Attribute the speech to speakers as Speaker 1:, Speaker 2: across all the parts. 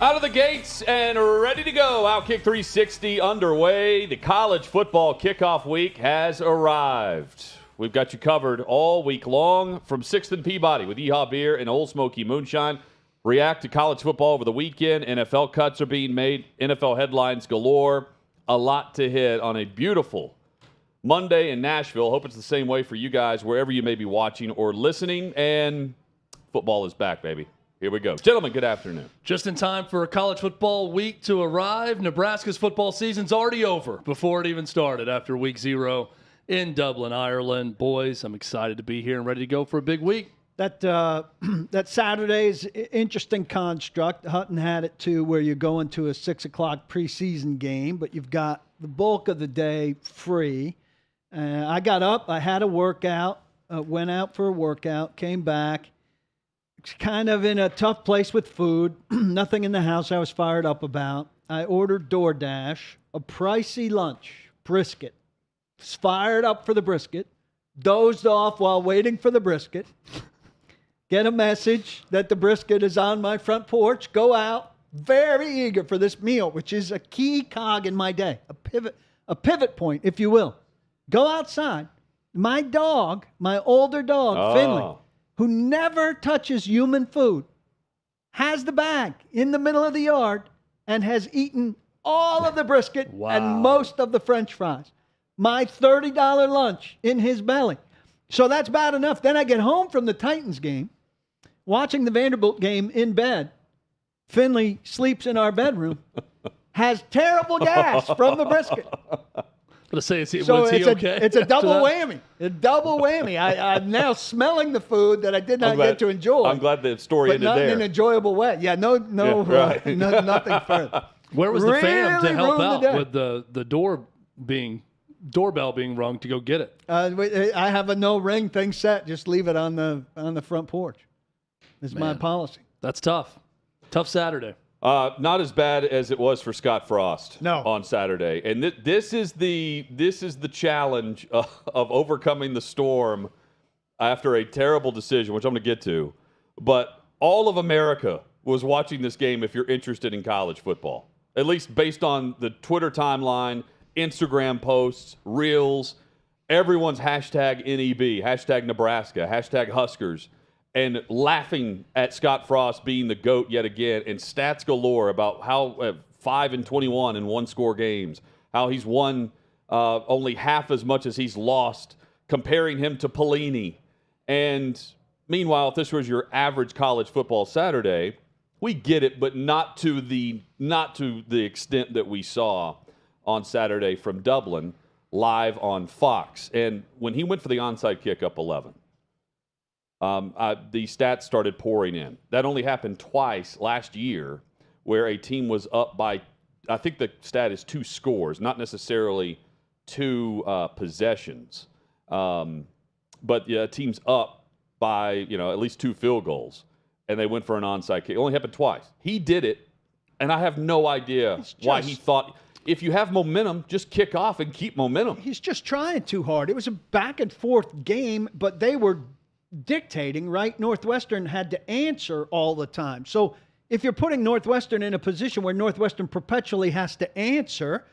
Speaker 1: Out of the gates and ready to go. Outkick 360 underway. The college football kickoff week has arrived. We've got you covered all week long from 6th and Peabody with Yeehaw Beer and Old Smoky Moonshine. React to college football over the weekend. NFL cuts are being made. NFL headlines galore. A lot to hit on a beautiful Monday in Nashville. Hope it's the same way for you guys wherever you may be watching or listening. And football is back, baby. Here we go. Gentlemen, good afternoon.
Speaker 2: Just in time for a college football week to arrive. Nebraska's football season's already over before it even started after week 0 in Dublin, Ireland. Boys, I'm excited to be here and ready to go for a big week.
Speaker 3: That Saturday's interesting construct. Hutton had it too, where you're going to a 6 o'clock preseason game, but you've got the bulk of the day free. I got up, I had a workout, went out for a workout, came back. Kind of in a tough place with food. Nothing in the house I was fired up about. I ordered DoorDash, a pricey lunch, brisket. Was fired up for the brisket. Dozed off while waiting for the brisket. Get a message that the brisket is on my front porch. Go out, very eager for this meal, which is a key cog in my day, a pivot point, if you will. Go outside. My dog, my older dog, Finley, who never touches human food, has the bag in the middle of the yard and has eaten all of the brisket and most of the French fries. My $30 lunch in his belly. So that's bad enough. Then I get home from the Titans game, watching the Vanderbilt game in bed. Finley sleeps in our bedroom, has terrible gas from the brisket.
Speaker 2: Let's say,
Speaker 3: It's a double whammy. A double whammy. I'm now smelling the food that I did not get to enjoy.
Speaker 1: I'm glad the story ended
Speaker 3: not
Speaker 1: there.
Speaker 3: in an enjoyable way. Yeah, nothing further.
Speaker 2: Where was the fam to help out
Speaker 3: the
Speaker 2: with the doorbell being rung to go get it?
Speaker 3: I have a no ring thing set. Just leave it on the front porch. It's my policy.
Speaker 2: That's tough. Tough Saturday.
Speaker 1: Not as bad as it was for Scott Frost
Speaker 3: on
Speaker 1: Saturday. And this is the challenge of overcoming the storm after a terrible decision, which I'm going to get to. But all of America was watching this game if you're interested in college football, at least based on the Twitter timeline, Instagram posts, reels. Everyone's hashtag NEB, hashtag Nebraska, hashtag Huskers. And laughing at Scott Frost being the GOAT yet again, and stats galore about how 5-21 in one-score games, how he's won only half as much as he's lost, comparing him to Pelini. And meanwhile, if this was your average college football Saturday, we get it, but not to the extent that we saw on Saturday from Dublin live on Fox. And when he went for the onside kick up 11. The stats started pouring in. That only happened twice last year where a team was up by, I think the stat is 2 scores, not necessarily 2 possessions. But a team's up by, at least 2 field goals, and they went for an onside kick. It only happened twice. He did it, and I have no idea why he thought, if you have momentum, just kick off and keep momentum.
Speaker 3: He's just trying too hard. It was a back-and-forth game, but they were dictating, right? Northwestern had to answer all the time. So if you're putting Northwestern in a position where Northwestern perpetually has to answer,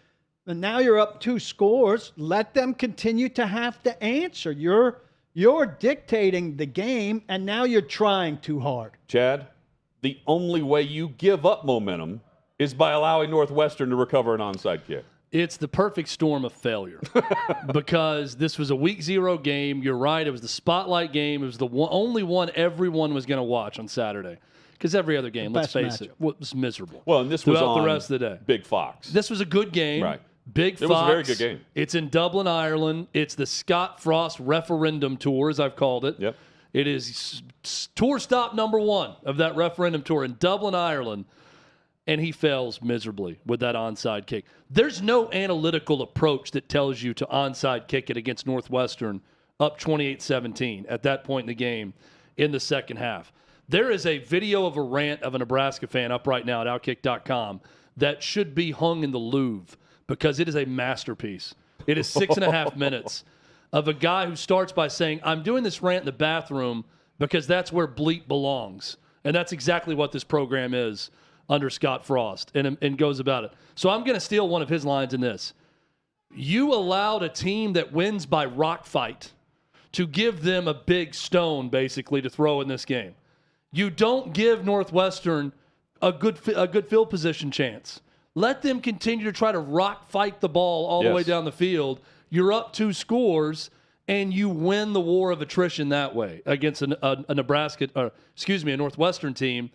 Speaker 3: and now you're up 2 scores, let them continue to have to answer. You're dictating the game, and now you're trying too hard.
Speaker 1: Chad, the only way you give up momentum is by allowing Northwestern to recover an onside kick.
Speaker 2: It's the perfect storm of failure because this was a week 0 game. You're right. It was the spotlight game. It was the only one everyone was going to watch on Saturday because every other game, let's face it, was miserable.
Speaker 1: Well, and this was
Speaker 2: throughout
Speaker 1: on
Speaker 2: the rest of the day.
Speaker 1: Big Fox.
Speaker 2: This was a good game.
Speaker 1: Right.
Speaker 2: Big Fox.
Speaker 1: It was a very good game.
Speaker 2: It's in Dublin, Ireland. It's the Scott Frost referendum tour, as I've called it.
Speaker 1: Yep.
Speaker 2: It is tour stop number 1 of that referendum tour in Dublin, Ireland. And he fails miserably with that onside kick. There's no analytical approach that tells you to onside kick it against Northwestern up 28-17 at that point in the game in the second half. There is a video of a rant of a Nebraska fan up right now at Outkick.com that should be hung in the Louvre because it is a masterpiece. It is 6.5 minutes of a guy who starts by saying, I'm doing this rant in the bathroom because that's where bleep belongs. And that's exactly what this program is under Scott Frost and goes about it. So I'm going to steal one of his lines in this. You allowed a team that wins by rock fight to give them a big stone, basically, to throw in this game. You don't give Northwestern a good field position chance. Let them continue to try to rock fight the ball all the way down the field. You're up 2 scores, and you win the war of attrition that way against a Northwestern team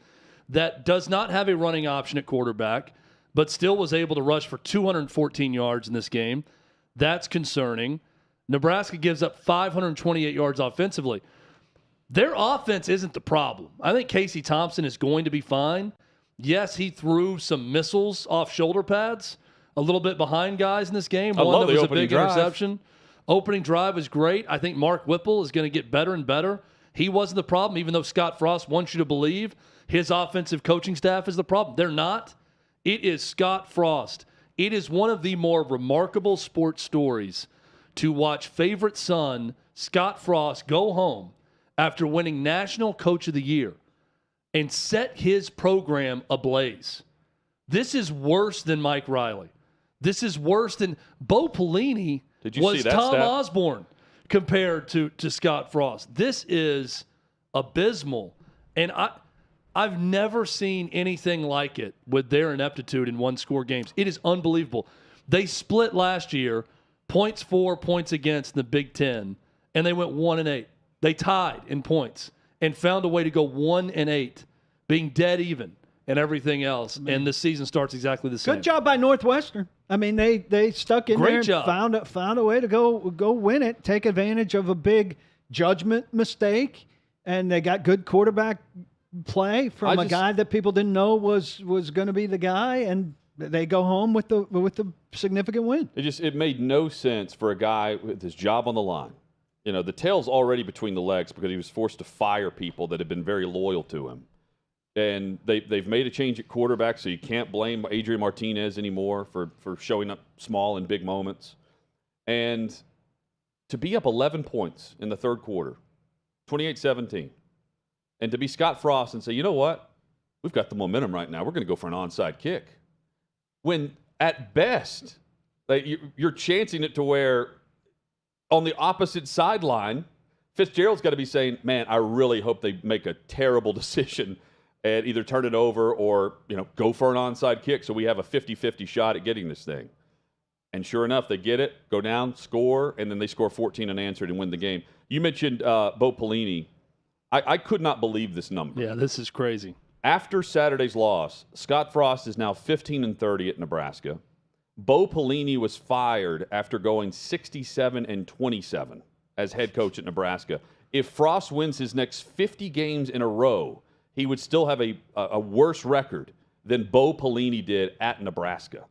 Speaker 2: that does not have a running option at quarterback, but still was able to rush for 214 yards in this game. That's concerning. Nebraska gives up 528 yards offensively. Their offense isn't the problem. I think Casey Thompson is going to be fine. Yes, he threw some missiles off shoulder pads, a little bit behind guys in this game. One that was a big interception. Opening drive was great. I think Mark Whipple is going to get better and better. He wasn't the problem, even though Scott Frost wants you to believe his offensive coaching staff is the problem. They're not. It is Scott Frost. It is one of the more remarkable sports stories to watch favorite son Scott Frost go home after winning National Coach of the Year and set his program ablaze. This is worse than Mike Riley. This is worse than Bo Pelini was Tom Osborne compared to Scott Frost. This is abysmal. And I've never seen anything like it with their ineptitude in one-score games. It is unbelievable. They split last year, points for, points against in the Big Ten, and they went 1-8. They tied in points and found a way to go 1-8, being dead even and everything else. And the season starts exactly the same.
Speaker 3: Good job by Northwestern. I mean, they stuck in
Speaker 2: Great
Speaker 3: there and found a way to go win it, take advantage of a big judgment mistake, and they got good quarterback play from a guy that people didn't know was going to be the guy, and they go home with the significant win.
Speaker 1: It made no sense for a guy with his job on the line. You know, the tail's already between the legs because he was forced to fire people that had been very loyal to him. And they've made a change at quarterback, so you can't blame Adrian Martinez anymore for showing up small in big moments. And to be up 11 points in the third quarter, 28-17, and to be Scott Frost and say, you know what? We've got the momentum right now. We're going to go for an onside kick. When at best, you're chancing it to where on the opposite sideline, Fitzgerald's got to be saying, man, I really hope they make a terrible decision and either turn it over or, go for an onside kick so we have a 50-50 shot at getting this thing. And sure enough, they get it, go down, score, and then they score 14 unanswered and win the game. You mentioned Bo Pelini. I could not believe this number.
Speaker 2: Yeah, this is crazy.
Speaker 1: After Saturday's loss, Scott Frost is now 15-30 at Nebraska. Bo Pelini was fired after going 67-27 as head coach at Nebraska. If Frost wins his next 50 games in a row, he would still have a worse record than Bo Pelini did at Nebraska.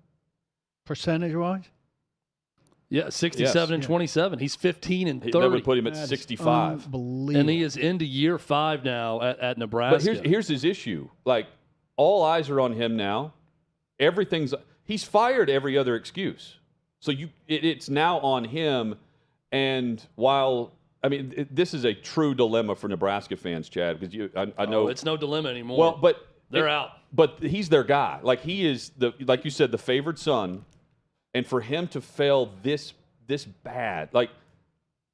Speaker 3: Percentage-wise?
Speaker 2: Yeah, 67-27. He's 15-30.
Speaker 1: That would put him at 65.
Speaker 3: Unbelievable.
Speaker 2: And he is into year 5 now at Nebraska.
Speaker 1: But here's his issue. Like, all eyes are on him now. He's fired every other excuse. So it's now on him. And while, this is a true dilemma for Nebraska fans, Chad, because I know.
Speaker 2: It's no dilemma anymore.
Speaker 1: Well, but
Speaker 2: they're out.
Speaker 1: But he's their guy. Like, he is, like you said, the favored son. And for him to fail this bad, look,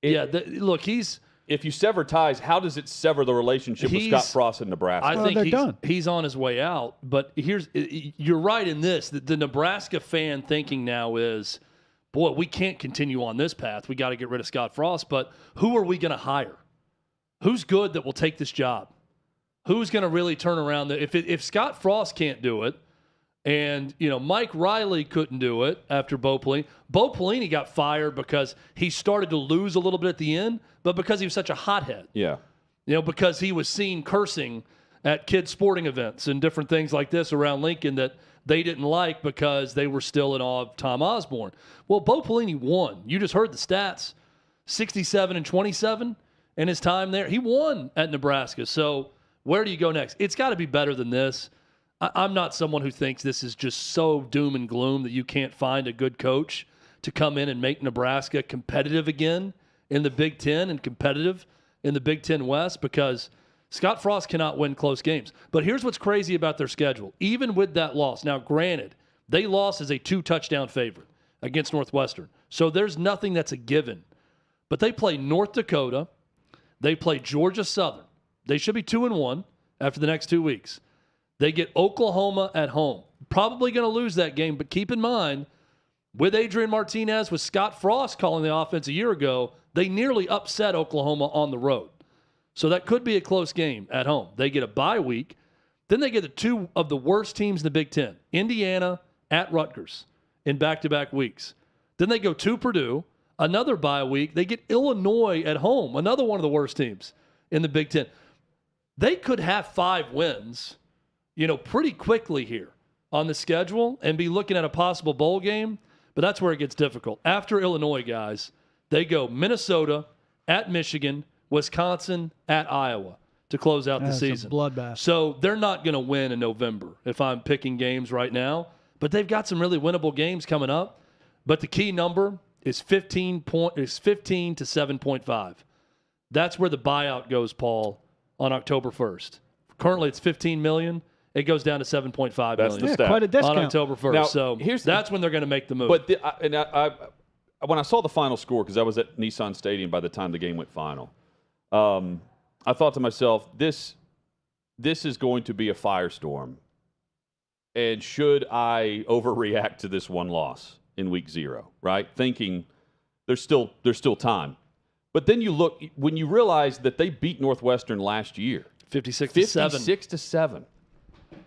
Speaker 1: if you sever ties, how does it sever the relationship with Scott Frost in Nebraska?
Speaker 2: I think he's on his way out. But you're right in this. The Nebraska fan thinking now is, boy, we can't continue on this path. We got to get rid of Scott Frost. But who are we going to hire? Who's good that will take this job? Who's going to really turn around? If Scott Frost can't do it, and, Mike Riley couldn't do it after Bo Pelini. Bo Pelini got fired because he started to lose a little bit at the end, but because he was such a hothead.
Speaker 1: Yeah.
Speaker 2: Because he was seen cursing at kids' sporting events and different things like this around Lincoln that they didn't like because they were still in awe of Tom Osborne. Well, Bo Pelini won. You just heard the stats. 67-27 in his time there. He won at Nebraska. So where do you go next? It's got to be better than this. I'm not someone who thinks this is just so doom and gloom that you can't find a good coach to come in and make Nebraska competitive again in the Big Ten and competitive in the Big Ten West, because Scott Frost cannot win close games. But here's what's crazy about their schedule. Even with that loss, now granted, they lost as a 2-touchdown favorite against Northwestern. So there's nothing that's a given. But they play North Dakota. They play Georgia Southern. They should be 2-1 after the next 2 weeks. They get Oklahoma at home. Probably going to lose that game, but keep in mind, with Adrian Martinez, with Scott Frost calling the offense a year ago, they nearly upset Oklahoma on the road. So that could be a close game at home. They get a bye week. Then they get the two of the worst teams in the Big Ten, Indiana at Rutgers, in back-to-back weeks. Then they go to Purdue, another bye week. They get Illinois at home, another one of the worst teams in the Big Ten. They could have 5 wins, pretty quickly here on the schedule and be looking at a possible bowl game, but that's where it gets difficult. After Illinois, guys, they go Minnesota at Michigan, Wisconsin at Iowa to close out the season.
Speaker 3: A bloodbath.
Speaker 2: So they're not going to win in November if I'm picking games right now, but they've got some really winnable games coming up. But the key number is 15 to 7.5. That's where the buyout goes, Paul, on October 1st. Currently, it's $15 million. It goes down to $7.5 million.
Speaker 1: That's the stat.
Speaker 3: Quite a discount.
Speaker 2: On October 1st.
Speaker 1: Now,
Speaker 2: so that's when they're going to make the move.
Speaker 1: But when I saw the final score, because I was at Nissan Stadium by the time the game went final, I thought to myself, this is going to be a firestorm. And should I overreact to this one loss in week 0, right? Thinking there's still time. But then you look, when you realize that they beat Northwestern last year.
Speaker 2: 56-7.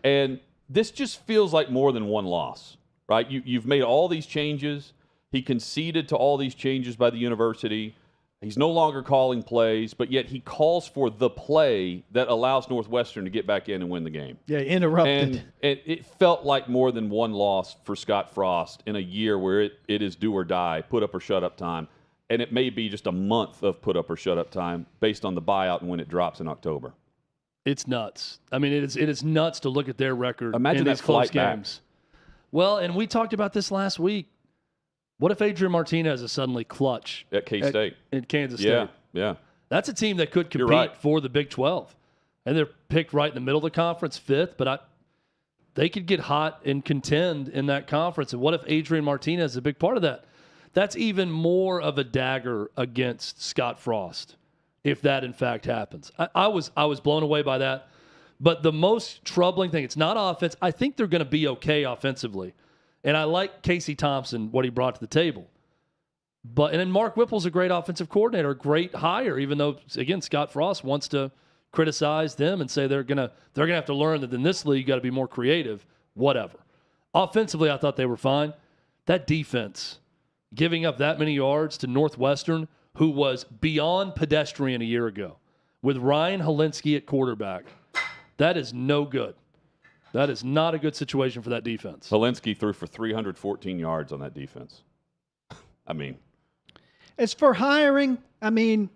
Speaker 1: And this just feels like more than one loss, right? You've made all these changes. He conceded to all these changes by the university. He's no longer calling plays, but yet he calls for the play that allows Northwestern to get back in and win the game.
Speaker 3: Yeah, interrupted.
Speaker 1: And it felt like more than one loss for Scott Frost in a year where it is do or die, put up or shut up time. And it may be just a month of put up or shut up time based on the buyout and when it drops in October.
Speaker 2: It's nuts. I mean, it is nuts to look at their record
Speaker 1: Imagine
Speaker 2: in these
Speaker 1: that
Speaker 2: close
Speaker 1: flight back.
Speaker 2: games. Well, and we talked about this last week. What if Adrian Martinez is suddenly clutch
Speaker 1: At K-State.
Speaker 2: in Kansas State?
Speaker 1: Yeah.
Speaker 2: That's a team that could compete
Speaker 1: right.
Speaker 2: for the Big 12. And they're picked right in the middle of the conference, 5th, but they could get hot and contend in that conference. And what if Adrian Martinez is a big part of that? That's even more of a dagger against Scott Frost if that in fact happens. I was blown away by that. But the most troubling thing, it's not offense. I think they're going to be okay offensively. And I like Casey Thompson, what he brought to the table. And then Mark Whipple's a great offensive coordinator, a great hire, even though, again, Scott Frost wants to criticize them and say they're gonna have to learn that in this league you got to be more creative, whatever. Offensively, I thought they were fine. That defense, giving up that many yards to Northwestern, who was beyond pedestrian a year ago, with Ryan Helinski at quarterback, that is no good. That is not a good situation for that defense.
Speaker 1: Helinski threw for 314 yards on that defense. I mean.
Speaker 3: As for hiring, I mean,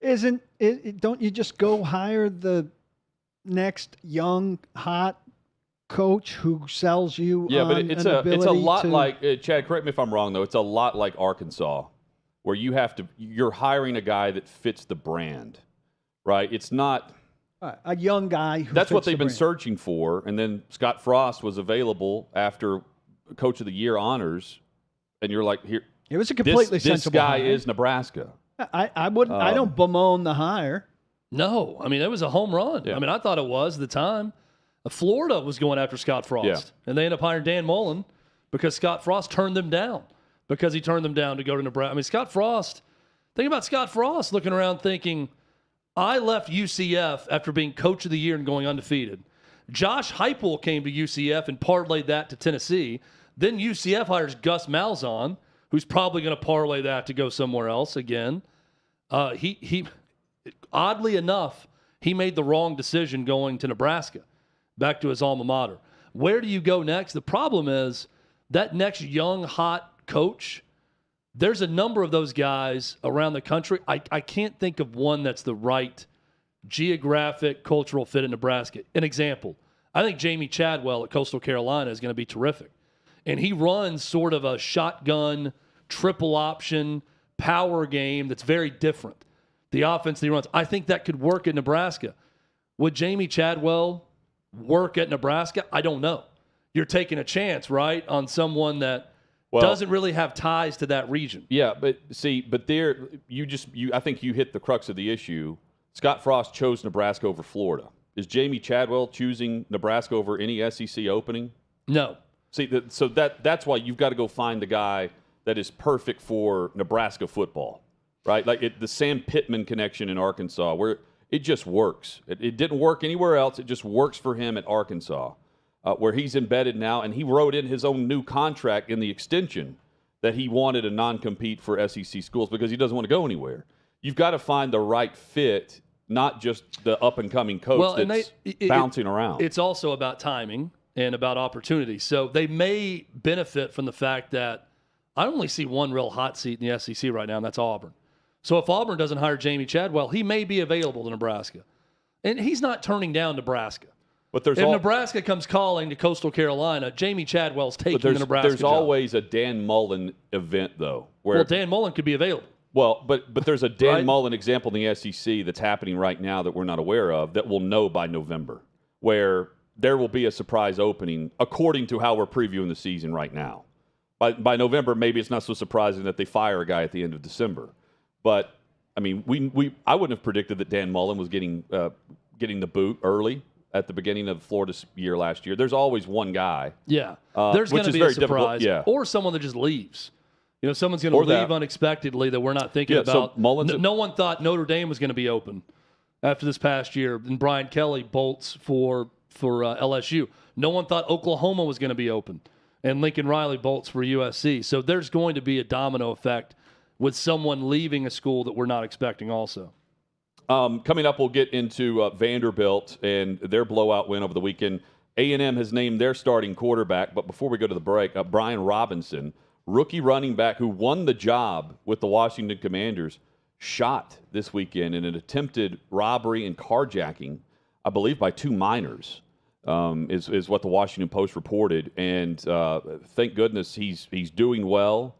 Speaker 3: don't you just go hire the next young, hot coach who sells you
Speaker 1: but it's a lot like, Chad, correct me if I'm wrong, though, it's a lot like Arkansas, where you're hiring a guy that fits the brand, right? It's not
Speaker 3: a young guy who
Speaker 1: that's
Speaker 3: fits
Speaker 1: what they've
Speaker 3: the
Speaker 1: been
Speaker 3: brand.
Speaker 1: searching for, and then Scott Frost was available after Coach of the Year honors, and you're like, here,
Speaker 3: it was a completely
Speaker 1: this
Speaker 3: sensible
Speaker 1: guy
Speaker 3: hire.
Speaker 1: is Nebraska.
Speaker 3: I wouldn't. I don't bemoan the hire.
Speaker 2: No, I mean, it was a home run.
Speaker 1: Yeah.
Speaker 2: I mean, I thought it was at the time. Florida was going after Scott Frost,
Speaker 1: Yeah.
Speaker 2: and they ended up hiring Dan Mullen because Scott Frost turned them down to go to Nebraska. I mean, Scott Frost, think about Scott Frost looking around thinking, I left UCF after being Coach of the Year and going undefeated. Josh Heupel came to UCF and parlayed that to Tennessee. Then UCF hires Gus Malzahn, who's probably going to parlay that to go somewhere else again. He oddly enough, he made the wrong decision going to Nebraska, back to his alma mater. Where do you go next? The problem is that next young, hot coach, there's a number of those guys around the country. I can't think of one that's the right geographic, cultural fit in Nebraska. An example, I think Jamie Chadwell at Coastal Carolina is going to be terrific. And he runs sort of a shotgun, triple option, power game that's very different. The offense that he runs, I think that could work in Nebraska. Would Jamie Chadwell work at Nebraska? I don't know. You're taking a chance, right, on someone that doesn't really have ties to that region.
Speaker 1: Yeah, but there I think you hit the crux of the issue. Scott Frost chose Nebraska over Florida. Is Jamie Chadwell choosing Nebraska over any SEC opening?
Speaker 2: No.
Speaker 1: See, so that's why you've got to go find the guy that is perfect for Nebraska football, right? Like the Sam Pittman connection in Arkansas, where it just works. It didn't work anywhere else. It just works for him at Arkansas, where he's embedded now, and he wrote in his own new contract in the extension that he wanted a non-compete for SEC schools because he doesn't want to go anywhere. You've got to find the right fit, not just the up-and-coming coach that's bouncing around.
Speaker 2: It's also about timing and about opportunity. So they may benefit from the fact that I only see one real hot seat in the SEC right now, and that's Auburn. So if Auburn doesn't hire Jamie Chadwell, he may be available to Nebraska. And he's not turning down Nebraska.
Speaker 1: But
Speaker 2: if Nebraska comes calling to Coastal Carolina, Jamie Chadwell's taking the Nebraska
Speaker 1: There's
Speaker 2: job.
Speaker 1: always a Dan Mullen event, though.
Speaker 2: Well, Dan Mullen could be available.
Speaker 1: Well, but there's a Dan Mullen example in the SEC that's happening right now that we're not aware of that we'll know by November, where there will be a surprise opening according to how we're previewing the season right now. By November, maybe it's not so surprising that they fire a guy at the end of December. But, I mean, I wouldn't have predicted that Dan Mullen was getting the boot early at the beginning of Florida's year last year. There's always one guy.
Speaker 2: Yeah. There's going to be a surprise.
Speaker 1: Yeah.
Speaker 2: Or someone that just leaves. You know, someone's going to leave unexpectedly that we're not thinking about.
Speaker 1: So
Speaker 2: no one thought Notre Dame was going to be open after this past year, and Brian Kelly bolts for LSU. No one thought Oklahoma was going to be open, and Lincoln Riley bolts for USC. So there's going to be a domino effect with someone leaving a school that we're not expecting also.
Speaker 1: Coming up, we'll get into Vanderbilt and their blowout win over the weekend. A&M has named their starting quarterback, but before we go to the break, Brian Robinson, rookie running back who won the job with the Washington Commanders, shot this weekend in an attempted robbery and carjacking, I believe by two minors, is what the Washington Post reported. And thank goodness he's doing well.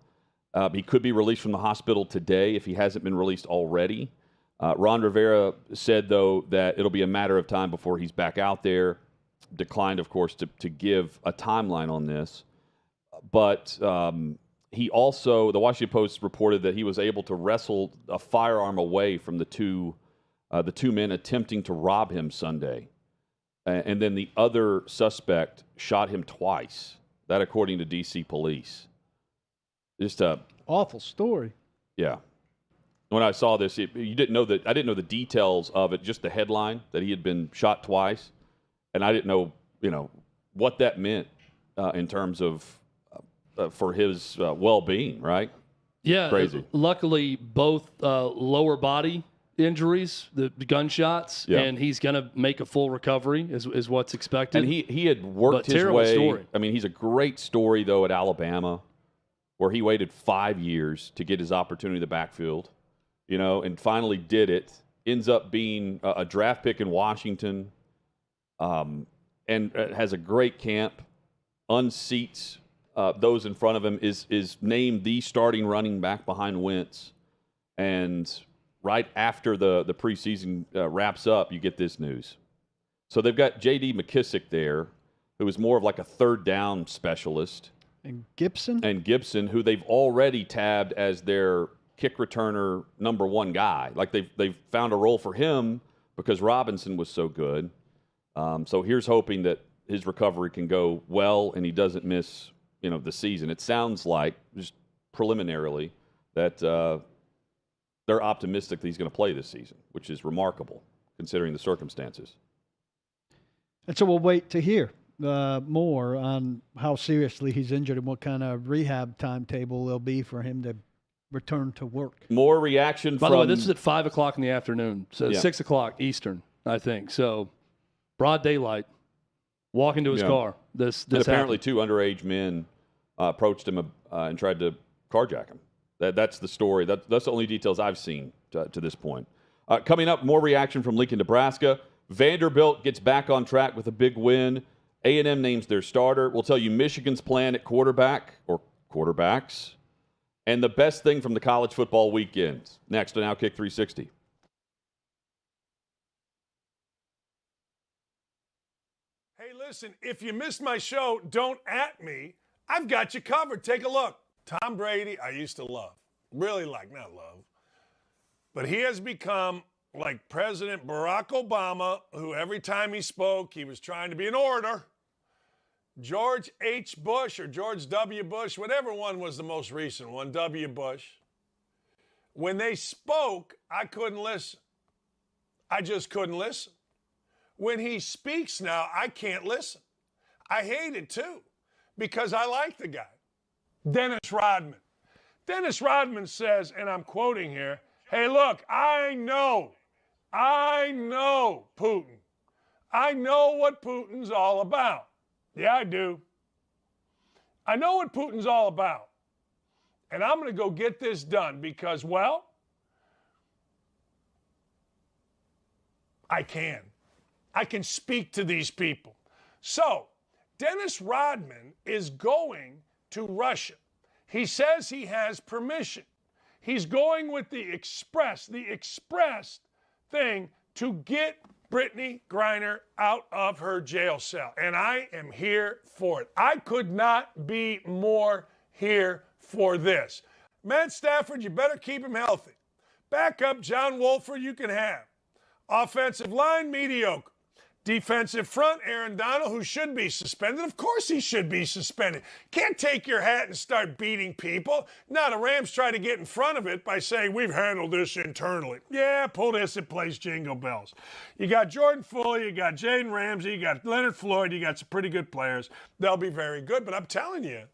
Speaker 1: He could be released from the hospital today if he hasn't been released already. Ron Rivera said, though, that it'll be a matter of time before he's back out there. Declined, of course, to give a timeline on this. But he also, the Washington Post reported that he was able to wrestle a firearm away from the two men attempting to rob him Sunday. And then the other suspect shot him twice. That according to D.C. police. Just a
Speaker 3: awful story.
Speaker 1: Yeah. When I saw this, I didn't know the details of it, just the headline that he had been shot twice. And I didn't know, what that meant in terms of for his well-being, right?
Speaker 2: Yeah.
Speaker 1: Crazy.
Speaker 2: Luckily, both lower body injuries, the gunshots, and he's going to make a full recovery is what's expected.
Speaker 1: And he had worked his way.
Speaker 2: Story.
Speaker 1: I mean, he's a great story, though, at Alabama, where he waited 5 years to get his opportunity in the backfield, and finally did it. Ends up being a draft pick in Washington, and has a great camp, unseats those in front of him, is named the starting running back behind Wentz. And right after the preseason wraps up, you get this news. So they've got J.D. McKissick there, who is more of like a third down specialist.
Speaker 3: And Gibson,
Speaker 1: who they've already tabbed as their kick returner number one guy. Like they've found a role for him because Robinson was so good. So here's hoping that his recovery can go well and he doesn't miss, the season. It sounds like, just preliminarily, that they're optimistic that he's going to play this season, which is remarkable considering the circumstances.
Speaker 3: And so we'll wait to hear more on how seriously he's injured and what kind of rehab timetable there'll be for him to return to work.
Speaker 1: More reaction
Speaker 2: By the way, this is at 5 o'clock in the afternoon, so 6 o'clock Eastern, I think. So broad daylight, walk into his car. This
Speaker 1: apparently
Speaker 2: happened.
Speaker 1: 2 underage men approached him and tried to carjack him. That's the story. That's the only details I've seen to this point. Coming up, more reaction from Lincoln, Nebraska. Vanderbilt gets back on track with a big win. A&M names their starter. We'll tell you Michigan's plan at quarterback or quarterbacks. And the best thing from the college football weekend. Next on Outkick 360.
Speaker 4: Listen, if you missed my show, don't at me. I've got you covered. Take a look. Tom Brady, I used to love. Really like, not love. But he has become like President Barack Obama, who every time he spoke, he was trying to be an orator. George H. Bush or George W. Bush, whatever one was the most recent one, W. Bush. When they spoke, I couldn't listen. I just couldn't listen. When he speaks now, I can't listen. I hate it too, because I like the guy. Dennis Rodman. Dennis Rodman says, and I'm quoting here, hey, look, I know Putin. I know what Putin's all about. Yeah, I do. I know what Putin's all about. And I'm going to go get this done because, well, I can. I can speak to these people. So, Dennis Rodman is going to Russia. He says he has permission. He's going with the express thing to get Brittany Griner out of her jail cell. And I am here for it. I could not be more here for this. Matt Stafford, you better keep him healthy. Backup John Wolford, you can have. Offensive line, mediocre. Defensive front, Aaron Donald, who should be suspended. Of course he should be suspended. Can't take your hat and start beating people. Now the Rams try to get in front of it by saying, we've handled this internally. Yeah, pull this and place jingle bells. You got Jordan Fuller, you got Jaden Ramsey, you got Leonard Floyd, you got some pretty good players. They'll be very good, but I'm telling you,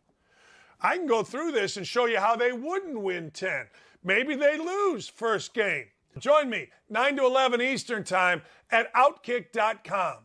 Speaker 4: I can go through this and show you how they wouldn't win 10. Maybe they lose first game. Join me, 9 to 11 Eastern Time at Outkick.com.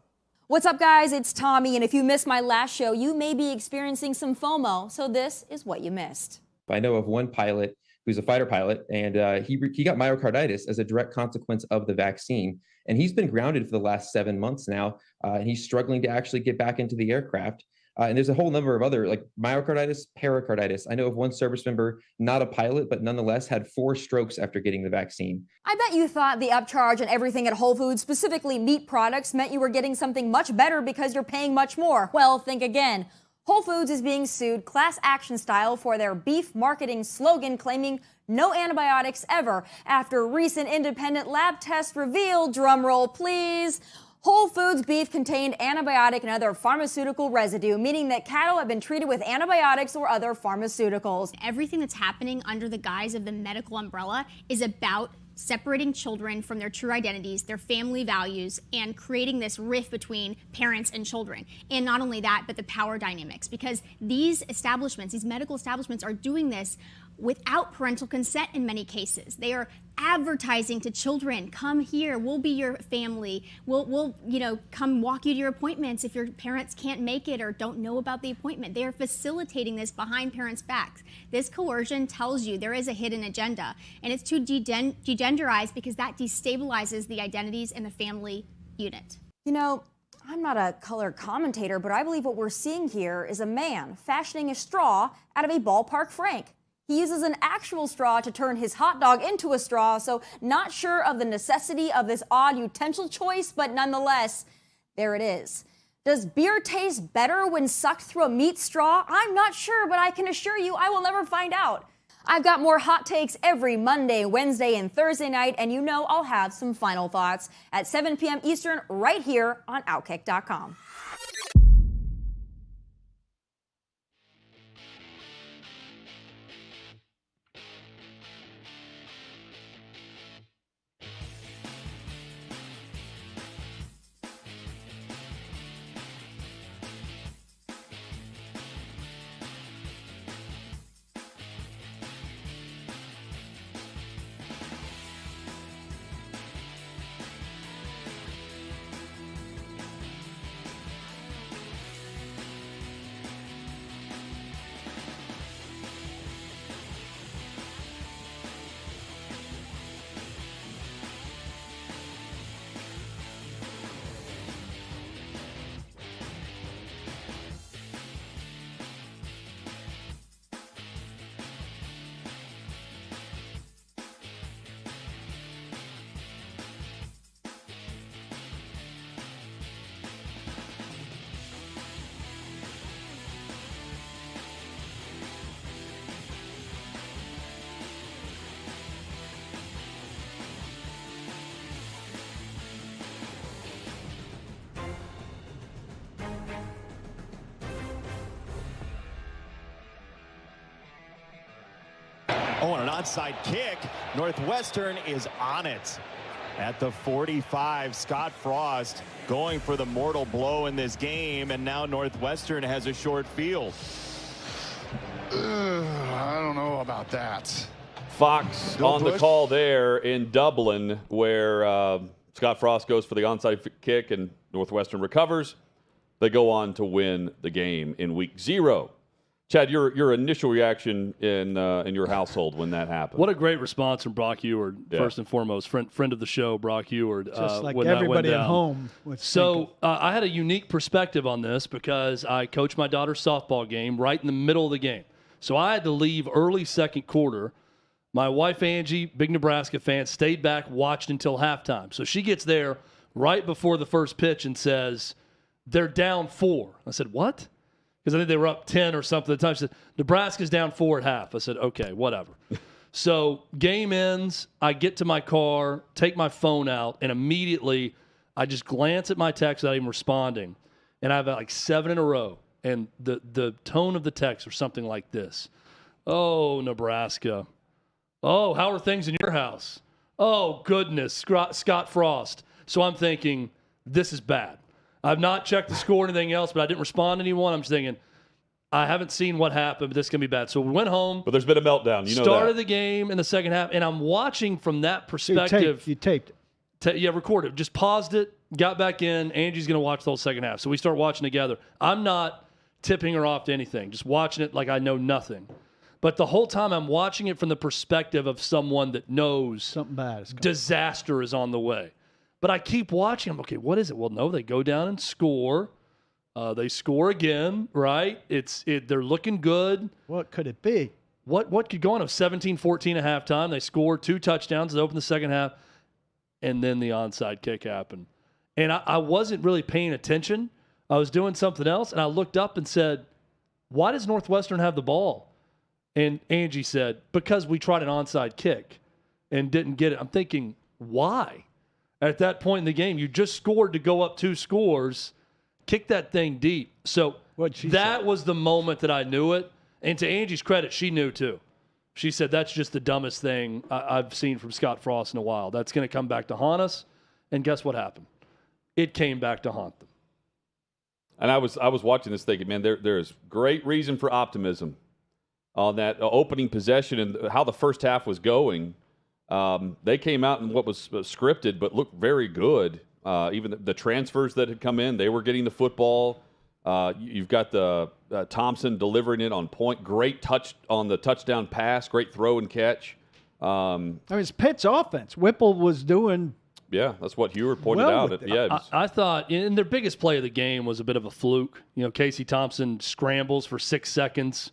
Speaker 5: What's up, guys? It's Tommy, and if you missed my last show, you may be experiencing some FOMO, so this is what you missed.
Speaker 6: I know of one pilot who's a fighter pilot, and he got myocarditis as a direct consequence of the vaccine, and he's been grounded for the last 7 months now, and he's struggling to actually get back into the aircraft. And there's a whole number of other, like myocarditis, pericarditis. I know of one service member, not a pilot, but nonetheless had 4 strokes after getting the vaccine.
Speaker 5: I bet you thought the upcharge on everything at Whole Foods, specifically meat products, meant you were getting something much better because you're paying much more. Well, think again. Whole Foods is being sued class action style for their beef marketing slogan claiming no antibiotics ever after recent independent lab tests revealed, drumroll please, Whole Foods beef contained antibiotic and other pharmaceutical residue, meaning that cattle have been treated with antibiotics or other pharmaceuticals.
Speaker 7: Everything that's happening under the guise of the medical umbrella is about separating children from their true identities, their family values, and creating this rift between parents and children. And not only that, but the power dynamics, because these establishments, these medical establishments are doing this without parental consent in many cases. They are advertising to children, come here, we'll be your family, we'll come walk you to your appointments if your parents can't make it or don't know about the appointment. They are facilitating this behind parents' backs. This coercion tells you there is a hidden agenda, and it's to degenderize because that destabilizes the identities in the family unit.
Speaker 5: You know, I'm not a color commentator, but I believe what we're seeing here is a man fashioning a straw out of a ballpark frank. He uses an actual straw to turn his hot dog into a straw, so not sure of the necessity of this odd utensil choice, but nonetheless, there it is. Does beer taste better when sucked through a meat straw? I'm not sure, but I can assure you I will never find out. I've got more hot takes every Monday, Wednesday, and Thursday night, and you know I'll have some final thoughts at 7 p.m. Eastern right here on Outkick.com.
Speaker 8: Oh, and an onside kick. Northwestern is on it. At the 45, Scott Frost going for the mortal blow in this game, and now Northwestern has a short field.
Speaker 9: I don't know about that.
Speaker 1: Fox on the call there in Dublin, where Scott Frost goes for the onside kick and Northwestern recovers. They go on to win the game in week 0. Chad, your initial reaction in your household when that happened?
Speaker 2: What a great response from Brock Eward, first and foremost. Friend of the show, Brock Eward.
Speaker 3: Just like
Speaker 2: when
Speaker 3: everybody
Speaker 2: that went
Speaker 3: at
Speaker 2: down.
Speaker 3: home.
Speaker 2: So I had a unique perspective on this because I coached my daughter's softball game right in the middle of the game. So I had to leave early second quarter. My wife, Angie, big Nebraska fan, stayed back, watched until halftime. So she gets there right before the first pitch and says, they're down 4. I said, what? Because I think they were up 10 or something at the time. She said, Nebraska's down 4 at half. I said, okay, whatever. So game ends. I get to my car, take my phone out, and immediately I just glance at my text without even responding. And I have like 7 in a row. And the tone of the text or something like this. Oh, Nebraska. Oh, how are things in your house? Oh, goodness, Scott Frost. So I'm thinking, this is bad. I've not checked the score or anything else, but I didn't respond to anyone. I'm just thinking, I haven't seen what happened, but this is going to be bad. So we went home.
Speaker 1: But there's been a meltdown. You know
Speaker 2: started
Speaker 1: that.
Speaker 2: the game in the second half, and I'm watching from that perspective.
Speaker 3: You taped it.
Speaker 2: Yeah, recorded. Just paused it, got back in. Angie's going to watch the whole second half. So we start watching together. I'm not tipping her off to anything, just watching it like I know nothing. But the whole time I'm watching it from the perspective of someone that knows
Speaker 3: something bad is coming.
Speaker 2: Disaster is on the way. But I keep watching. I'm okay. What is it? Well, no, they go down and score. They score again, right? They're looking good.
Speaker 3: What could it be?
Speaker 2: What could go on? Of 17-14 at halftime. They scored 2 touchdowns to open the second half, and then the onside kick happened. And I wasn't really paying attention. I was doing something else, and I looked up and said, "Why does Northwestern have the ball?" And Angie said, "Because we tried an onside kick and didn't get it." I'm thinking, why? At that point in the game, you just scored to go up 2 scores, kick that thing deep. So that was the moment that I knew it. And to Angie's credit, she knew too. She said, that's just the dumbest thing I've seen from Scott Frost in a while. That's going to come back to haunt us. And guess what happened? It came back to haunt them.
Speaker 1: And I was watching this thinking, man, there's great reason for optimism on that opening possession and how the first half was going. They came out in what was scripted, but looked very good. Even the transfers that had come in, they were getting the football. You've got the Thompson delivering it on point. Great touch on the touchdown pass. Great throw and catch.
Speaker 3: I mean, it's Pitt's offense. Whipple was doing.
Speaker 1: Yeah, that's what Heward pointed
Speaker 3: well
Speaker 1: out
Speaker 3: with
Speaker 1: at
Speaker 3: it.
Speaker 1: the edge.
Speaker 2: I thought, and their biggest play of the game was a bit of a fluke. You know, Casey Thompson scrambles for 6 seconds,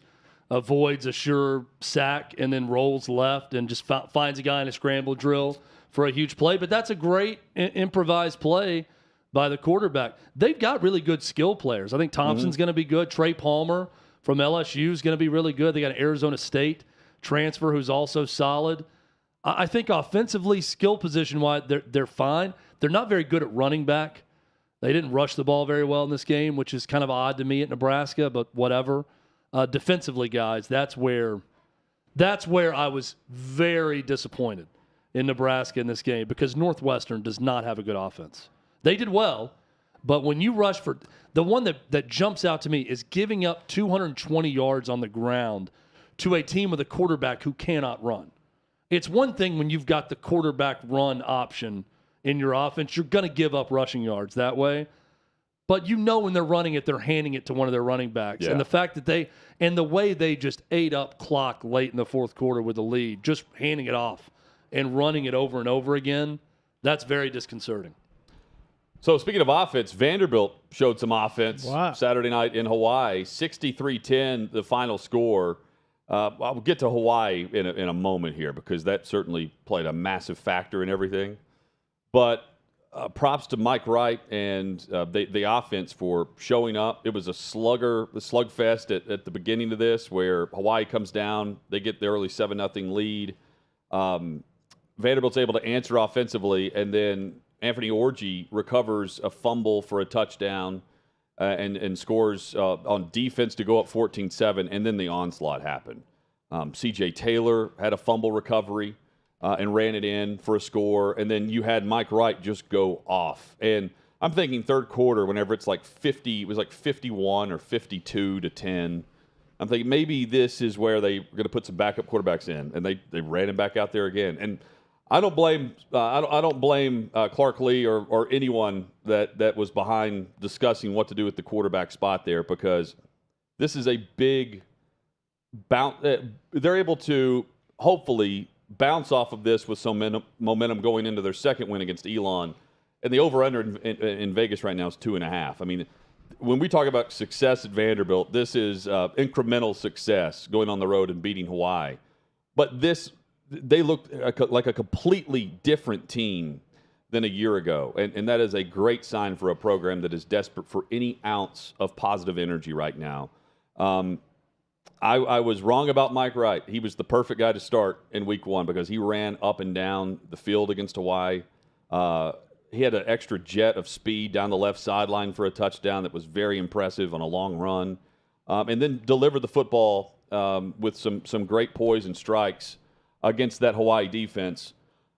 Speaker 2: avoids a sure sack, and then rolls left and just finds a guy in a scramble drill for a huge play. But that's a great improvised play by the quarterback. They've got really good skill players. I think Thompson's going to be good. Trey Palmer from LSU is going to be really good. They got an Arizona State transfer who's also solid. I think offensively, skill position-wise, they're fine. They're not very good at running back. They didn't rush the ball very well in this game, which is kind of odd to me at Nebraska, but whatever. Defensively, guys, that's where I was very disappointed in Nebraska in this game because Northwestern does not have a good offense. They did well, but when you rush for – the one that jumps out to me is giving up 220 yards on the ground to a team with a quarterback who cannot run. It's one thing when you've got the quarterback run option in your offense. You're going to give up rushing yards that way. But you know when they're running it, they're handing it to one of their running backs. Yeah. And the fact that the way they just ate up clock late in the fourth quarter with the lead, just handing it off and running it over and over again, that's very disconcerting.
Speaker 1: So speaking of offense, Vanderbilt showed some offense Saturday night in Hawaii. 63-10, the final score. I'll get to Hawaii in a moment here because that certainly played a massive factor in everything. But props to Mike Wright and the offense for showing up. It was a slugfest at the beginning of this where Hawaii comes down. They get the early 7-0 lead. Vanderbilt's able to answer offensively, and then Anthony Orji recovers a fumble for a touchdown and scores on defense to go up 14-7, and then the onslaught happened. C.J. Taylor had a fumble recovery and ran it in for a score. And then you had Mike Wright just go off. And I'm thinking third quarter, whenever it's like 50, it was like 51 or 52 to 10. I'm thinking maybe this is where they're going to put some backup quarterbacks in, and they ran him back out there again. And I don't blame Clark Lee or anyone that was behind discussing what to do with the quarterback spot there, because this is a big bounce. They're able to hopefully bounce off of this with some momentum going into their second win against Elon. And the over-under in Vegas right now is 2.5. I mean, when we talk about success at Vanderbilt, this is incremental success going on the road and beating Hawaii. But they looked like a completely different team than a year ago. And that is a great sign for a program that is desperate for any ounce of positive energy right now. I was wrong about Mike Wright. He was the perfect guy to start in week one because he ran up and down the field against Hawaii. He had an extra jet of speed down the left sideline for a touchdown that was very impressive on a long run. And then delivered the football with some great poise and strikes against that Hawaii defense.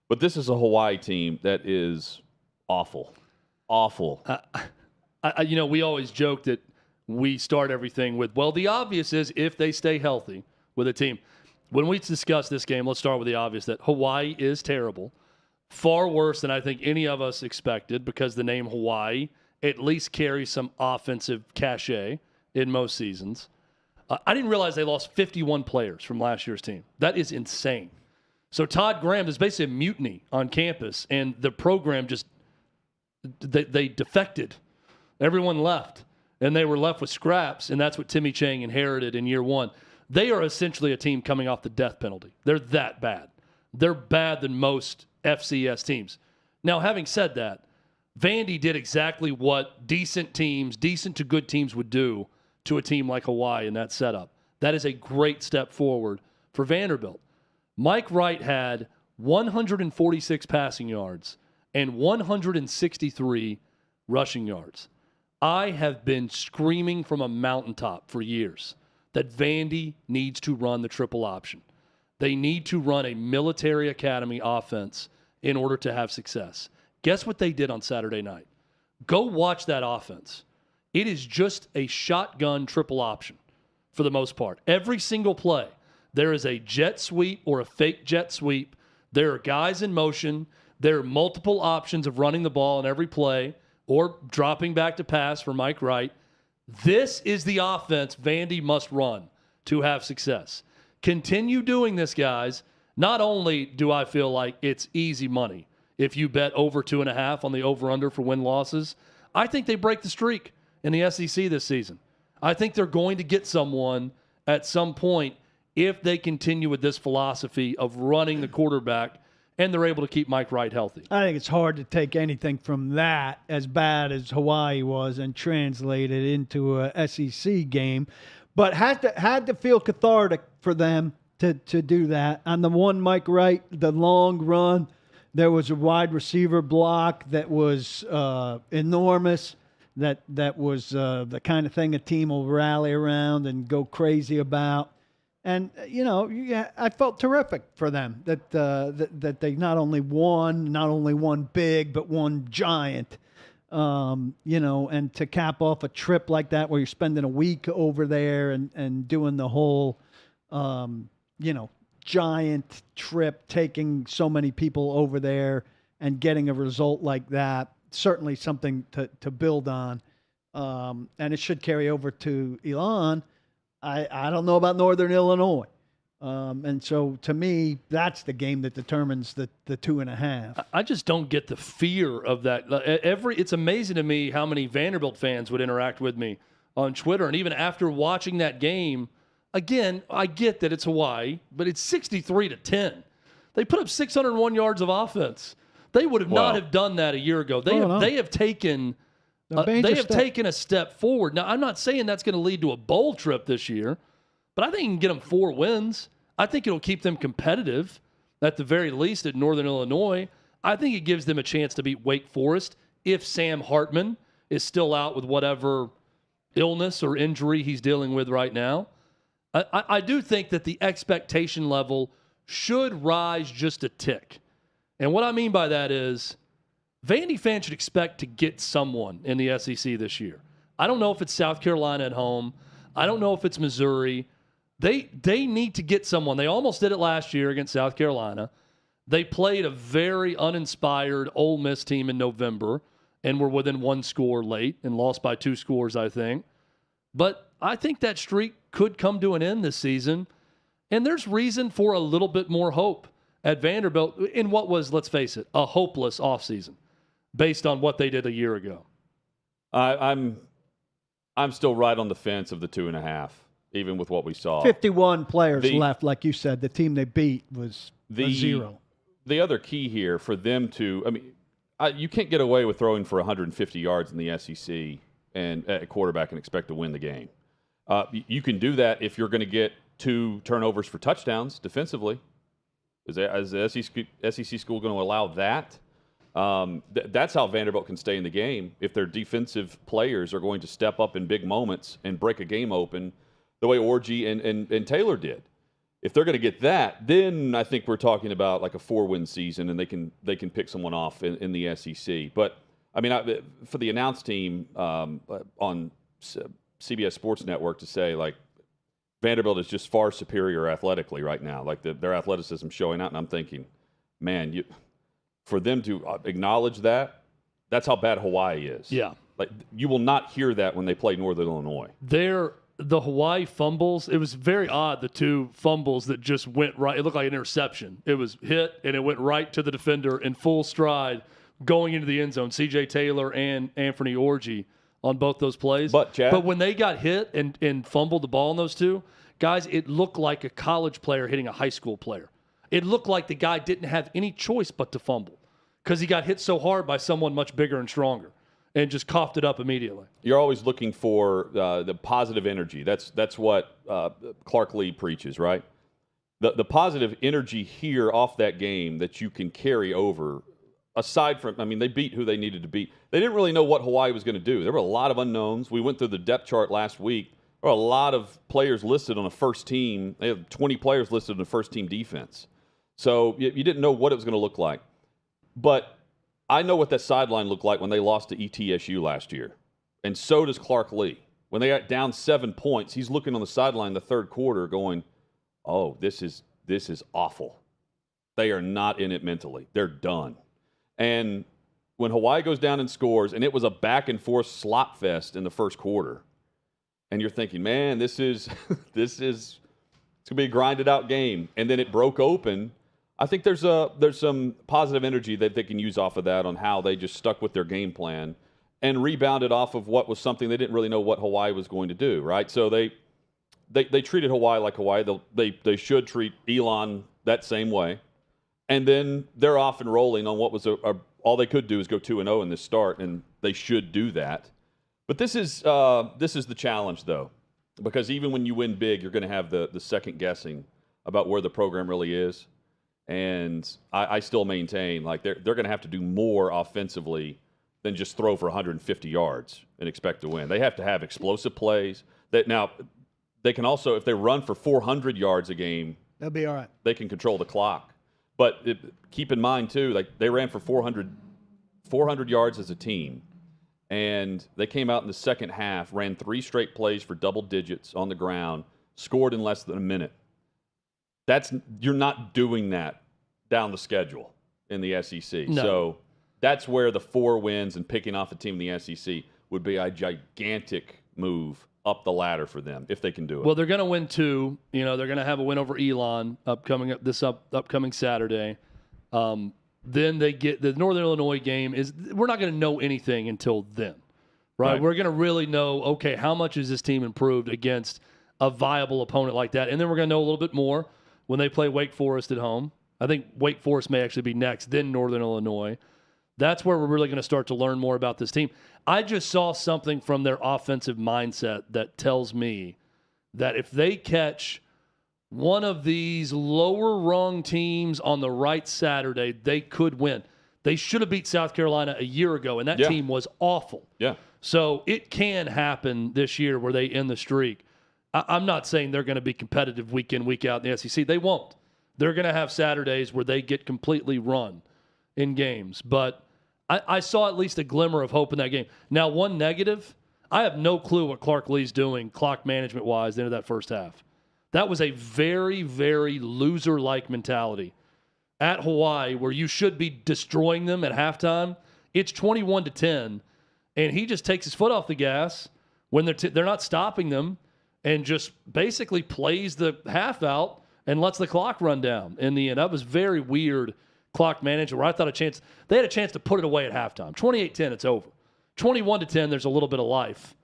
Speaker 1: But this is a Hawaii team that is awful. Awful.
Speaker 2: We always joke that we start everything with, well, the obvious is if they stay healthy with a team. When we discuss this game, let's start with the obvious that Hawaii is terrible. Far worse than I think any of us expected, because the name Hawaii at least carries some offensive cachet in most seasons. I didn't realize they lost 51 players from last year's team. That is insane. So Todd Graham, there's basically a mutiny on campus, and the program just they defected. Everyone left, and they were left with scraps, and that's what Timmy Chang inherited in year one. They are essentially a team coming off the death penalty. They're that bad. They're bad than most FCS teams. Now, having said that, Vandy did exactly what decent to good teams would do to a team like Hawaii in that setup. That is a great step forward for Vanderbilt. Mike Wright had 146 passing yards and 163 rushing yards. I have been screaming from a mountaintop for years that Vandy needs to run the triple option. They need to run a military academy offense in order to have success. Guess what they did on Saturday night? Go watch that offense. It is just a shotgun triple option for the most part. Every single play, there is a jet sweep or a fake jet sweep. There are guys in motion. There are multiple options of running the ball in every play or dropping back to pass for Mike Wright. This is the offense Vandy must run to have success. Continue doing this, guys. Not only do I feel like it's easy money if you bet over 2.5 on the over-under for win-losses, I think they break the streak in the SEC this season. I think they're going to get someone at some point if they continue with this philosophy of running the quarterback and they're able to keep Mike Wright healthy.
Speaker 3: I think it's hard to take anything from that, as bad as Hawaii was, and translate it into a SEC game. But had to feel cathartic for them to do that. On the one Mike Wright, the long run, there was a wide receiver block that was enormous. That was the kind of thing a team will rally around and go crazy about. And I felt terrific for them that they not only won big, but won giant. And to cap off a trip like that where you're spending a week over there and doing the whole, giant trip, taking so many people over there and getting a result like that, certainly something to build on. And it should carry over to Elon. I don't know about Northern Illinois. And so, to me, that's the game that determines the 2.5.
Speaker 2: I just don't get the fear of that. It's amazing to me how many Vanderbilt fans would interact with me on Twitter. And even after watching that game, again, I get that it's Hawaii, but it's 63-10. They put up 601 yards of offense. They would have not have done that a year ago. They have taken a step forward. Now, I'm not saying that's going to lead to a bowl trip this year, but I think you can get them 4 wins. I think it'll keep them competitive, at the very least, at Northern Illinois. I think it gives them a chance to beat Wake Forest if Sam Hartman is still out with whatever illness or injury he's dealing with right now. I do think that the expectation level should rise just a tick. And what I mean by that is Vandy fans should expect to get someone in the SEC this year. I don't know if it's South Carolina at home. I don't know if it's Missouri. They need to get someone. They almost did it last year against South Carolina. They played a very uninspired Ole Miss team in November and were within one score late and lost by 2 scores, I think. But I think that streak could come to an end this season. And there's reason for a little bit more hope at Vanderbilt in what was, let's face it, a hopeless offseason based on what they did a year ago.
Speaker 1: I'm still right on the fence of the 2.5, even with what we saw.
Speaker 3: 51 players left, like you said. The team they beat was a 0.
Speaker 1: The other key here for them to, you can't get away with throwing for 150 yards in the SEC and at quarterback and expect to win the game. You can do that if you're going to get 2 turnovers for touchdowns defensively. Is the SEC school going to allow that? That's how Vanderbilt can stay in the game if their defensive players are going to step up in big moments and break a game open the way Orji and Taylor did. If they're going to get that, then I think we're talking about like a 4-win season, and they can pick someone off in the SEC. But for the announce team on CBS Sports Network to say like Vanderbilt is just far superior athletically right now, like their athleticism showing out, and I'm thinking, man, for them to acknowledge that, that's how bad Hawaii is.
Speaker 2: Yeah,
Speaker 1: like you will not hear that when they play Northern Illinois.
Speaker 2: The Hawaii fumbles, it was very odd, the 2 fumbles that just went right. It looked like an interception. It was hit, and it went right to the defender in full stride going into the end zone. C.J. Taylor and Anthony Orji on both those plays. But when they got hit and fumbled the ball in those 2, guys, it looked like a college player hitting a high school player. It looked like the guy didn't have any choice but to fumble because he got hit so hard by someone much bigger and stronger and just coughed it up immediately.
Speaker 1: You're always looking for the positive energy. That's what Clark Lee preaches, right? The positive energy here off that game that you can carry over, aside from, they beat who they needed to beat. They didn't really know what Hawaii was going to do. There were a lot of unknowns. We went through the depth chart last week. There were a lot of players listed on a first team. They have 20 players listed on a first team defense. So you didn't know what it was going to look like. But I know what that sideline looked like when they lost to ETSU last year. And so does Clark Lee. When they got down 7 points, he's looking on the sideline the third quarter going, oh, this is awful. They are not in it mentally. They're done. And when Hawaii goes down and scores, and it was a back-and-forth slop fest in the first quarter, and you're thinking, man, it's going to be a grinded-out game. And then it broke open. I think there's some positive energy that they can use off of that on how they just stuck with their game plan and rebounded off of what was something they didn't really know what Hawaii was going to do, right? So they treated Hawaii like Hawaii. They should treat Elon that same way. And then they're off and rolling on what was all they could do is go 2-0 in this start, and they should do that. But this is the challenge, though, because even when you win big, you're going to have the second guessing about where the program really is. And I still maintain like they're going to have to do more offensively than just throw for 150 yards and expect to win. They have to have explosive plays. Now they can also, if they run for 400 yards a game,
Speaker 3: they'll be all right.
Speaker 1: They can control the clock. But keep in mind too, like they ran for 400 yards as a team, and they came out in the second half, ran 3 straight plays for double digits on the ground, scored in less than a minute. You're not doing that down the schedule in the SEC.
Speaker 2: No.
Speaker 1: So that's where the 4 wins and picking off a team in the SEC would be a gigantic move up the ladder for them if they can do it.
Speaker 2: Well, they're going to win 2. They're going to have a win over Elon upcoming Saturday. Then they get the Northern Illinois game. We're not going to know anything until then, right? We're going to really know, okay, how much is this team improved against a viable opponent like that? And then we're going to know a little bit more when they play Wake Forest at home. I think Wake Forest may actually be next, then Northern Illinois. That's where we're really going to start to learn more about this team. I just saw something from their offensive mindset that tells me that if they catch one of these lower-rung teams on the right Saturday, they could win. They should have beat South Carolina a year ago, and that team was awful.
Speaker 1: Yeah.
Speaker 2: So it can happen this year where they end the streak. I'm not saying they're going to be competitive week in, week out in the SEC. They won't. They're going to have Saturdays where they get completely run in games. But I saw at least a glimmer of hope in that game. Now, one negative, I have no clue what Clark Lee's doing clock management-wise into that first half. That was a very, very loser-like mentality at Hawaii where you should be destroying them at halftime. It's 21-10, and he just takes his foot off the gas when they're not stopping them and just basically plays the half out and lets the clock run down in the end. That was very weird clock management where I thought they had a chance to put it away at halftime. 28-10, it's over. 21-10, there's a little bit of life.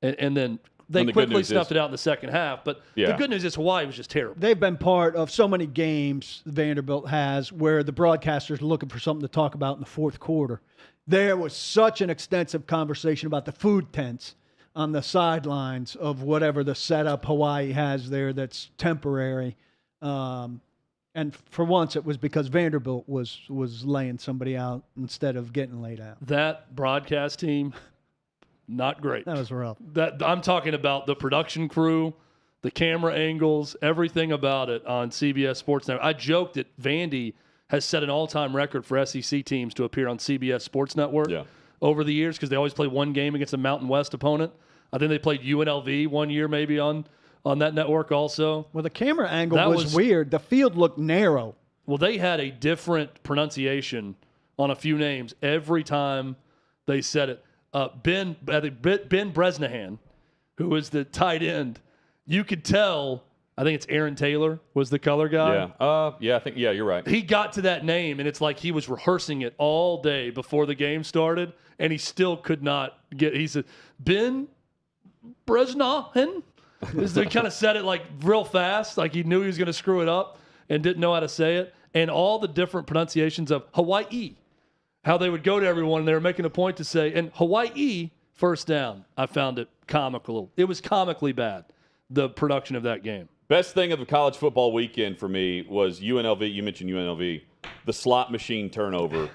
Speaker 2: And then they quickly snuffed it out in the second half. But the good news is Hawaii was just terrible.
Speaker 3: They've been part of so many games Vanderbilt has where the broadcasters are looking for something to talk about in the fourth quarter. There was such an extensive conversation about the food tents on the sidelines of whatever the setup Hawaii has there that's temporary. And for once, it was because Vanderbilt was laying somebody out instead of getting laid out.
Speaker 2: That broadcast team, not great.
Speaker 3: That was rough.
Speaker 2: I'm talking about the production crew, the camera angles, everything about it on CBS Sports Network. I joked that Vandy has set an all-time record for SEC teams to appear on CBS Sports Network over the years because they always play one game against a Mountain West opponent. I think they played UNLV one year maybe on that network also.
Speaker 3: Well, the camera angle was weird. The field looked narrow.
Speaker 2: Well, they had a different pronunciation on a few names every time they said it. Ben Bresnahan, who was the tight end, you could tell, I think it's Aaron Taylor was the color guy.
Speaker 1: You're right.
Speaker 2: He got to that name, and it's like he was rehearsing it all day before the game started, and he still could not get – he said, Ben Bresnahan? They kind of said it like real fast, like he knew he was going to screw it up and didn't know how to say it. And all the different pronunciations of Hawaii, how they would go to everyone and they were making a point to say, and Hawaii, first down. I found it comical. It was comically bad, the production of that game.
Speaker 1: Best thing of the college football weekend for me was UNLV. You mentioned UNLV. The slot machine turnover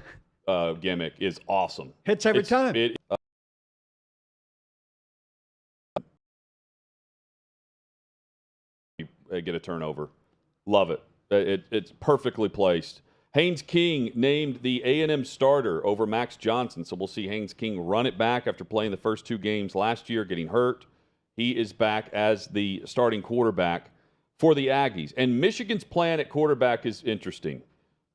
Speaker 1: gimmick is awesome.
Speaker 3: Hits every time.
Speaker 1: Get a turnover. Love it. It's perfectly placed. Haynes King named the A&M starter over Max Johnson, so we'll see Haynes King run it back after playing the first two games last year, getting hurt. He is back as the starting quarterback for the Aggies. And Michigan's plan at quarterback is interesting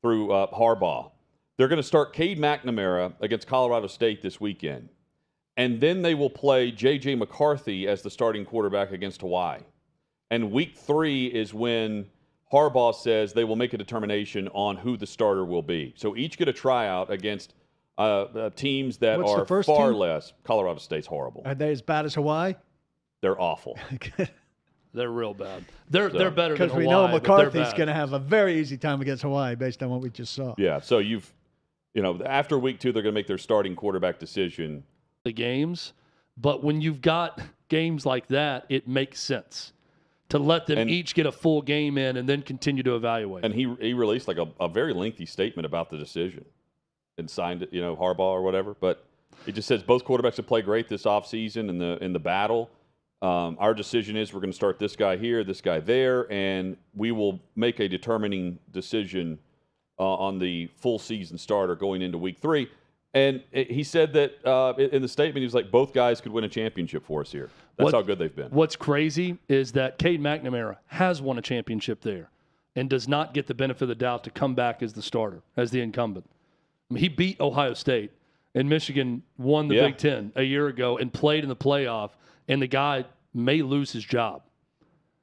Speaker 1: through Harbaugh. They're going to start Cade McNamara against Colorado State this weekend, and then they will play J.J. McCarthy as the starting quarterback against Hawaii. And week 3 is when Harbaugh says they will make a determination on who the starter will be. So each get a tryout against teams that are far less. Colorado State's horrible.
Speaker 3: Are they as bad as Hawaii?
Speaker 1: They're awful.
Speaker 2: They're real bad. They're better than Hawaii.
Speaker 3: Because we know McCarthy's going to have a very easy time against Hawaii based on what we just saw.
Speaker 1: Yeah, so after week 2, they're going to make their starting quarterback decision.
Speaker 2: The games, but when you've got games like that, it makes sense to let them each get a full game in and then continue to evaluate.
Speaker 1: And he released like a very lengthy statement about the decision and signed it, Harbaugh or whatever. But it just says both quarterbacks have played great this offseason in the battle. Our decision is we're going to start this guy here, this guy there, and we will make a determining decision on the full season starter going into week 3. And he said that in the statement, he was like, both guys could win a championship for us here. That's how good they've been.
Speaker 2: What's crazy is that Cade McNamara has won a championship there and does not get the benefit of the doubt to come back as the starter, as the incumbent. I mean, he beat Ohio State, and Michigan won the Big Ten a year ago and played in the playoff, and the guy may lose his job.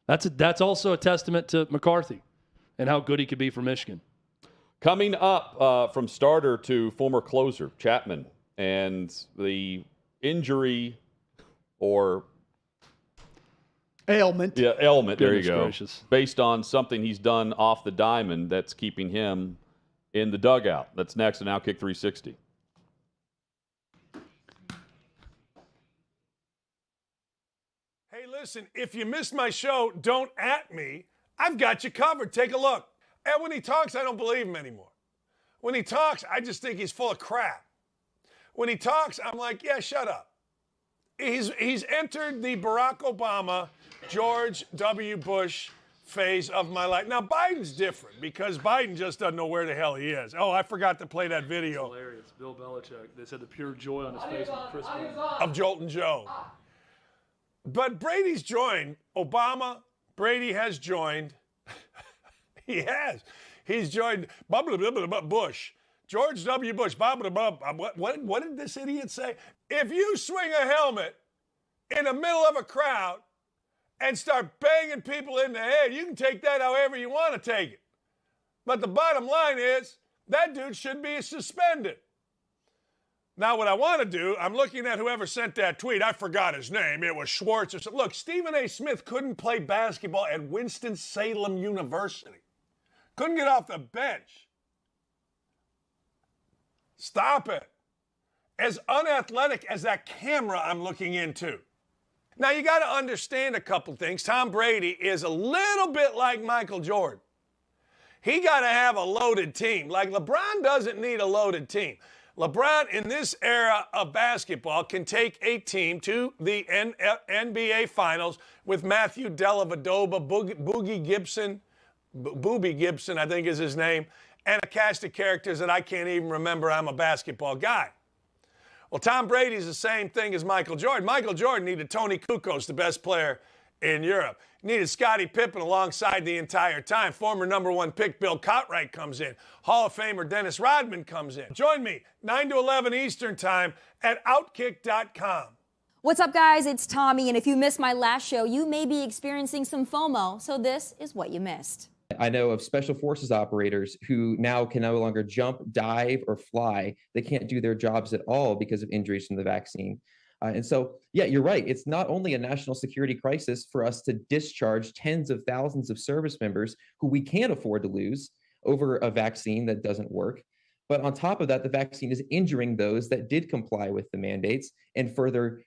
Speaker 2: That's also a testament to McCarthy and how good he could be for Michigan.
Speaker 1: Coming up from starter to former closer, Chapman, and the injury or
Speaker 3: ailment.
Speaker 1: Yeah, ailment. There you
Speaker 2: Goodness
Speaker 1: go.
Speaker 2: gracious.
Speaker 1: Based on something he's done off the diamond that's keeping him in the dugout. That's next on Outkick 360.
Speaker 4: Hey, listen, if you missed my show, don't at me. I've got you covered. Take a look. And when he talks, I don't believe him anymore. When he talks, I just think he's full of crap. When he talks, I'm like, yeah, shut up. He's entered the Barack Obama George W. Bush phase of my life. Now, Biden's different because Biden just doesn't know where the hell he is. Oh, I forgot to play that video.
Speaker 2: Hilarious. Bill Belichick. They said the pure joy on his face when Chris won.
Speaker 4: Of Jolton Joe. But Brady's joined. Obama, Brady has joined. He has. He's joined Bush. George W. Bush. What did this idiot say? If you swing a helmet in the middle of a crowd and start banging people in the head, you can take that however you want to take it. But the bottom line is that dude should be suspended. Now, what I want to do, I'm looking at whoever sent that tweet. I forgot his name. It was Schwartz or something. Look, Stephen A. Smith couldn't play basketball at Winston-Salem University. Couldn't get off the bench. Stop it. As unathletic as that camera I'm looking into. Now, you got to understand a couple things. Tom Brady is a little bit like Michael Jordan. He got to have a loaded team. Like LeBron doesn't need a loaded team. LeBron, in this era of basketball, can take a team to the NBA Finals with Matthew Dellavedova, Boogie Gibson, Boobie Gibson, I think is his name, and a cast of characters that I can't even remember. I'm a basketball guy. Well, Tom Brady's the same thing as Michael Jordan. Michael Jordan needed Tony Kukoc, the best player in Europe. He needed Scottie Pippen alongside the entire time. Former #1 pick Bill Cartwright comes in. Hall of Famer Dennis Rodman comes in. Join me, 9 to 11 Eastern Time at Outkick.com.
Speaker 5: What's up, guys? It's Tommy, and if you missed my last show, you may be experiencing some FOMO, so this is what you missed.
Speaker 6: I know of special forces operators who now can no longer jump, dive, or fly. They can't do their jobs at all because of injuries from the vaccine. And so, yeah, you're right. It's not only a national security crisis for us to discharge tens of thousands of service members who we can't afford to lose over a vaccine that doesn't work. But on top of that, the vaccine is injuring those that did comply with the mandates and further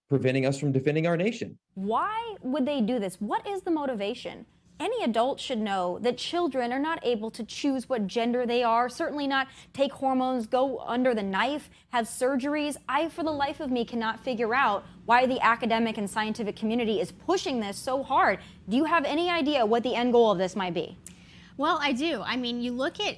Speaker 6: preventing us from defending our nation.
Speaker 5: Why would they do this? What is the motivation? Any adult should know that children are not able to choose what gender they are, certainly not take hormones, go under the knife, have surgeries. I, for the life of me, cannot figure out why the academic and scientific community is pushing this so hard. Do you have any idea what the end goal of this might be?
Speaker 7: Well, I do. I mean, you look at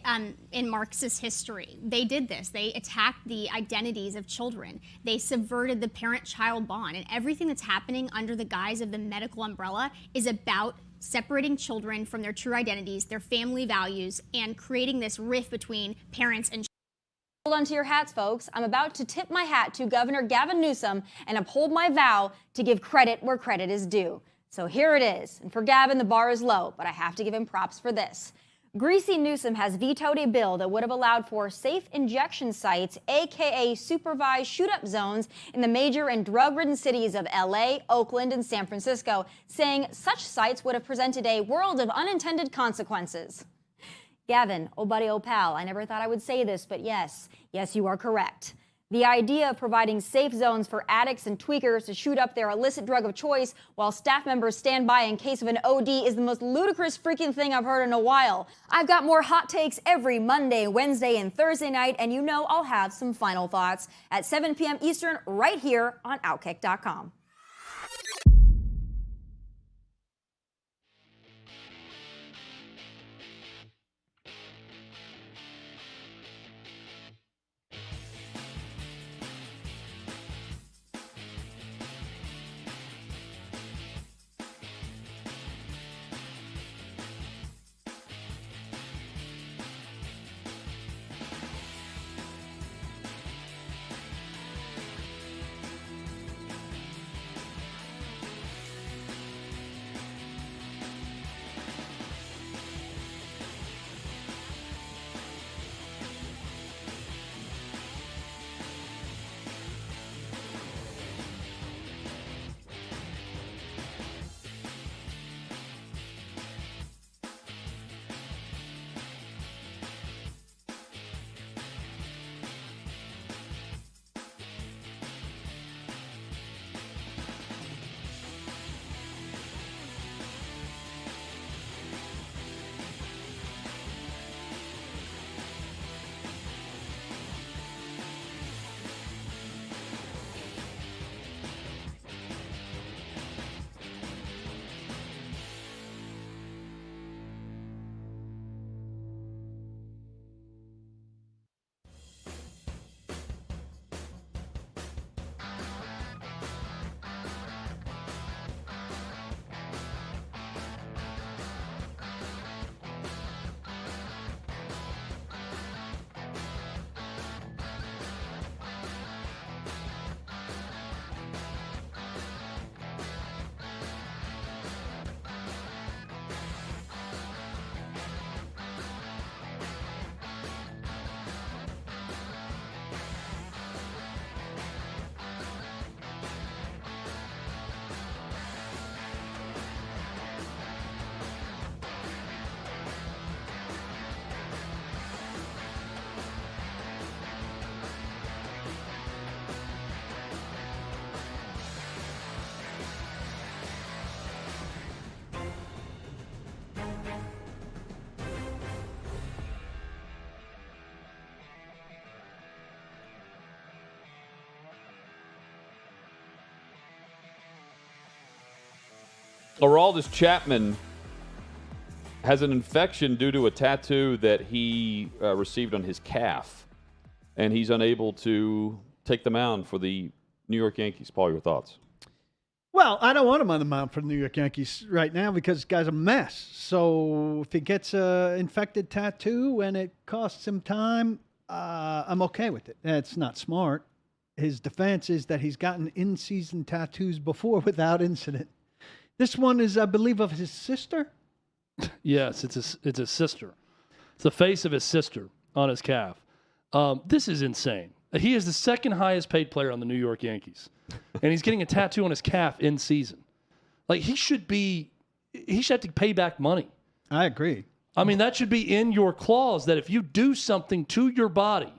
Speaker 7: in Marxist history, they did this. They attacked the identities of children. They subverted the parent-child bond. And everything that's happening under the guise of the medical umbrella is about separating children from their true identities, their family values, and creating this rift between parents and children.
Speaker 5: Hold on to your hats, folks. I'm about to tip my hat to Governor Gavin Newsom and uphold my vow to give credit where credit is due. So here it is. And for Gavin, the bar is low, but I have to give him props for this. Greasy Newsom has vetoed a bill that would have allowed for safe injection sites, aka supervised shoot-up zones, in the major and drug-ridden cities of LA, Oakland, and San Francisco, saying such sites would have presented a world of unintended consequences. Gavin, oh buddy, oh pal, I never thought I would say this, but yes, you are correct. The idea of providing safe zones for addicts and tweakers to shoot up their illicit drug of choice while staff members stand by in case of an OD is the most ludicrous freaking thing I've heard in a while. I've got more hot takes every Monday, Wednesday, and Thursday night, and you know I'll have some final thoughts at 7 p.m. Eastern right here on Outkick.com.
Speaker 1: Aroldis Chapman has an infection due to a tattoo that he received on his calf, and he's unable to take the mound for the New York Yankees. Paul, your thoughts?
Speaker 3: Well, I don't want him on the mound for the New York Yankees right now because this guy's a mess. So if he gets an infected tattoo and it costs him time, I'm okay with it. It's not smart. His defense is that he's gotten in-season tattoos before without incident. This one is, I believe, of his sister.
Speaker 2: Yes, it's his sister. It's the face of his sister on his calf. This is insane. He is the second highest paid player on the New York Yankees, and he's getting a tattoo on his calf in season. Like, he should have to pay back money.
Speaker 3: I agree.
Speaker 2: I mean, that should be in your clause that if you do something to your body,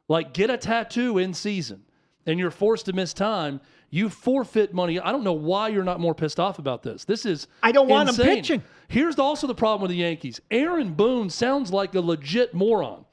Speaker 2: like get a tattoo in season, and you're forced to miss time, you forfeit money. I don't know why you're not more pissed off about this. This is
Speaker 3: I don't want
Speaker 2: insane.
Speaker 3: him pitching.
Speaker 2: Here's also the problem with the Yankees. Aaron Boone sounds like a legit moron.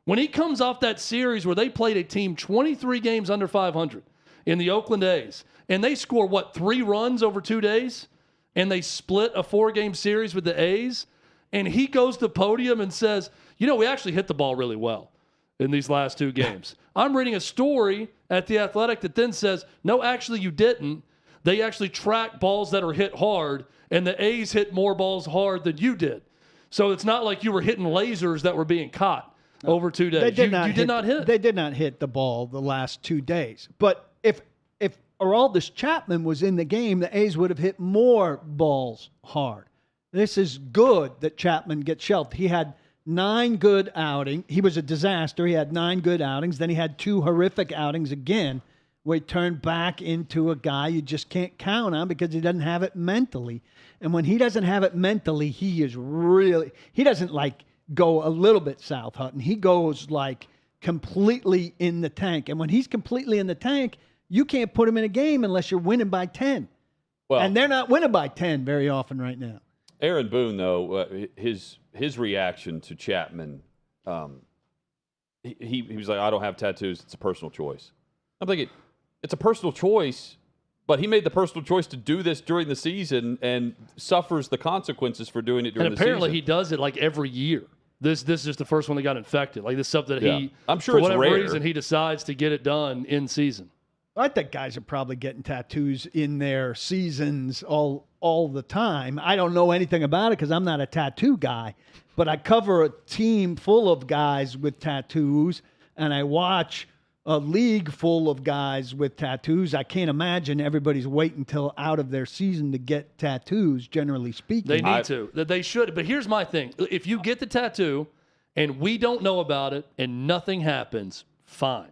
Speaker 2: When he comes off that series where they played a team 23 games under 500 in the Oakland A's, and they score, 3 runs over 2 days? And they split a 4-game series with the A's, and he goes to the podium and says, we actually hit the ball really well in these last 2 games. I'm reading a story at The Athletic that then says, no, actually you didn't. They actually track balls that are hit hard, and the A's hit more balls hard than you did. So it's not like you were hitting lasers that were being caught over 2 days. You did not hit.
Speaker 3: They did not hit the ball the last 2 days. But if Aroldis Chapman was in the game, the A's would have hit more balls hard. This is good that Chapman gets shelved. He had 9 good outings. He was a disaster. He had 9 good outings. Then he had 2 horrific outings again, where he turned back into a guy you just can't count on because he doesn't have it mentally. And when he doesn't have it mentally, he doesn't go a little bit south, Hutton. He goes completely in the tank. And when he's completely in the tank, you can't put him in a game unless you're winning by 10.
Speaker 1: Well,
Speaker 3: and they're not winning by 10 very often right now.
Speaker 1: Aaron Boone, though, his reaction to Chapman, he was like, I don't have tattoos. It's a personal choice. I'm thinking, it's a personal choice, but he made the personal choice to do this during the season and suffers the consequences for doing it during the season.
Speaker 2: And apparently he does it every year. This is just the first one that got infected. This is something that
Speaker 1: I'm sure
Speaker 2: for
Speaker 1: it's
Speaker 2: whatever
Speaker 1: rare.
Speaker 2: reason, he decides to get it done in season.
Speaker 3: I think guys are probably getting tattoos in their seasons all the time. I don't know anything about it because I'm not a tattoo guy, but I cover a team full of guys with tattoos, and I watch a league full of guys with tattoos. I can't imagine everybody's waiting till out of their season to get tattoos, generally speaking.
Speaker 2: They need to. They should. But here's my thing. If you get the tattoo and we don't know about it and nothing happens, fine.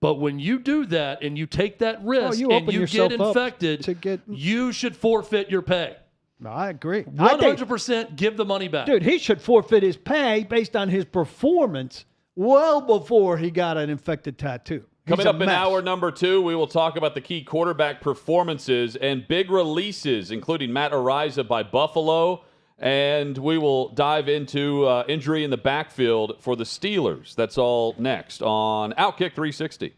Speaker 2: But when you do that and you take that risk and you get infected, you should forfeit your pay.
Speaker 3: I agree.
Speaker 2: 100% give the money back.
Speaker 3: Dude, he should forfeit his pay based on his performance well before he got an infected tattoo.
Speaker 1: Coming up in hour number 2, we will talk about the key quarterback performances and big releases, including Matt Araiza by Buffalo. And we will dive into injury in the backfield for the Steelers. That's all next on Outkick 360.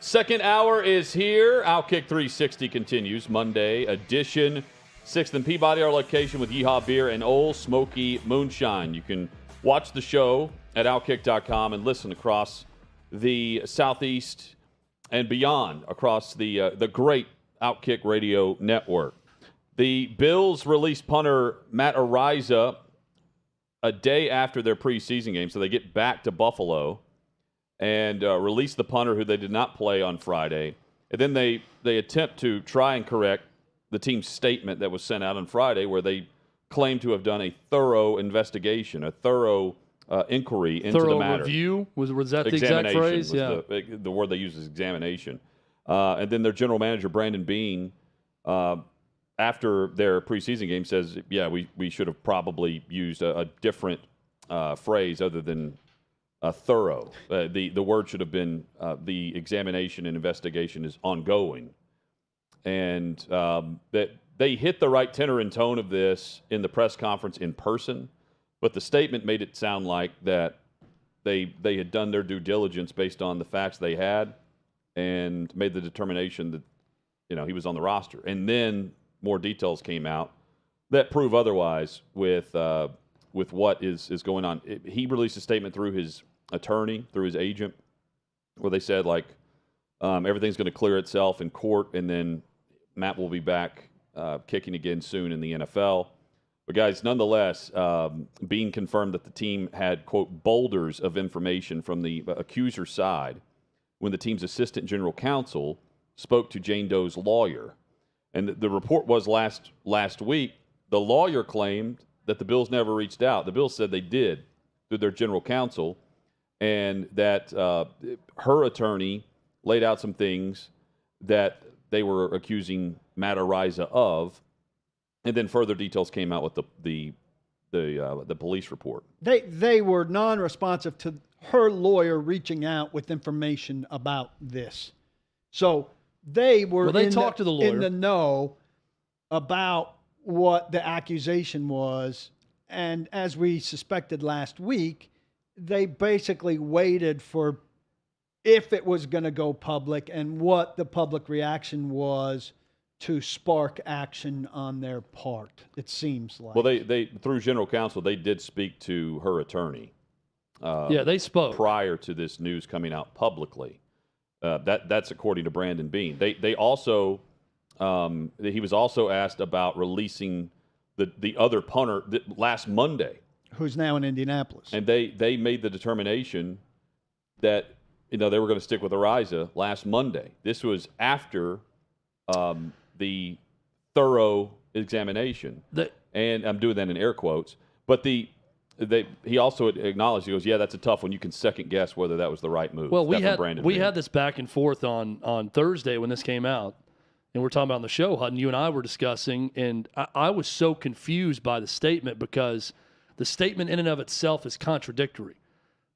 Speaker 1: Second hour is here. Outkick 360 continues. Monday edition. 6th and Peabody, our location with Yeehaw Beer and Old Smoky Moonshine. You can watch the show at Outkick.com and listen across the Southeast and beyond across the great Outkick radio network. The Bills released punter Matt Araiza a day after their preseason game, so they get back to Buffalo and release the punter who they did not play on Friday. And then they attempt to try and correct the team's statement that was sent out on Friday where they claim to have done a thorough investigation, a thorough inquiry into the matter.
Speaker 2: Review? Was that the exact phrase?
Speaker 1: Yeah. The word they use is examination. And then their general manager, Brandon Beane, after their preseason game says, yeah, we should have probably used a different phrase other than thorough. The word should have been the examination and investigation is ongoing. And that they hit the right tenor and tone of this in the press conference in person, but the statement made it sound like that they had done their due diligence based on the facts they had and made the determination that he was on the roster. And then more details came out that prove otherwise with what is going on. He released a statement through his attorney, through his agent, where they said everything's going to clear itself in court, and then Matt will be back kicking again soon in the NFL. But guys, nonetheless, Beane confirmed that the team had, quote, boulders of information from the accuser side when the team's assistant general counsel spoke to Jane Doe's lawyer. And the report was last week, the lawyer claimed that the Bills never reached out. The Bills said they did through their general counsel, and that her attorney laid out some things that they were accusing Matt Araiza of, and then further details came out with the police report.
Speaker 3: They were non-responsive to her lawyer reaching out with information about this. So they were
Speaker 2: talked to the lawyer
Speaker 3: in the know about what the accusation was. And as we suspected last week, they basically waited for if it was going to go public and what the public reaction was to spark action on their part, it seems like.
Speaker 1: Well, they through general counsel, they did speak to her attorney.
Speaker 2: They spoke
Speaker 1: prior to this news coming out publicly. That's according to Brandon Beane. They also he was also asked about releasing the other punter last Monday,
Speaker 3: who's now in Indianapolis,
Speaker 1: and they made the determination that they were going to stick with Araiza last Monday. This was after the thorough examination, and I'm doing that in air quotes. But he also acknowledged, he goes, yeah, that's a tough one. You can second guess whether that was the right move.
Speaker 2: Well, we had this back and forth on Thursday when this came out, and we're talking about on the show, Hutton, you and I were discussing, and I was so confused by the statement because the statement in and of itself is contradictory.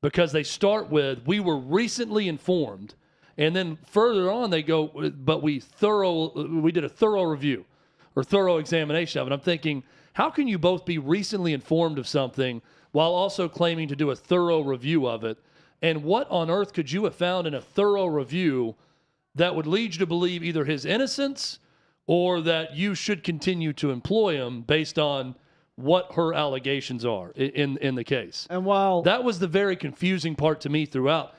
Speaker 2: Because they start with, we were recently informed, and then further on they go, but we did a thorough review or thorough examination of it. I'm thinking, how can you both be recently informed of something while also claiming to do a thorough review of it? And what on earth could you have found in a thorough review that would lead you to believe either his innocence or that you should continue to employ him based on what her allegations are in the case?
Speaker 3: And while
Speaker 2: that was the very confusing part to me throughout,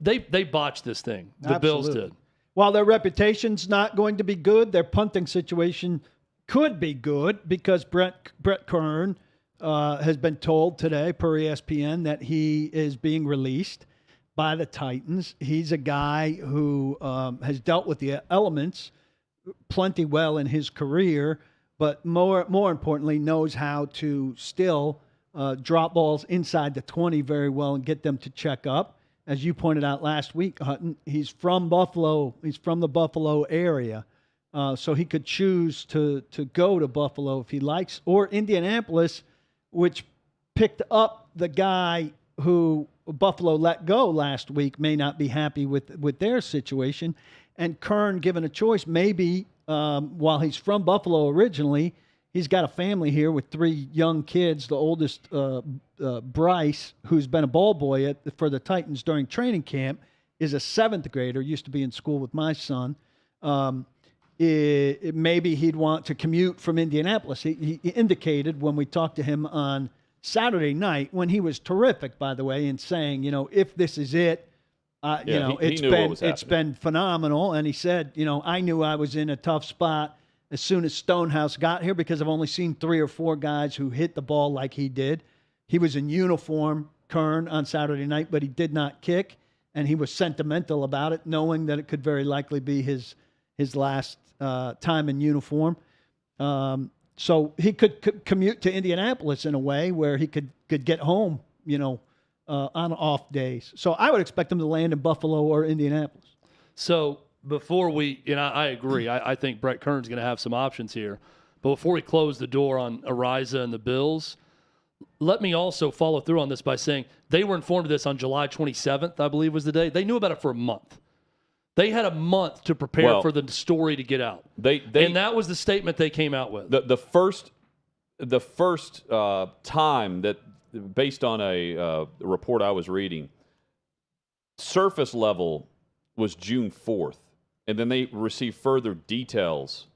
Speaker 2: they botched this thing. The
Speaker 3: Absolutely.
Speaker 2: Bills did.
Speaker 3: While their reputation's not going to be good, their punting situation could be good because Brett Kern has been told today per ESPN that he is being released by the Titans. He's a guy who has dealt with the elements plenty well in his career, but more importantly, knows how to still drop balls inside the 20 very well and get them to check up. As you pointed out last week, Hutton, he's from Buffalo. He's from the Buffalo area. So he could choose to go to Buffalo if he likes, or Indianapolis, which picked up the guy who Buffalo let go last week, may not be happy with their situation. And Kern, given a choice, maybe while he's from Buffalo originally, he's got a family here with 3 young kids. The oldest, Bryce, who's been a ball boy for the Titans during training camp. is a 7th grader, used to be in school with my son. Maybe he'd want to commute from Indianapolis. He indicated when we talked to him on Saturday night, when he was terrific, by the way, in saying, if this is it, it's been phenomenal. And he said, I knew I was in a tough spot as soon as Stonehouse got here because I've only seen 3 or 4 guys who hit the ball like he did. He was in uniform, Kern, on Saturday night, but he did not kick. And he was sentimental about it, knowing that it could very likely be his last time in uniform. So he could commute to Indianapolis in a way where he could get home, on off days. So I would expect him to land in Buffalo or Indianapolis.
Speaker 2: So before I agree. I think Brett Kern's going to have some options here. But before we close the door on Araiza and the Bills, let me also follow through on this by saying they were informed of this on July 27th, I believe was the day. They knew about it for a month. They had a month to prepare for the story to get out. And that was the statement they came out with.
Speaker 1: The first time that, based on a report I was reading, surface level was June 4th. And then they received further details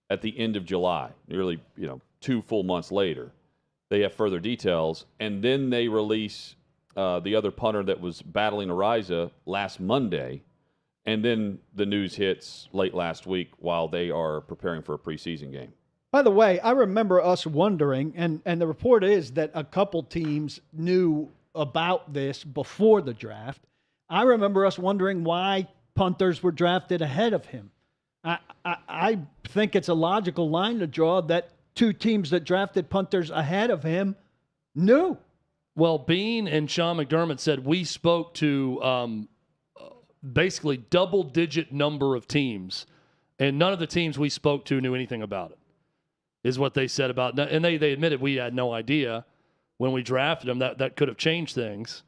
Speaker 1: at the end of July, nearly 2 full months later. They have further details, and then they release the other punter that was battling Araiza last Monday, and then the news hits late last week while they are preparing for a preseason game.
Speaker 3: By the way, I remember us wondering, and the report is that a couple teams knew about this before the draft. I remember us wondering why punters were drafted ahead of him. I think it's a logical line to draw that 2 teams that drafted punters ahead of him knew.
Speaker 2: Well, Bean and Sean McDermott said we spoke to basically double-digit number of teams, and none of the teams we spoke to knew anything about it, is what they said about it. And they admitted we had no idea when we drafted them. That could have changed things.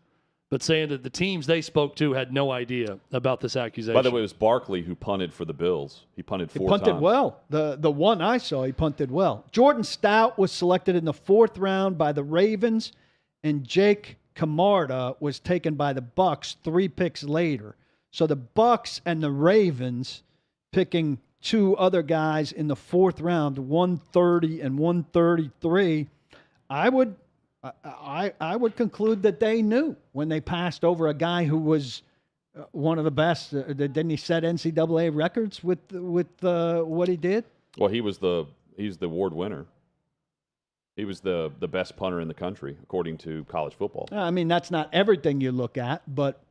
Speaker 2: But saying that the teams they spoke to had no idea about this accusation.
Speaker 1: By the way, it was Barkley who punted for the Bills. He punted 4 times.
Speaker 3: He punted well. The one I saw, he punted well. Jordan Stout was selected in the 4th round by the Ravens, and Jake Camarda was taken by the Bucs 3 picks later. So the Bucs and the Ravens picking 2 other guys in the 4th round, 130 and 133. I would conclude that they knew when they passed over a guy who was one of the best. Didn't he set NCAA records with what he did?
Speaker 1: Well, he's the award winner. He was the best punter in the country, according to college football.
Speaker 3: I mean, that's not everything you look at, but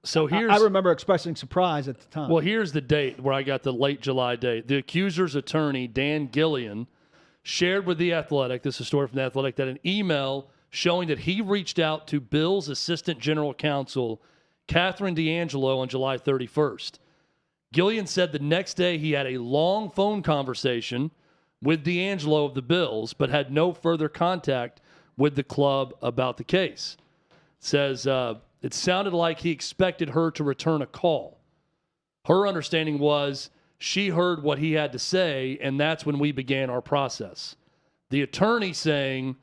Speaker 2: so
Speaker 3: I remember expressing surprise at the time.
Speaker 2: Well, here's the date where I got the late July date. The accuser's attorney, Dan Gillian, shared with The Athletic, this is a story from The Athletic, that an email showing that he reached out to Bill's Assistant General Counsel, Catherine D'Angelo, on July 31st. Gillian said the next day he had a long phone conversation with D'Angelo of the Bills, but had no further contact with the club about the case. Says it sounded like he expected her to return a call. Her understanding was she heard what he had to say, and that's when we began our process. The attorney saying,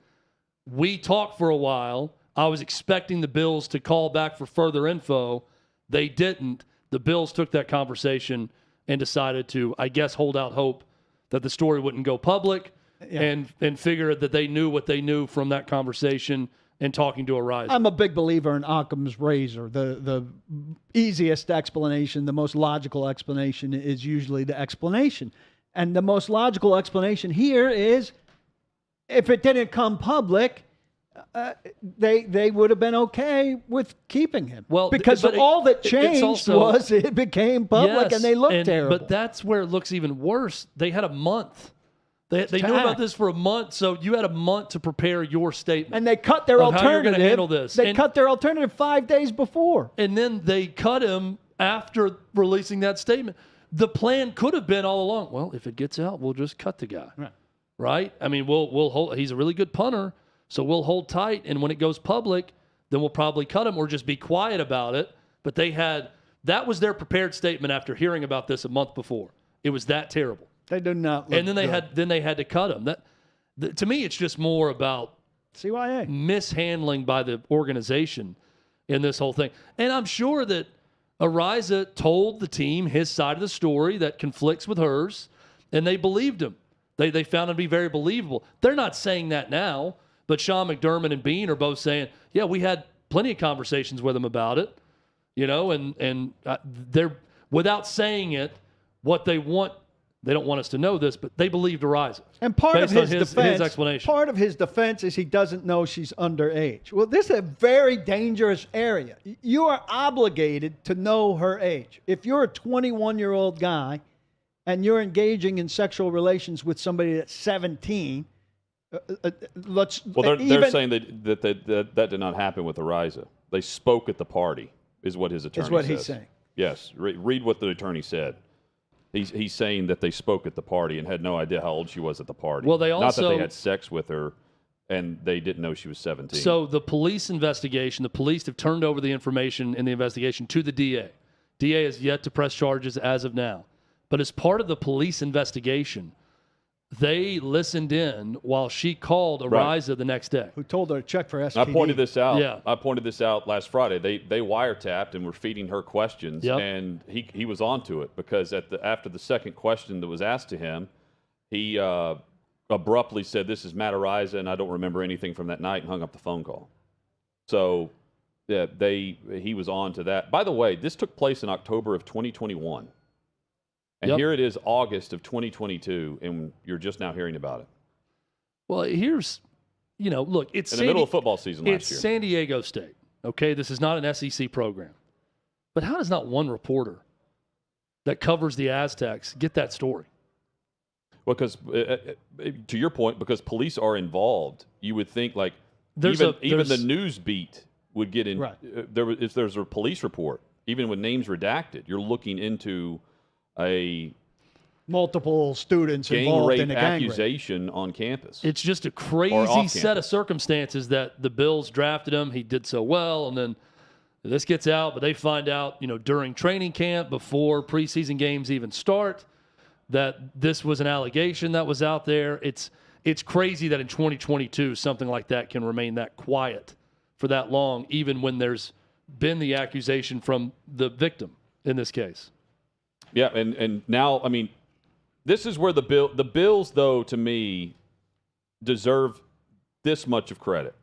Speaker 2: we talked for a while. I was expecting the Bills to call back for further info. They didn't. The Bills took that conversation and decided to, I guess, hold out hope that the story wouldn't go public, and figured that they knew what they knew from that conversation and talking to Araiza.
Speaker 3: I'm a big believer in Occam's razor. The easiest explanation, the most logical explanation is usually the explanation. And the most logical explanation here is if it didn't come public, they would have been okay with keeping him. Well, because all that changed was it became public, and they looked terrible.
Speaker 2: But that's where it looks even worse. They had a month. They knew about this for a month, so you had a month to prepare your statement.
Speaker 3: And they cut their alternative.
Speaker 2: How you're going to handle this.
Speaker 3: They cut their alternative 5 days before.
Speaker 2: And then they cut him after releasing that statement. The plan could have been all along, well, if it gets out, we'll just cut the guy. Right? I mean, we'll hold. He's a really good punter, so we'll hold tight. And when it goes public, then we'll probably cut him or just be quiet about it. But that was their prepared statement after hearing about this a month before. It was that terrible.
Speaker 3: They did not look
Speaker 2: and then they had to cut him. To me, it's just more about
Speaker 3: CYA
Speaker 2: mishandling by the organization in this whole thing. And I'm sure that Araiza told the team his side of the story that conflicts with hers, and they believed him. They found him to be very believable. They're not saying that now, but Sean McDermott and Bean are both saying, yeah, we had plenty of conversations with him about it, and they're, without saying it, what they want, they don't want us to know this, but they believed Araiza.
Speaker 3: And part of his
Speaker 2: his explanation.
Speaker 3: Part of his defense is he doesn't know she's underage. Well, this is a very dangerous area. You are obligated to know her age. If you're a 21-year-old guy and you're engaging in sexual relations with somebody that's 17,
Speaker 1: they're saying that did not happen with Araiza. They spoke at the party, is what his attorney says.
Speaker 3: Is what he's saying.
Speaker 1: Yes, read what the attorney said. He's saying that they spoke at the party and had no idea how old she was at the party.
Speaker 2: Well,
Speaker 1: not that they had sex with her and they didn't know she was 17.
Speaker 2: So the police investigation, the police have turned over the information in the investigation to the DA. DA has yet to press charges as of now. But as part of the police investigation, they listened in while she called Araiza the next day.
Speaker 3: Who told her to check for STD.
Speaker 1: I pointed this out.
Speaker 2: Yeah.
Speaker 1: I pointed this out last Friday. They wiretapped and were feeding her questions, and he was onto it because after the second question that was asked to him, he abruptly said, "This is Matt Araiza, and I don't remember anything from that night," and hung up the phone call. So, yeah, he was on to that. By the way, this took place in October of 2021. And here it is, August of 2022, and you're just now hearing about it.
Speaker 2: Well, here's, look, it's
Speaker 1: in the middle of football season last year.
Speaker 2: It's San Diego State, okay? This is not an SEC program. But how does not one reporter that covers the Aztecs get that story?
Speaker 1: Well, because, to your point, because police are involved, you would think, like, even the news beat would get in.
Speaker 3: Right.
Speaker 1: If there's a police report, even with names redacted, you're looking into a
Speaker 3: multiple students involved in a gang
Speaker 1: accusation on campus.
Speaker 2: It's just a crazy set of circumstances that the Bills drafted him. He did so well, and then this gets out, but they find out, during training camp, before preseason games even start, that this was an allegation that was out there. It's crazy that in 2022 something like that can remain that quiet for that long, even when there's been the accusation from the victim in this case.
Speaker 1: Yeah, and now, I mean, this is where the Bills, though, to me, deserve this much of credit.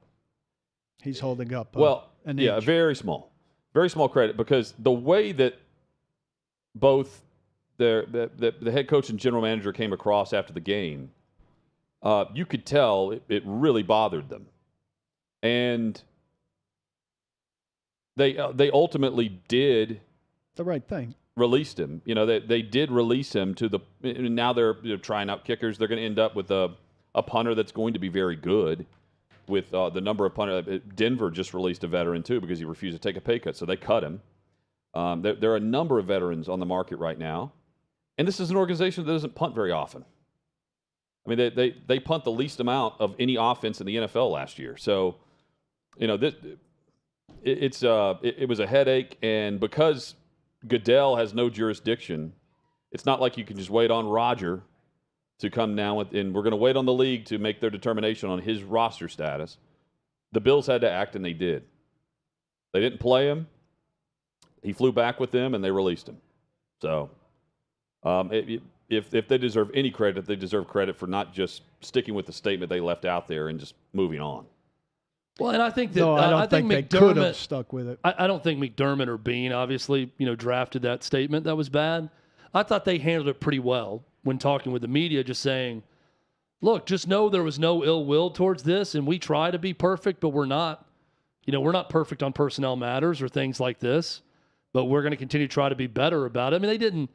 Speaker 3: He's holding up.
Speaker 1: Very small credit, because the way that both the head coach and general manager came across after the game, you could tell it really bothered them, and they ultimately did
Speaker 3: the right thing.
Speaker 1: Released him. They did release him to the. Now they're trying out kickers. They're going to end up with a punter that's going to be very good. With the number of punters, Denver just released a veteran too because he refused to take a pay cut, so they cut him. There are a number of veterans on the market right now, and this is an organization that doesn't punt very often. I mean, they punt the least amount of any offense in the NFL last year. So, it was a headache, and because Goodell has no jurisdiction, it's not like you can just wait on Roger to come now and we're going to wait on the league to make their determination on his roster status. The Bills had to act, and they did. They didn't play him. He flew back with them, and they released him. So, if they deserve any credit, they deserve credit for not just sticking with the statement they left out there and just moving on.
Speaker 2: Well, and I think that
Speaker 3: I think they could have stuck with it.
Speaker 2: I don't think McDermott or Bean obviously, drafted that statement. That was bad. I thought they handled it pretty well when talking with the media, just saying, look, just know there was no ill will towards this, and we try to be perfect, but we're not. We're not perfect on personnel matters or things like this, but we're going to continue to try to be better about it. I mean,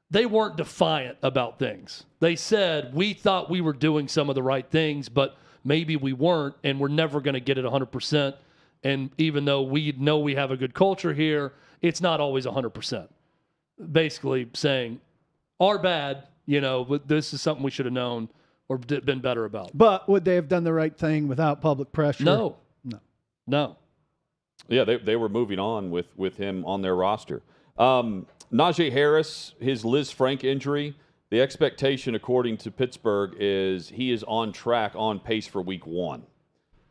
Speaker 2: they weren't defiant about things. They said, we thought we were doing some of the right things, but maybe we weren't, and we're never going to get it 100%. And even though we know we have a good culture here, it's not always 100%. Basically saying, our bad, but this is something we should have known or been better about.
Speaker 3: But would they have done the right thing without public pressure?
Speaker 2: No.
Speaker 1: Yeah, they were moving on with him on their roster. Najee Harris, his Liz Frank injury, the expectation, according to Pittsburgh, is he is on pace for week 1.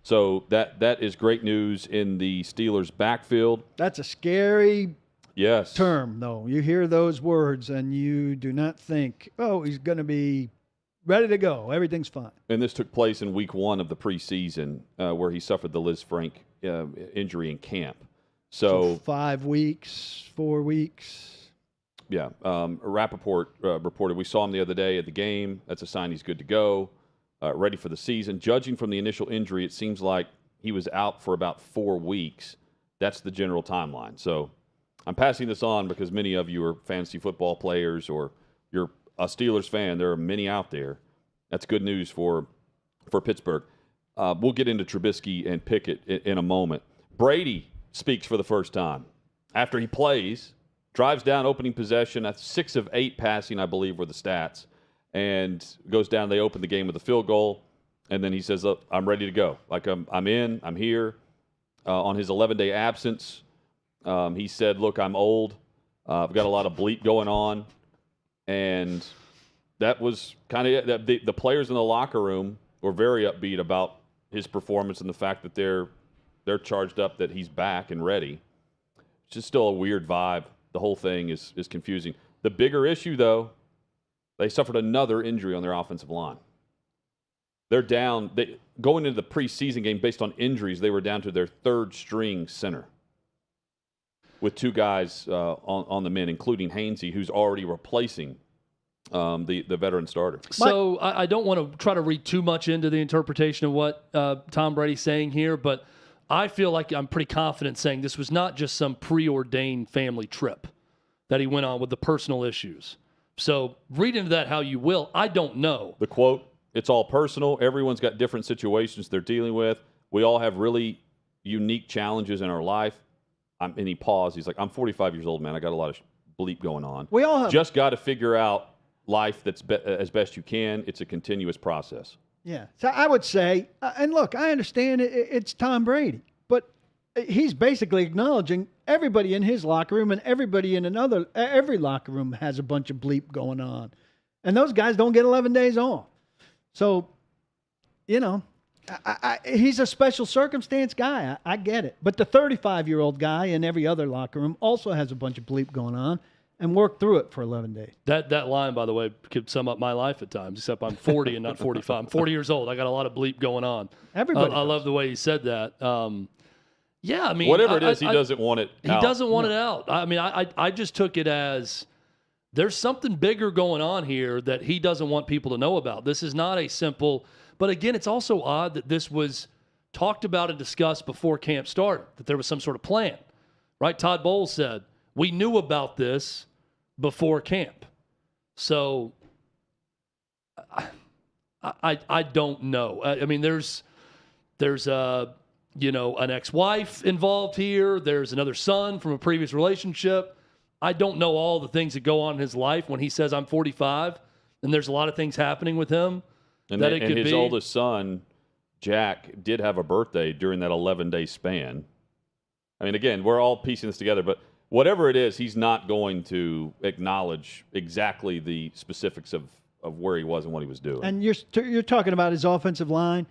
Speaker 1: So that is great news in the Steelers' backfield.
Speaker 3: That's a scary
Speaker 1: Yes.
Speaker 3: term, though. You hear those words and you do not think, oh, he's going to be ready to go. Everything's fine.
Speaker 1: And this took place in week 1 of the preseason where he suffered the Liz Frank injury in camp. So
Speaker 3: 5 weeks, 4 weeks.
Speaker 1: Yeah. Rappaport reported, we saw him the other day at the game. That's a sign he's good to go, ready for the season. Judging from the initial injury, it seems like he was out for about 4 weeks. That's the general timeline. So I'm passing this on because many of you are fantasy football players or you're a Steelers fan. There are many out there. That's good news for Pittsburgh. We'll get into Trubisky and Pickett in a moment. Brady speaks for the first time. After he plays, drives down opening possession. That's 6 of 8 passing, I believe, were the stats. And goes down. They open the game with a field goal. And then he says, look, I'm ready to go. Like, I'm in. I'm here. On his 11-day absence, he said, look, I'm old. I've got a lot of bleep going on. And that was kind of it. The players in the locker room were very upbeat about his performance and the fact that they're charged up that he's back and ready. It's just still a weird vibe. The whole thing is confusing. The bigger issue, though, they suffered another injury on their offensive line. They're down. Going into the preseason game based on injuries, they were down to their 3rd-string center with 2 guys on the men, including Hainsey, who's already replacing the veteran starter.
Speaker 2: So I don't want to try to read too much into the interpretation of what Tom Brady's saying here, but I feel like I'm pretty confident saying this was not just some preordained family trip that he went on with the personal issues. So read into that how you will. I don't know.
Speaker 1: The quote, it's all personal. Everyone's got different situations they're dealing with. We all have really unique challenges in our life. And he paused. He's like, I'm 45 years old, man. I got a lot of bleep going on.
Speaker 3: We all have.
Speaker 1: Just got to figure out life that's as best you can. It's a continuous process.
Speaker 3: Yeah. So I would say, and look, I understand it's Tom Brady, but he's basically acknowledging everybody in his locker room and everybody in every locker room has a bunch of bleep going on. And those guys don't get 11 days off. So, he's a special circumstance guy. I get it. But the 35-year-old guy in every other locker room also has a bunch of bleep going on and worked through it for 11 days.
Speaker 2: That line, by the way, could sum up my life at times, except I'm 40 and not 45. I'm 40 years old. I got a lot of bleep going on.
Speaker 3: Everybody
Speaker 2: I love the way he said that. Yeah, I mean.
Speaker 1: Whatever it is, he doesn't want it out.
Speaker 2: He doesn't want it out. I mean, I just took it as there's something bigger going on here that he doesn't want people to know about. This is not a simple, but again, it's also odd that this was talked about and discussed before camp started, that there was some sort of plan, right? Todd Bowles said, we knew about this before camp. So I don't know. I mean, there's an ex-wife involved here. There's another son from a previous relationship. I don't know all the things that go on in his life when he says I'm 45, and there's a lot of things happening with him.
Speaker 1: And his oldest son, Jack, did have a birthday during that 11-day span. I mean, again, we're all piecing this together, but whatever it is, he's not going to acknowledge exactly the specifics of where he was and what he was doing.
Speaker 3: And you're talking about his offensive line.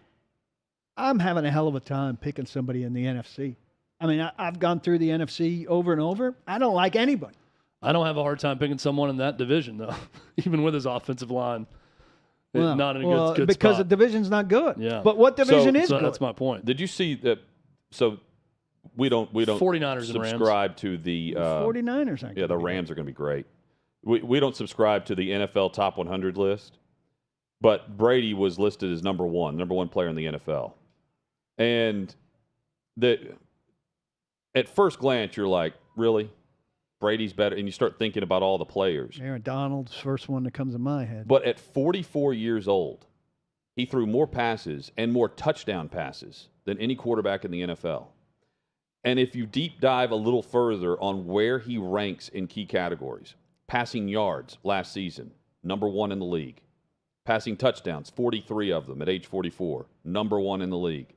Speaker 3: I'm having a hell of a time picking somebody in the NFC. I mean, I've gone through the NFC over and over. I don't like anybody.
Speaker 2: I don't have a hard time picking someone in that division, though, even with his offensive line. Not in a good spot.
Speaker 3: Because the division's not good.
Speaker 2: Yeah.
Speaker 3: But what division is good?
Speaker 2: That's my point.
Speaker 1: Did you see that? So we don't
Speaker 2: 49ers
Speaker 1: subscribe to the
Speaker 3: 49ers.
Speaker 1: Yeah, the Rams are going to be great. We don't subscribe to the NFL Top 100 list, but Brady was listed as number one player in the NFL. And at first glance, you're like, really? Brady's better? And you start thinking about all the players.
Speaker 3: Aaron Donald's first one that comes in my head.
Speaker 1: But at 44 years old, he threw more passes and more touchdown passes than any quarterback in the NFL. And if you deep dive a little further on where he ranks in key categories, passing yards last season, number 1 in the league. Passing touchdowns, 43 of them at age 44, number 1 in the league.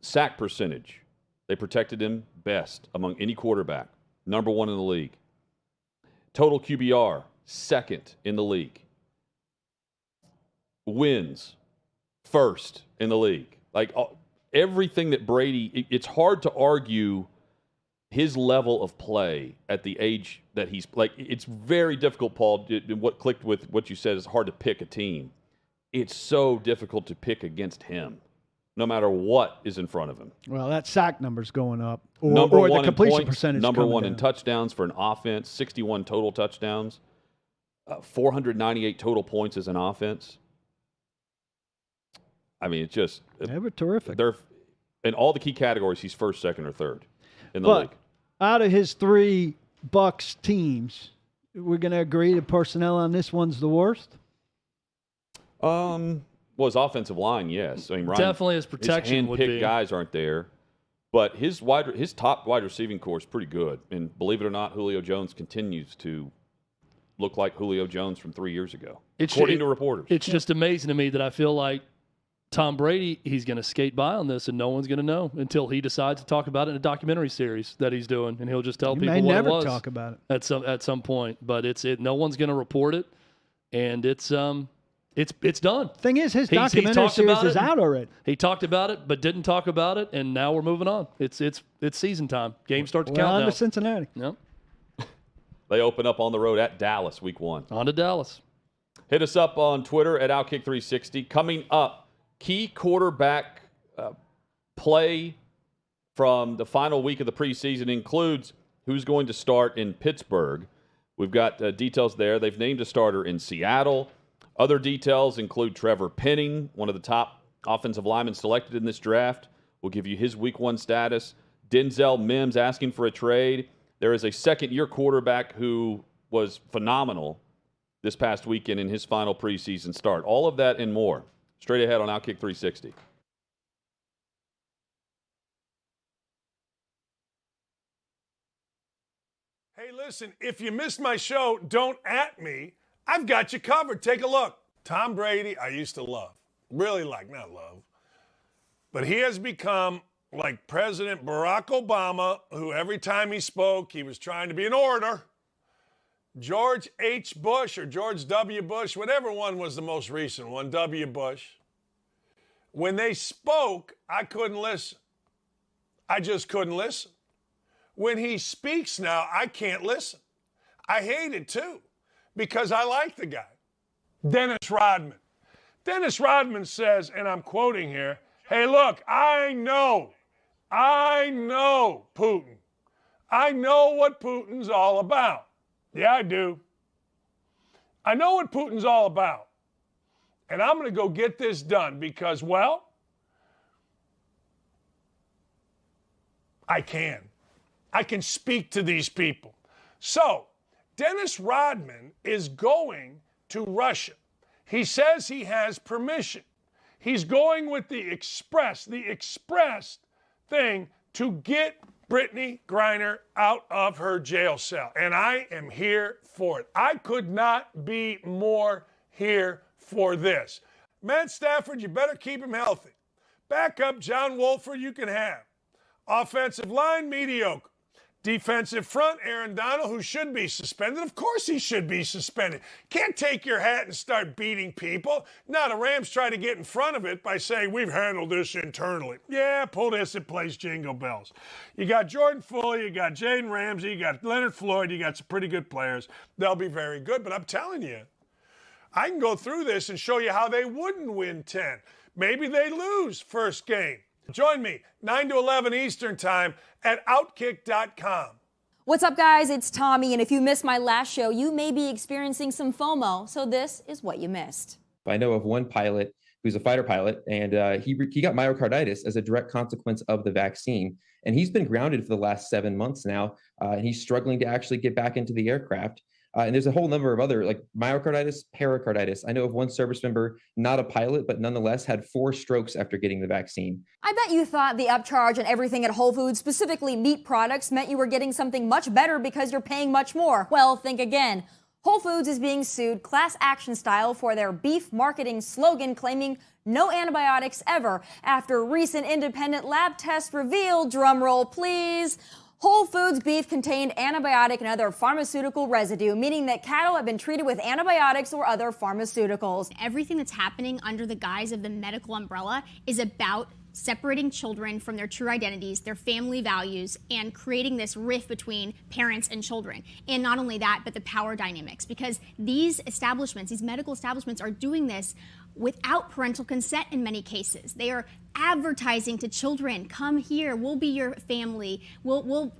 Speaker 1: Sack percentage, they protected him best among any quarterback, number 1 in the league. Total QBR, 2nd in the league. Wins, 1st in the league. Like everything that Brady, it's hard to argue his level of play at the age that he's like, it's very difficult, Paul. What clicked with what you said is hard to pick a team. It's so difficult to pick against him, no matter what is in front of him.
Speaker 3: Well, that sack number's going up, or
Speaker 1: #1
Speaker 3: the completion
Speaker 1: in points,
Speaker 3: percentage.
Speaker 1: #1 in
Speaker 3: down.
Speaker 1: touchdowns for an offense, 61 total touchdowns, 498 total points as an offense. I mean, it's just
Speaker 3: They were terrific.
Speaker 1: They're in all the key categories. He's first, second, or third in the league.
Speaker 3: Out of his 3 Bucks teams, we're going to agree the personnel on this one's the worst?
Speaker 1: Well, his offensive line, yes. I mean, Ryan,
Speaker 2: Definitely his protection would be.
Speaker 1: handpicked guys aren't there, but his top wide receiving core is pretty good. And believe it or not, Julio Jones continues to look like Julio Jones from 3 years ago, according to reporters.
Speaker 2: It's just amazing to me that I feel like Tom Brady, he's going to skate by on this, and no one's going to know until he decides to talk about it in a documentary series that he's doing, and he'll just tell people what
Speaker 3: never
Speaker 2: it was.
Speaker 3: talk about it
Speaker 2: at some point. But no one's going to report it, and it's done.
Speaker 3: Thing is, his documentary series is out already.
Speaker 2: He talked about it, but didn't talk about it, and now we're moving on. It's season time. Games start to count
Speaker 3: on
Speaker 2: now.
Speaker 3: to Cincinnati.
Speaker 2: Yep.
Speaker 1: They open up on the road at Dallas week 1.
Speaker 2: On to Dallas.
Speaker 1: Hit us up on Twitter at Outkick360. Coming up, key quarterback play from the final week of the preseason includes who's going to start in Pittsburgh. We've got details there. They've named a starter in Seattle. Other details include Trevor Penning, one of the top offensive linemen selected in this draft. We'll give you his week 1 status. Denzel Mims asking for a trade. There is a second-year quarterback who was phenomenal this past weekend in his final preseason start. All of that and more. Straight ahead on Outkick 360.
Speaker 4: Hey, listen, if you missed my show, don't at me. I've got you covered. Take a look. Tom Brady, I used to love. Really like, not love. But he has become like President Barack Obama, who every time he spoke, he was trying to be an orator. George H. Bush or George W. Bush, whatever one was the most recent one, W. Bush. When they spoke, I couldn't listen. I just couldn't listen. When he speaks now, I can't listen. I hate it too, because I like the guy. Dennis Rodman. Dennis Rodman says, and I'm quoting here, hey, look, I know Putin. I know what Putin's all about. Yeah, I do. I know what Putin's all about. And I'm going to go get this done because, well, I can. I can speak to these people. So, Dennis Rodman is going to Russia. He says he has permission. He's going with the express thing to get Brittany Griner out of her jail cell. And I am here for it. I could not be more here for this. Matt Stafford, you better keep him healthy. Backup John Wolford, you can have. Offensive line, mediocre. Defensive front, Aaron Donald, who should be suspended. Of course he should be suspended. Can't take your hat and start beating people. Now the Rams try to get in front of it by saying, we've handled this internally. Yeah, pull this and place jingle bells. You got Jordan Fuller, you got Jaden Ramsey, you got Leonard Floyd, you got some pretty good players. They'll be very good, but I'm telling you, I can go through this and show you how they wouldn't win 10. Maybe they lose first game. Join me, 9 to 11 Eastern Time at Outkick.com.
Speaker 5: What's up, guys? It's Tommy, and if you missed my last show, you may be experiencing some FOMO, so this is what you missed.
Speaker 6: I know of one pilot who's a fighter pilot, and he got myocarditis as a direct consequence of the vaccine. And he's been grounded for the last 7 months now, and he's struggling to actually get back into the aircraft. And there's a whole number of other, like myocarditis, pericarditis. I know of one service member, not a pilot, but nonetheless had 4 strokes after getting the vaccine.
Speaker 5: I bet you thought the upcharge on everything at Whole Foods, specifically meat products, meant you were getting something much better because you're paying much more. Well, think again. Whole Foods is being sued class action style for their beef marketing slogan claiming no antibiotics ever after recent independent lab tests revealed, drumroll please, Whole Foods beef contained antibiotic and other pharmaceutical residue, meaning that cattle have been treated with antibiotics or other pharmaceuticals.
Speaker 7: Everything that's happening under the guise of the medical umbrella is about separating children from their true identities, their family values, and creating this rift between parents and children. And not only that, but the power dynamics, because these establishments, these medical establishments, are doing this without parental consent in many cases. They are advertising to children, come here, we'll be your family, we'll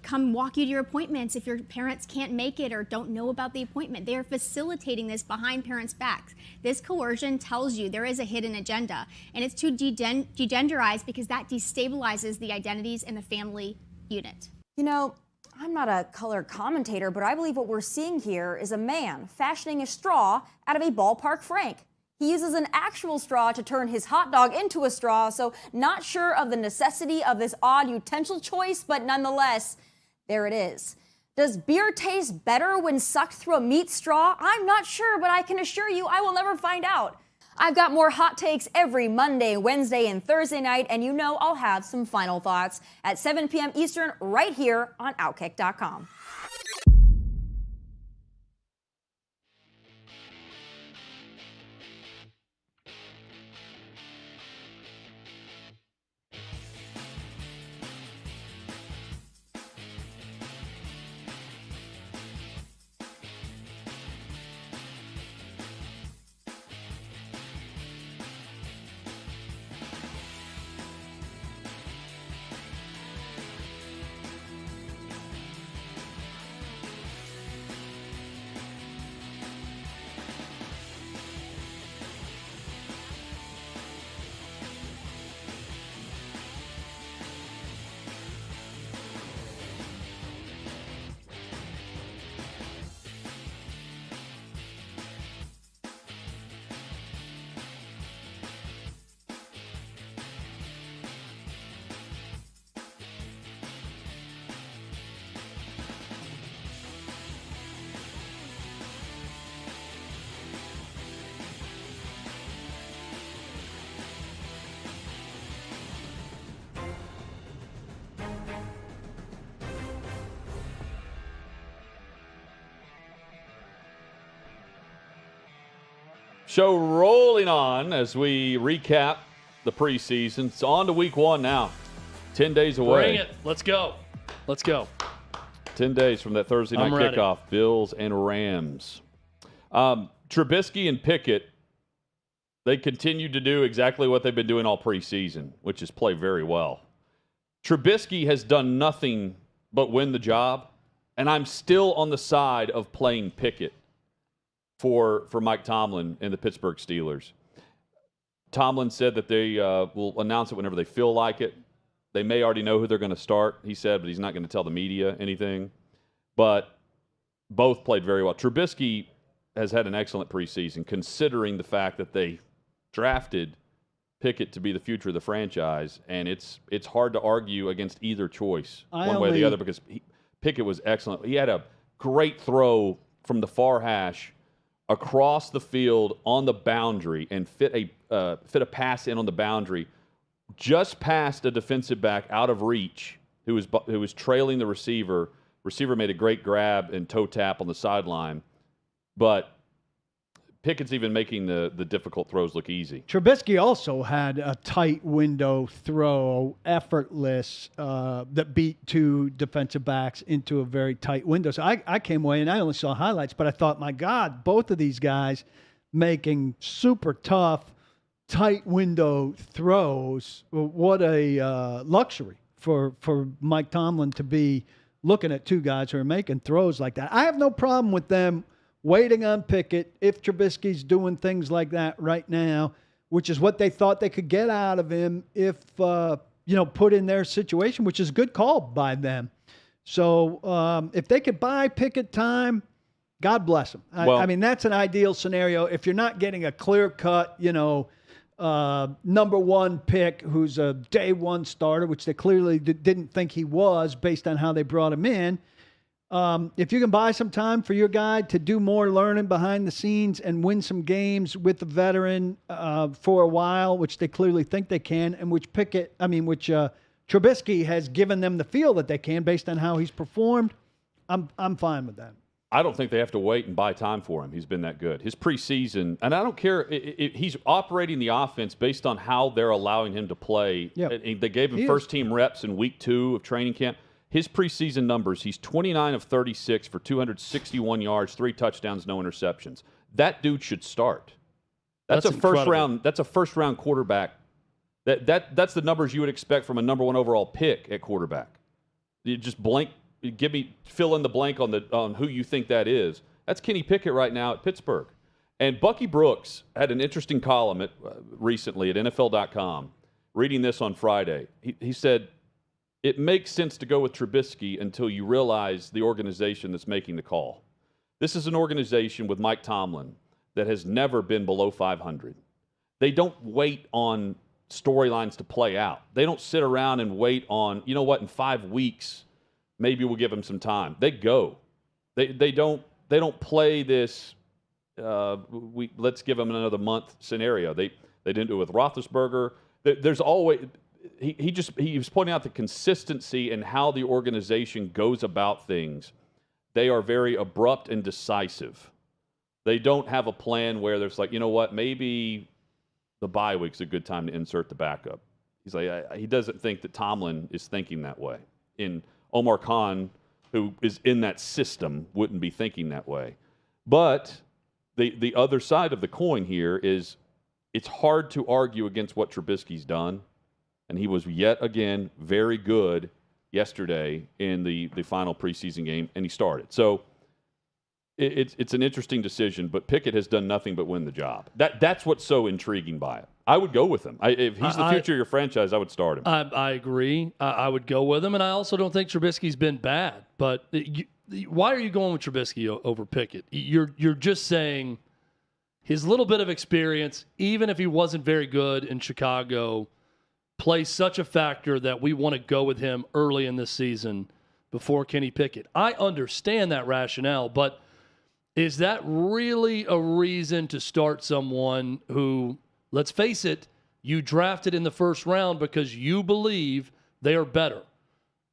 Speaker 7: come walk you to your appointments if your parents can't make it or don't know about the appointment. They are facilitating this behind parents' backs. This coercion tells you there is a hidden agenda, and it's to degenderize, because that destabilizes the identities in the family unit.
Speaker 5: You know, I'm not a color commentator, but I believe what we're seeing here is a man fashioning a straw out of a ballpark frank. He uses an actual straw to turn his hot dog into a straw, so not sure of the necessity of this odd utensil choice, but nonetheless, there it is. Does beer taste better when sucked through a meat straw? I'm not sure, but I can assure you I will never find out. I've got more hot takes every Monday, Wednesday, and Thursday night, and you know I'll have some final thoughts at 7 p.m. Eastern right here on Outkick.com.
Speaker 1: Show rolling on as we recap the preseason. It's on to week one now. 10 days away.
Speaker 2: Bring it. Let's go. Let's go.
Speaker 1: 10 days from that Thursday night kickoff. Bills and Rams. Trubisky and Pickett, they continue to do exactly what they've been doing all preseason, which is play very well. Trubisky has done nothing but win the job, and I'm still on the side of playing Pickett for Mike Tomlin and the Pittsburgh Steelers. Tomlin said that they will announce it whenever they feel like it. They may already know who they're going to start, he said, but he's not going to tell the media anything. But both played very well. Trubisky has had an excellent preseason, considering the fact that they drafted Pickett to be the future of the franchise, and it's hard to argue against either choice, one way or the other, because Pickett was excellent. He had a great throw from the far hash across the field on the boundary and fit a pass in on the boundary just past a defensive back out of reach who was trailing the receiver. Receiver made a great grab and toe tap on the sideline, but Pickett's even making the difficult throws look easy.
Speaker 3: Trubisky also had a tight window throw, effortless, that beat two defensive backs into a very tight window. So I came away and I only saw highlights, but I thought, my God, both of these guys making super tough, tight window throws. What a luxury for Mike Tomlin to be looking at two guys who are making throws like that. I have no problem with them waiting on Pickett if Trubisky's doing things like that right now, which is what they thought they could get out of him if, put in their situation, which is a good call by them. So if they could buy Pickett time, God bless them. I mean, that's an ideal scenario. If you're not getting a clear-cut, number one pick who's a day one starter, which they clearly didn't think he was based on how they brought him in. If you can buy some time for your guy to do more learning behind the scenes and win some games with the veteran for a while, which they clearly think they can, and which Trubisky has given them the feel that they can based on how he's performed, I'm fine with that.
Speaker 1: I don't think they have to wait and buy time for him. He's been that good. His preseason, and I don't care. He's operating the offense based on how they're allowing him to play.
Speaker 3: Yep.
Speaker 1: They gave him first-team reps in week 2 of training camp. His preseason numbers, he's 29 of 36 for 261 yards, 3 touchdowns, no interceptions. That dude should start. That's a first-round. That's a first-round quarterback. That's the numbers you would expect from a number 1 overall pick at quarterback. You just fill in the blank on who you think that is. That's Kenny Pickett right now at Pittsburgh. And Bucky Brooks had an interesting column recently at NFL.com. Reading this on Friday, he said, it makes sense to go with Trubisky until you realize the organization that's making the call. This is an organization with Mike Tomlin that has never been below 500. They don't wait on storylines to play out. They don't sit around and wait on, you know what, in 5 weeks, maybe we'll give them some time. They go. They don't play this let's give them another month scenario. They didn't do it with Roethlisberger. There's always he was pointing out the consistency in how the organization goes about things. They are very abrupt and decisive. They don't have a plan where there's like, you know what, maybe the bye week's a good time to insert the backup. He's like, he doesn't think that Tomlin is thinking that way. In Omar Khan, who is in that system, wouldn't be thinking that way. But the other side of the coin here is it's hard to argue against what Trubisky's done. And he was yet again very good yesterday in the final preseason game, and he started. So it's an interesting decision, but Pickett has done nothing but win the job. That's what's so intriguing by it. I would go with him. If he's the future of your franchise, I would start him.
Speaker 2: I agree. I would go with him, and I also don't think Trubisky's been bad. But why are you going with Trubisky over Pickett? You're just saying his little bit of experience, even if he wasn't very good in Chicago, plays such a factor that we want to go with him early in this season before Kenny Pickett. I understand that rationale, but is that really a reason to start someone who, let's face it, you drafted in the first round because you believe they are better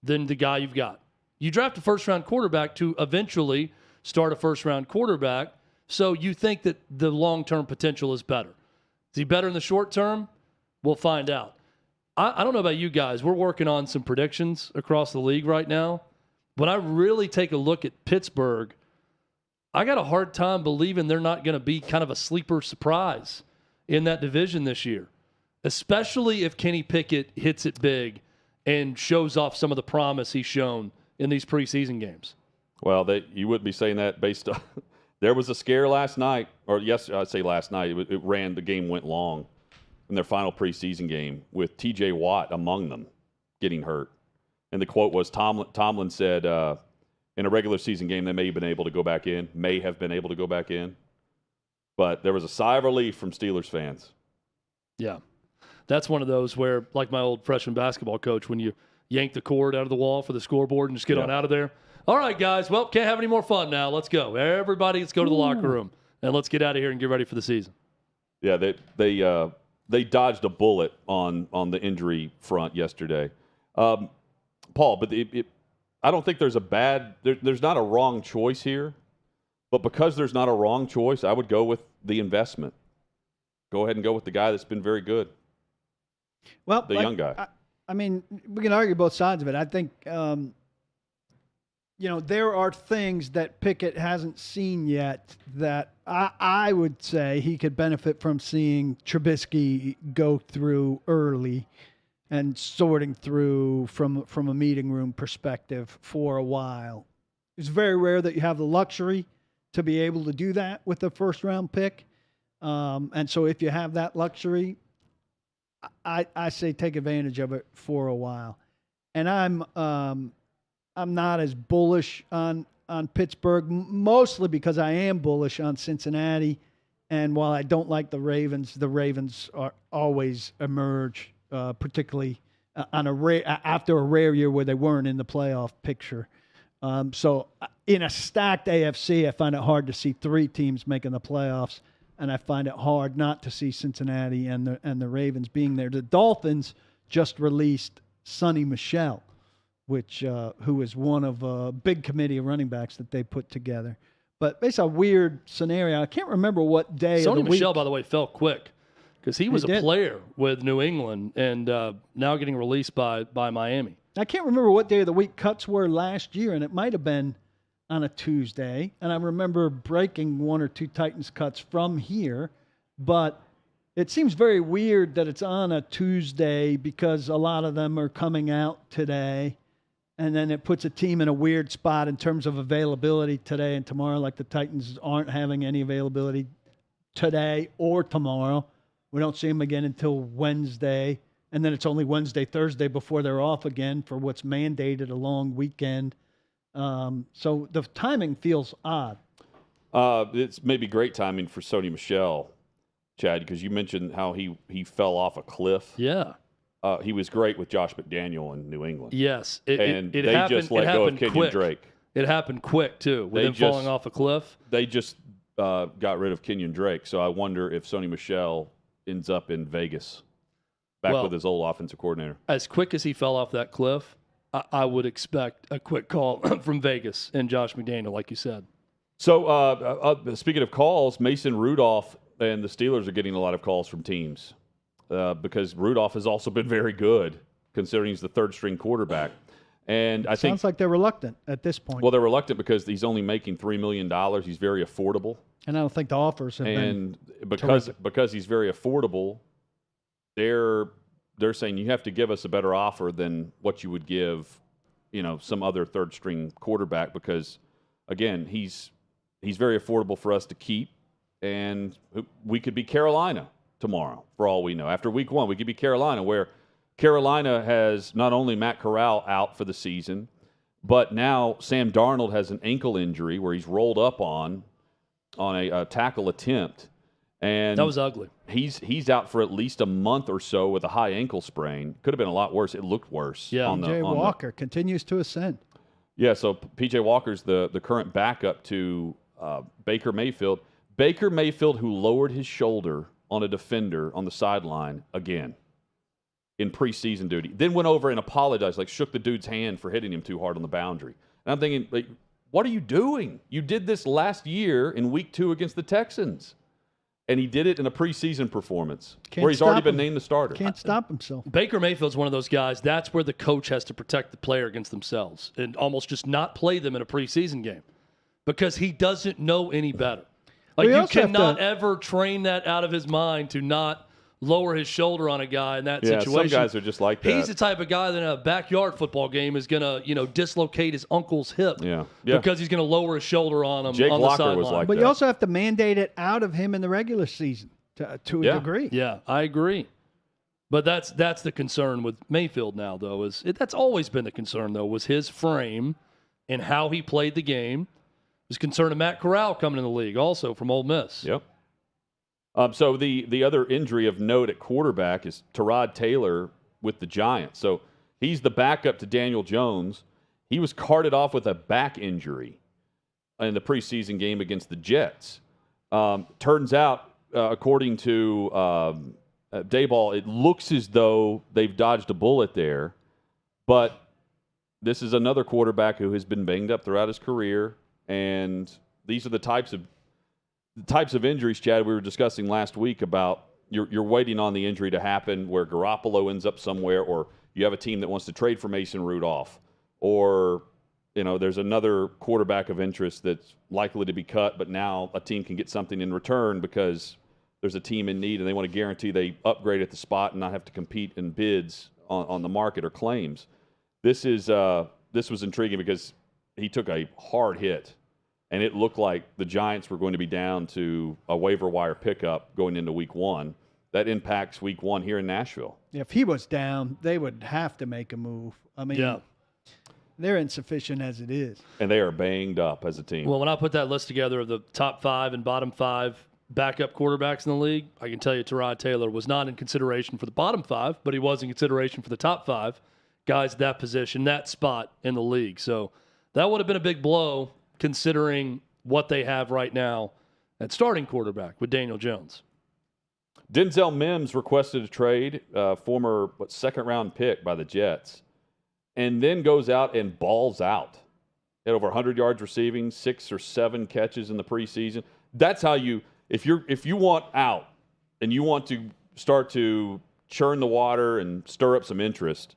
Speaker 2: than the guy you've got? You draft a first-round quarterback to eventually start a first-round quarterback, so you think that the long-term potential is better. Is he better in the short term? We'll find out. I don't know about you guys. We're working on some predictions across the league right now. When I really take a look at Pittsburgh, I got a hard time believing they're not going to be kind of a sleeper surprise in that division this year, especially if Kenny Pickett hits it big and shows off some of the promise he's shown in these preseason games.
Speaker 1: Well, you wouldn't be saying that based on – there was a scare last night, or I'd say last night. The game went long in their final preseason game with T.J. Watt among them getting hurt. And the quote was Tomlin said in a regular season game they may have been able to go back in. But there was a sigh of relief from Steelers fans.
Speaker 2: Yeah. That's one of those where, like my old freshman basketball coach, when you yank the cord out of the wall for the scoreboard and just get on out of there. All right, guys. Well, can't have any more fun now. Let's go. Everybody, let's go to the locker room, and let's get out of here and get ready for the season.
Speaker 1: Yeah, they dodged a bullet on the injury front yesterday. Paul, but I don't think there's there's not a wrong choice here. But because there's not a wrong choice, I would go with the investment. Go ahead and go with the guy that's been very good.
Speaker 3: Well,
Speaker 1: the young guy.
Speaker 3: I mean, we can argue both sides of it. I think, there are things that Pickett hasn't seen yet that I would say he could benefit from seeing Trubisky go through early and sorting through from a meeting room perspective for a while. It's very rare that you have the luxury to be able to do that with a first-round pick. And so if you have that luxury, I say take advantage of it for a while. And I'm not as bullish on Pittsburgh, mostly because I am bullish on Cincinnati. And while I don't like the Ravens are always emerge, particularly after a rare year where they weren't in the playoff picture. So in a stacked AFC, I find it hard to see 3 teams making the playoffs, and I find it hard not to see Cincinnati and the Ravens being there. The Dolphins just released Sonny Michel, who is one of a big committee of running backs that they put together. But it's a weird scenario. I can't remember what day
Speaker 2: Sony
Speaker 3: of the
Speaker 2: Michel,
Speaker 3: week.
Speaker 2: by the way, fell quick because he was a player with New England and now getting released by Miami.
Speaker 3: I can't remember what day of the week cuts were last year, and it might have been on a Tuesday. And I remember breaking one or two Titans cuts from here, but it seems very weird that it's on a Tuesday because a lot of them are coming out today. And then it puts a team in a weird spot in terms of availability today and tomorrow. Like the Titans aren't having any availability today or tomorrow. We don't see them again until Wednesday. And then it's only Wednesday, Thursday before they're off again for what's mandated a long weekend. So the timing feels odd.
Speaker 1: It's maybe great timing for Sony Michel, Chad, because you mentioned how he fell off a cliff.
Speaker 2: Yeah.
Speaker 1: He was great with Josh McDaniel in New England.
Speaker 2: Yes.
Speaker 1: They just let go of Kenyon Drake.
Speaker 2: It happened quick, too, with him falling off a cliff.
Speaker 1: They just got rid of Kenyon Drake. So I wonder if Sony Michel ends up in Vegas back with his old offensive coordinator.
Speaker 2: As quick as he fell off that cliff, I would expect a quick call from Vegas and Josh McDaniel, like you said.
Speaker 1: So speaking of calls, Mason Rudolph and the Steelers are getting a lot of calls from teams. Because Rudolph has also been very good, considering he's the third-string quarterback. And I think
Speaker 3: sounds like they're reluctant at this point.
Speaker 1: Well, they're reluctant because he's only making $3 million. He's very affordable.
Speaker 3: And I don't think the offers have been.
Speaker 1: And because he's very affordable, they're saying you have to give us a better offer than what you would give, some other third-string quarterback. Because again, he's very affordable for us to keep, and we could be Carolina tomorrow, for all we know. After week 1, we could be Carolina, where Carolina has not only Matt Corral out for the season, but now Sam Darnold has an ankle injury where he's rolled up on a tackle attempt. And
Speaker 2: that was ugly.
Speaker 1: He's out for at least a month or so with a high ankle sprain. Could have been a lot worse. It looked worse.
Speaker 2: Yeah.
Speaker 3: P.J. Walker continues to ascend.
Speaker 1: Yeah, so P.J. Walker's the current backup to Baker Mayfield. Baker Mayfield, who lowered his shoulder on a defender on the sideline again in preseason duty, then went over and apologized, shook the dude's hand for hitting him too hard on the boundary. And I'm thinking, what are you doing? You did this last year in week 2 against the Texans. And he did it in a preseason performance where he's already been named the starter.
Speaker 3: Can't stop himself.
Speaker 2: Baker Mayfield's one of those guys, that's where the coach has to protect the player against themselves and almost just not play them in a preseason game because he doesn't know any better. You cannot ever train that out of his mind to not lower his shoulder on a guy in that situation.
Speaker 1: Some guys are just like that.
Speaker 2: He's the type of guy that in a backyard football game is going to, dislocate his uncle's hip because he's going to lower his shoulder on him
Speaker 1: Jake
Speaker 2: on the
Speaker 1: Locker
Speaker 2: sideline.
Speaker 1: was like
Speaker 3: but
Speaker 1: that.
Speaker 3: You also have to mandate it out of him in the regular season to a degree.
Speaker 2: Yeah, I agree. But that's the concern with Mayfield now, though. That's always been the concern, though, was his frame and how he played the game. There's concern of Matt Corral coming in the league also from Ole Miss.
Speaker 1: Yep. So the other injury of note at quarterback is Tyrod Taylor with the Giants. So he's the backup to Daniel Jones. He was carted off with a back injury in the preseason game against the Jets. Turns out, according to Dayball, it looks as though they've dodged a bullet there. But this is another quarterback who has been banged up throughout his career. And these are the types of injuries, Chad, we were discussing last week about you're waiting on the injury to happen where Garoppolo ends up somewhere, or you have a team that wants to trade for Mason Rudolph, or there's another quarterback of interest that's likely to be cut, but now a team can get something in return because there's a team in need and they want to guarantee they upgrade at the spot and not have to compete in bids on the market or claims. This was intriguing because he took a hard hit, and it looked like the Giants were going to be down to a waiver wire pickup going into week 1. That impacts week 1 here in Nashville.
Speaker 3: If he was down, they would have to make a move. I mean, they're insufficient as it is.
Speaker 1: And they are banged up as a team.
Speaker 2: Well, when I put that list together of the top 5 and bottom 5 backup quarterbacks in the league, I can tell you Tyrod Taylor was not in consideration for the bottom 5, but he was in consideration for the top 5 guys at that position, that spot in the league. So that would have been a big blow considering what they have right now at starting quarterback with Daniel Jones.
Speaker 1: Denzel Mims requested a trade, former second-round pick by the Jets. and then goes out and balls out. Had over 100 yards receiving, 6 or 7 catches in the preseason. That's how you, if you want out and you want to start to churn the water and stir up some interest,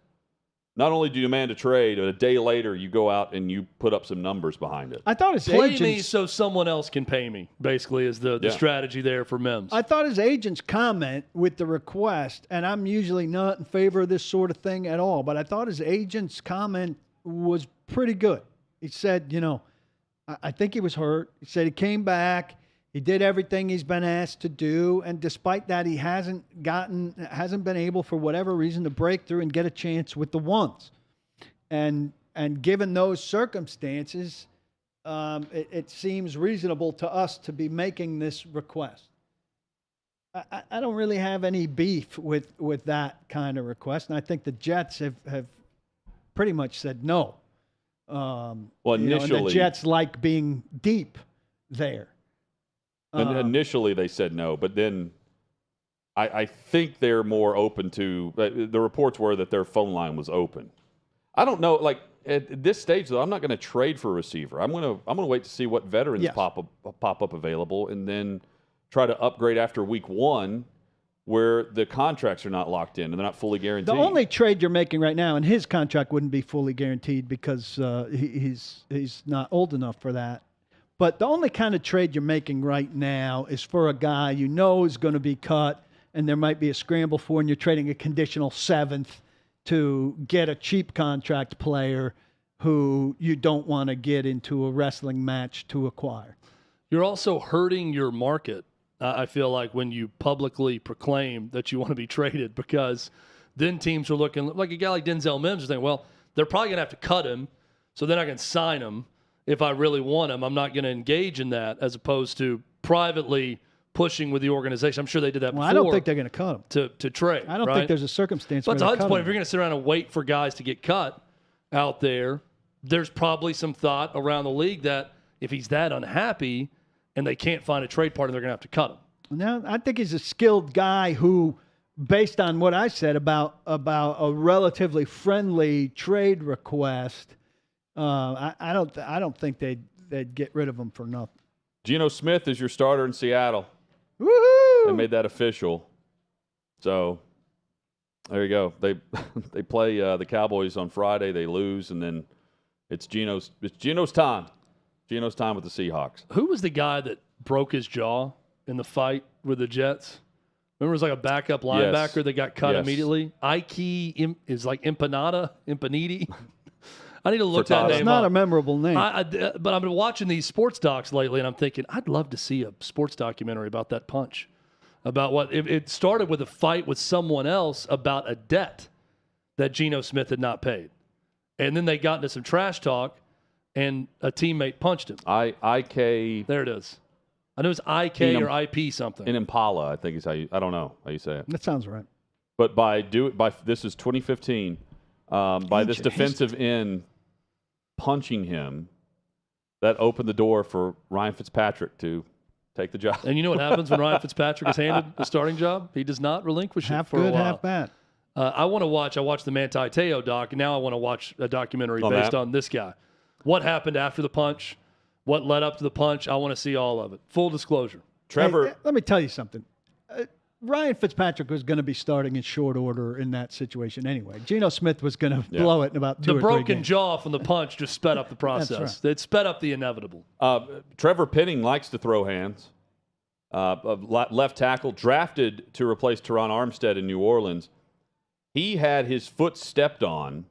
Speaker 1: not only do you demand a trade, but a day later you go out and you put up some numbers behind it.
Speaker 3: I thought his
Speaker 2: Play
Speaker 3: agents,
Speaker 2: me so someone else can pay me, basically, is the strategy there for Mims.
Speaker 3: I thought his agent's comment with the request, and I'm usually not in favor of this sort of thing at all, but I thought his agent's comment was pretty good. He said, I think he was hurt. He said he came back. He did everything he's been asked to do, and despite that, he hasn't been able, for whatever reason, to break through and get a chance with the ones. And given those circumstances, it seems reasonable to us to be making this request. I don't really have any beef with that kind of request, and I think the Jets have pretty much said no.
Speaker 1: Well, initially,
Speaker 3: and the Jets like being deep there.
Speaker 1: Initially, they said no, but then I think they're more open to. The reports were that their phone line was open. I don't know. Like at this stage, though, I'm not going to trade for a receiver. I'm going to wait to see what veterans pop up available, and then try to upgrade after week 1, where the contracts are not locked in and they're not fully guaranteed.
Speaker 3: The only trade you're making right now, and his contract wouldn't be fully guaranteed because he's not old enough for that. But the only kind of trade you're making right now is for a guy you know is going to be cut, and there might be a scramble for, and you're trading a conditional 7th to get a cheap contract player who you don't want to get into a wrestling match to acquire.
Speaker 2: You're also hurting your market, I feel like, when you publicly proclaim that you want to be traded, because then teams are looking, like a guy like Denzel Mims is thinking, well, they're probably going to have to cut him, so then I can sign him. If I really want him, I'm not going to engage in that, as opposed to privately pushing with the organization. I'm sure they did that before.
Speaker 3: I don't think they're going to cut him.
Speaker 2: To trade.
Speaker 3: I don't think there's a circumstance
Speaker 2: where
Speaker 3: they're
Speaker 2: to
Speaker 3: going to
Speaker 2: Hud's
Speaker 3: cut
Speaker 2: point,
Speaker 3: him.
Speaker 2: if you're going to sit around and wait for guys to get cut out there, there's probably some thought around the league that if he's that unhappy and they can't find a trade partner, they're going to have to cut him.
Speaker 3: No, I think he's a skilled guy who, based on what I said about a relatively friendly trade request, I don't think they'd get rid of him for nothing.
Speaker 1: Geno Smith is your starter in Seattle.
Speaker 3: Woohoo!
Speaker 1: They made that official. So there you go. They play the Cowboys on Friday. They lose, and then it's Geno's time. Geno's time with the Seahawks.
Speaker 2: Who was the guy that broke his jaw in the fight with the Jets? Remember, it was like a backup linebacker that got cut immediately. Ike is like Empaniti. I need to look that name up.
Speaker 3: It's not a memorable name.
Speaker 2: But I've been watching these sports docs lately, and I'm thinking, I'd love to see a sports documentary about that punch. About what it started with a fight with someone else about a debt that Geno Smith had not paid. And then they got into some trash talk, and a teammate punched him.
Speaker 1: IK.
Speaker 2: There it is. I know it's IK or IP something.
Speaker 1: In Impala, I think is how you. I don't know how you say it.
Speaker 3: That sounds right.
Speaker 1: But by this is 2015. By this defensive end punching him, that opened the door for Ryan Fitzpatrick to take the job.
Speaker 2: And you know what happens when Ryan Fitzpatrick is handed the starting job? He does not relinquish it for a while.
Speaker 3: Half bad.
Speaker 2: I watched the Manti Te'o doc, and now I want to watch a documentary based on this guy. What happened after the punch? What led up to the punch? I want to see all of it. Full disclosure.
Speaker 1: Trevor.
Speaker 3: Hey, let me tell you something. Ryan Fitzpatrick was going to be starting in short order in that situation anyway. Geno Smith was going to blow it in about 2 or 3
Speaker 2: The broken
Speaker 3: games.
Speaker 2: jaw from the punch just sped up the process.
Speaker 3: That's right.
Speaker 2: It sped up the inevitable.
Speaker 1: Trevor Penning likes to throw hands. Left tackle, drafted to replace Teron Armstead in New Orleans. He had his foot stepped on,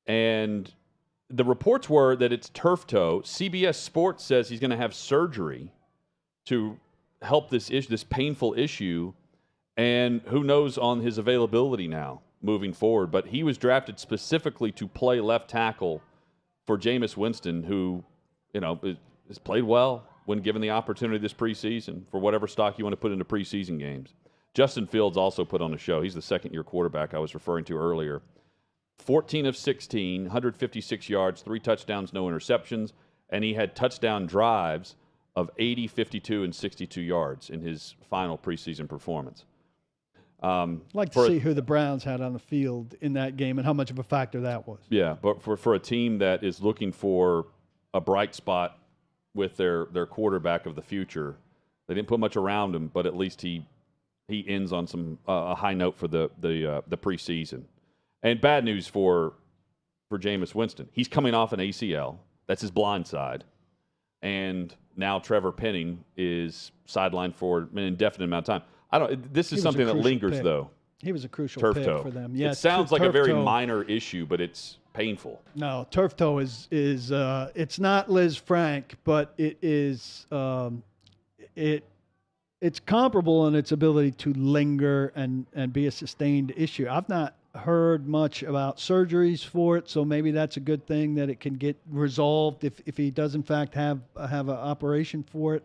Speaker 1: and the reports were that it's turf toe. CBS Sports says he's going to have surgery to help this painful issue, and who knows on his availability now moving forward. But he was drafted specifically to play left tackle for Jameis Winston, who, has played well when given the opportunity this preseason for whatever stock you want to put into preseason games. Justin Fields also put on a show. He's the second-year quarterback I was referring to earlier. 14 of 16, 156 yards, 3 touchdowns, no interceptions, and he had touchdown drives of 80, 52, and 62 yards in his final preseason performance.
Speaker 3: I'd like to see who the Browns had on the field in that game and how much of a factor that was.
Speaker 1: Yeah, but for a team that is looking for a bright spot with their quarterback of the future, they didn't put much around him, but at least he ends on some a high note for the preseason. And bad news for Jameis Winston. He's coming off an ACL. That's his blind side. And now Trevor Penning is sidelined for an indefinite amount of time. This is something that lingers, though.
Speaker 3: He was a crucial
Speaker 1: turf
Speaker 3: pick
Speaker 1: toe
Speaker 3: for them. Yeah,
Speaker 1: it sounds like a very minor issue, but it's painful.
Speaker 3: No, turf toe is it's not Liz Frank, but it is it's comparable in its ability to linger and be a sustained issue. I've not heard much about surgeries for it, so maybe that's a good thing that it can get resolved if he does in fact have an operation for it.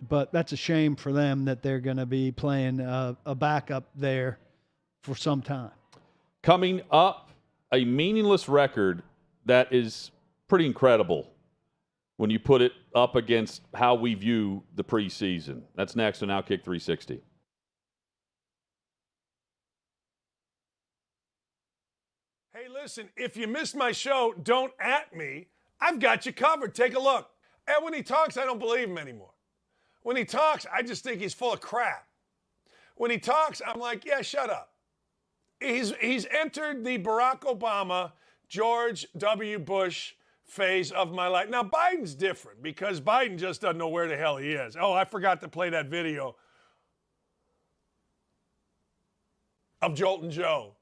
Speaker 3: But that's a shame for them that they're going to be playing a backup there for some time.
Speaker 1: Coming up, a meaningless record that is pretty incredible when you put it up against how we view the preseason. That's next on Outkick 360.
Speaker 4: Hey, listen, if you missed my show, don't at me. I've got you covered. Take a look. And when he talks, I don't believe him anymore. When he talks, I just think he's full of crap. When he talks, I'm like, yeah, shut up. He's entered the Barack Obama, George W. Bush phase of my life. Now, Biden's different because Biden just doesn't know where the hell he is. Oh, I forgot to play that video of Joltin' Joe.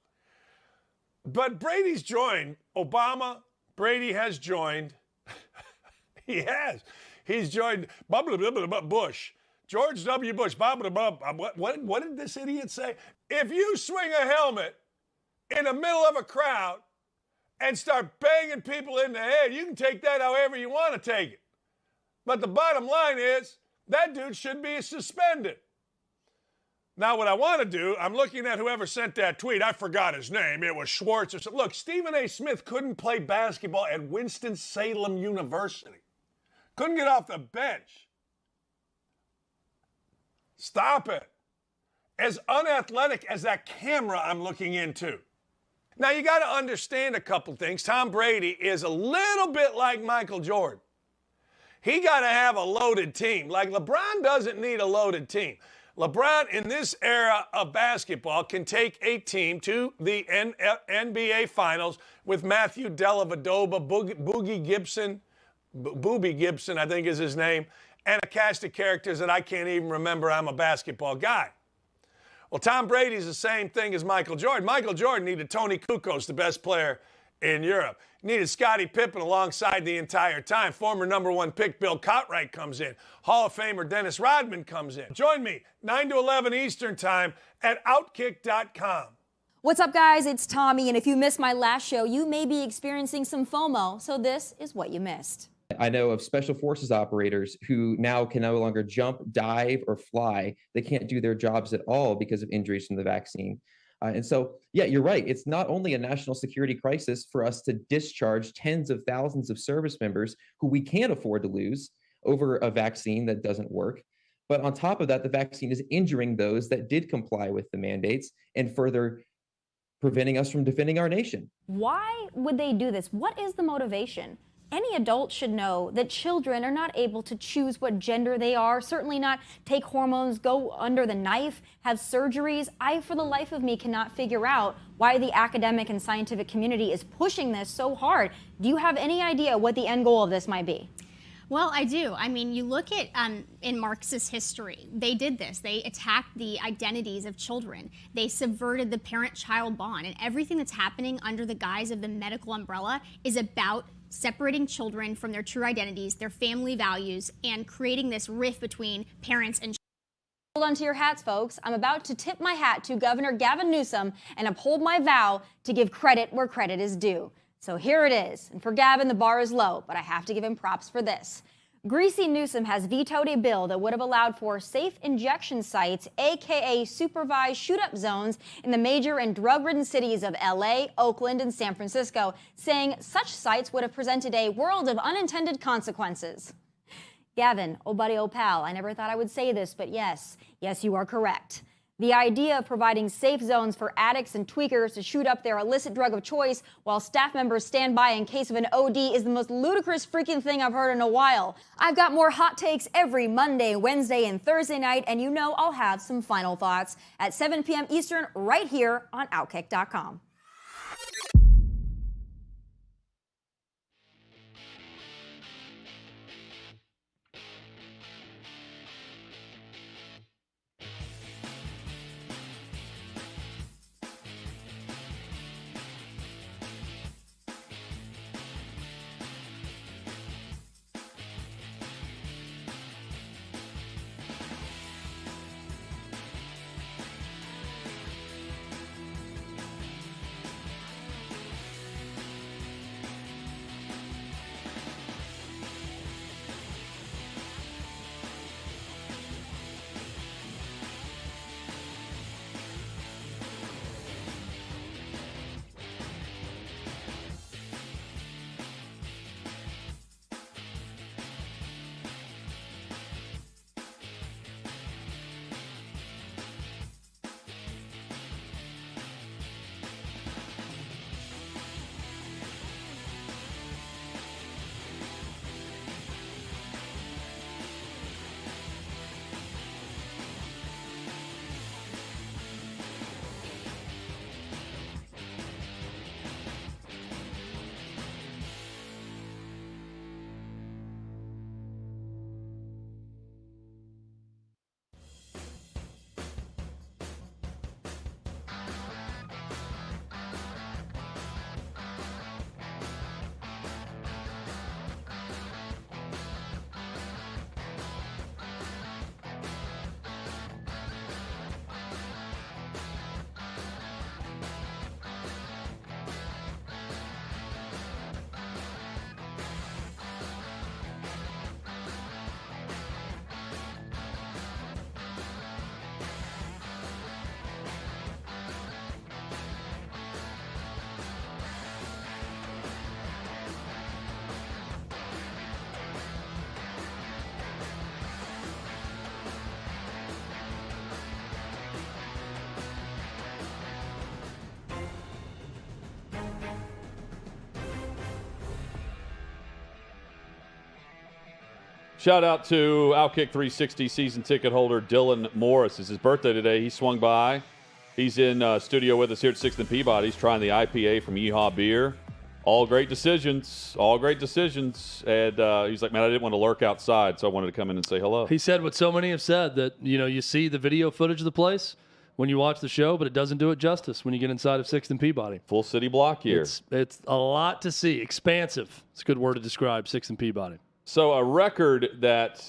Speaker 4: But Brady's joined. Obama, Brady has joined. He has. He's joined Bush. George W. Bush. What did this idiot say? If you swing a helmet in the middle of a crowd and start banging people in the head, you can take that however you want to take it. But the bottom line is that dude should be suspended. Now, what I want to do, I'm looking at whoever sent that tweet. I forgot his name. It was Schwartz or something. Look, Stephen A. Smith couldn't play basketball at Winston-Salem University. Couldn't get off the bench. Stop it. As unathletic as that camera I'm looking into. Now, you got to understand a couple things. Tom Brady is a little bit like Michael Jordan. He got to have a loaded team. Like LeBron doesn't need a loaded team. LeBron, in this era of basketball, can take a team to the NBA Finals with Matthew Dellavedova, Boogie Gibson, Boobie Gibson, I think is his name, and a cast of characters that I can't even remember. I'm a basketball guy. Well, Tom Brady's the same thing as Michael Jordan. Michael Jordan needed Tony Kukoc, the best player in Europe. He needed Scottie Pippen alongside the entire time. Former #1 pick Bill Cartwright comes in. Hall of Famer Dennis Rodman comes in. Join me 9 to 11 Eastern time at Outkick.com.
Speaker 5: What's up, guys? It's Tommy, and if you missed my last show, you may be experiencing some FOMO, so this is what you missed.
Speaker 6: I know of special forces operators who now can no longer jump, dive, or fly. They can't do their jobs at all because of injuries from the vaccine. And so, yeah, you're right. It's not only a national security crisis for us to discharge tens of thousands of service members who we can't afford to lose over a vaccine that doesn't work. But on top of that, the vaccine is injuring those that did comply with the mandates and further preventing us from defending our nation.
Speaker 5: Why would they do this? What is the motivation? Any adult should know that children are not able to choose what gender they are, certainly not take hormones, go under the knife, have surgeries. I, for the life of me, cannot figure out why the academic and scientific community is pushing this so hard. Do you have any idea what the end goal of this might be?
Speaker 7: Well, I do. I mean, you look at in Marxist history, they did this. They attacked the identities of children. They subverted the parent-child bond. And everything that's happening under the guise of the medical umbrella is about separating children from their true identities, their family values, and creating this rift between parents and children.
Speaker 5: Hold on to your hats, folks. I'm about to tip my hat to Governor Gavin Newsom and uphold my vow to give credit where credit is due. So here it is. And for Gavin, the bar is low, but I have to give him props for this. Greasy Newsom has vetoed a bill that would have allowed for safe injection sites, aka supervised shoot-up zones, in the major and drug-ridden cities of LA, Oakland, and San Francisco, saying such sites would have presented a world of unintended consequences. Gavin, oh buddy, oh pal, I never thought I would say this, but yes, you are correct. The idea of providing safe zones for addicts and tweakers to shoot up their illicit drug of choice while staff members stand by in case of an OD is the most ludicrous freaking thing I've heard in a while. I've got more hot takes every Monday, Wednesday, and Thursday night, and you know I'll have some final thoughts at 7 p.m. Eastern right here on Outkick.com.
Speaker 1: Shout out to Outkick 360 season ticket holder Dylan Morris. It's his birthday today. He swung by. He's in studio with us here at 6th and Peabody. He's trying the IPA from Yeehaw Beer. All great decisions. All great decisions. And he's like, man, I didn't want to lurk outside, so I wanted to come in and say hello.
Speaker 2: He said what so many have said, that, you know, you see the video footage of the place when you watch the show, but it doesn't do it justice when you get inside of 6th and Peabody.
Speaker 1: Full city block here.
Speaker 2: It's a lot to see. Expansive. It's a good word to describe 6th and Peabody.
Speaker 1: So a record that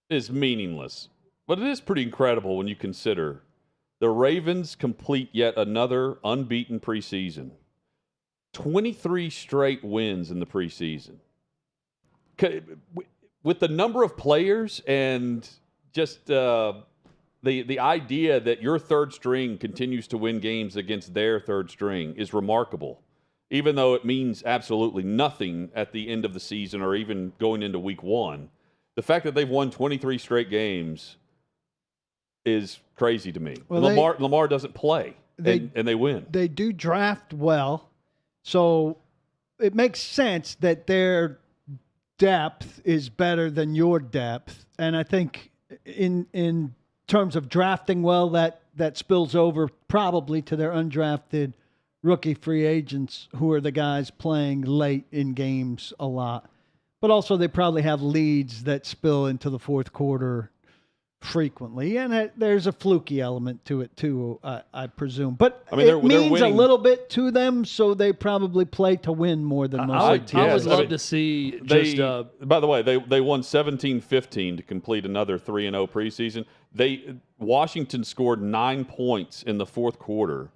Speaker 1: is meaningless, but it is pretty incredible when you consider the Ravens complete yet another unbeaten preseason. 23 straight wins in the preseason. With the number of players and just the idea that your third string continues to win games against their third string is remarkable, even though it means absolutely nothing at the end of the season or even going into week one. The fact that they've won 23 straight games is crazy to me. Well, Lamar doesn't play, and they win.
Speaker 3: They do draft well, so it makes sense that their depth is better than your depth. And I think in terms of drafting well, that spills over probably to their undrafted rookie free agents, who are the guys playing late in games a lot. But also they probably have leads that spill into the fourth quarter frequently. And there's a fluky element to it too, I presume. But I mean, it means a little bit to them, so they probably play to win more than most teams.
Speaker 2: I would love to see just...
Speaker 1: by the way, they won 17-15 to complete another 3-0 preseason. Washington scored 9 points in the fourth quarter.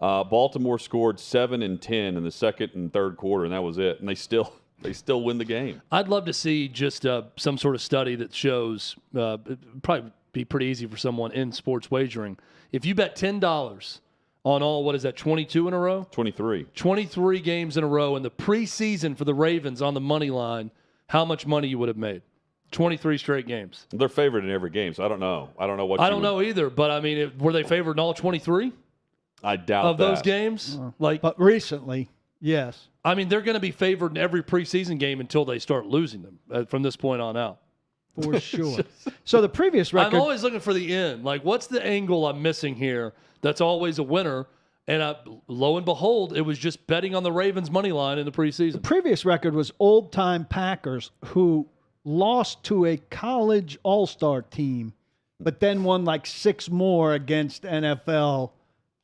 Speaker 1: Baltimore scored 7 and 10 in the second and third quarter, and that was it. And they still win the game.
Speaker 2: I'd love to see just some sort of study that shows, it'd probably be pretty easy for someone in sports wagering. If you bet $10 on all, what is that, 22 in a row?
Speaker 1: 23.
Speaker 2: 23 games in a row in the preseason for the Ravens on the money line, how much money you would have made? 23 straight games.
Speaker 1: They're favored in every game, so I don't know. I don't know what.
Speaker 2: I don't know either, but I mean, were they favored in all 23
Speaker 1: I doubt
Speaker 2: of
Speaker 1: that.
Speaker 2: those games?
Speaker 3: But recently, yes.
Speaker 2: I mean, they're going to be favored in every preseason game until they start losing them from this point on out.
Speaker 3: For sure. So the previous record.
Speaker 2: I'm always looking for the end. Like, what's the angle I'm missing here that's always a winner? And lo and behold, it was just betting on the Ravens' money line in the preseason.
Speaker 3: The previous record was old-time Packers who lost to a college all-star team, but then won like 6 more against NFL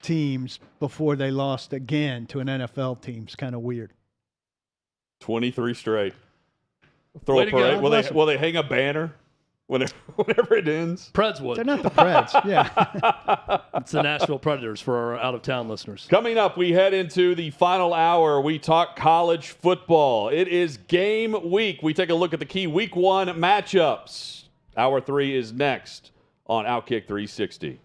Speaker 3: teams before they lost again to an NFL team. It's kind of weird.
Speaker 1: 23 straight. Throw
Speaker 2: Way
Speaker 1: a
Speaker 2: to go.
Speaker 1: parade. Will they hang a banner whenever it ends?
Speaker 2: Preds would.
Speaker 3: They're not the Preds. Yeah.
Speaker 2: It's the Nashville Predators for our out-of-town listeners.
Speaker 1: Coming up, we head into the final hour. We talk college football. It is game week. We take a look at the key week 1 matchups. Hour 3 is next on Outkick 360.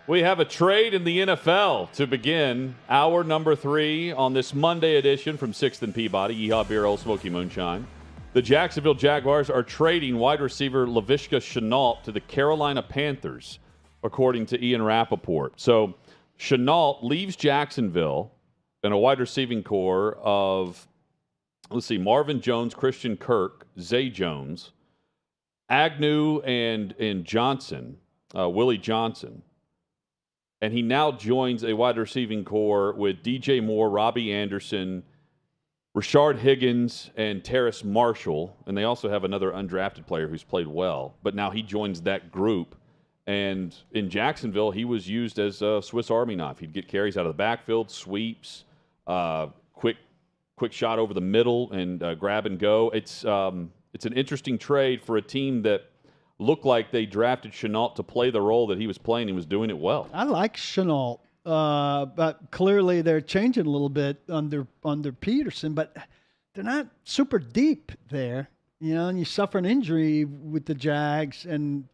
Speaker 1: We have a trade in the NFL to begin hour number 3 on this Monday edition from 6th and Peabody. Yeehaw Beer, Old Smoky Moonshine. The Jacksonville Jaguars are trading wide receiver Laviska Shenault to the Carolina Panthers, according to Ian Rappaport. So Shenault leaves Jacksonville in a wide receiving core of, Marvin Jones, Christian Kirk, Zay Jones, Agnew, and Johnson, Willie Johnson. And he now joins a wide receiving core with DJ Moore, Robbie Anderson, Rashard Higgins, and Terrace Marshall. And they also have another undrafted player who's played well. But now he joins that group. And in Jacksonville, he was used as a Swiss Army knife. He'd get carries out of the backfield, sweeps, quick shot over the middle, and grab and go. It's an interesting trade for a team that looked like they drafted Shenault to play the role that he was playing. He was doing it well.
Speaker 3: I like Shenault, but clearly they're changing a little bit under Peterson, but they're not super deep there, and you suffer an injury with the Jags, and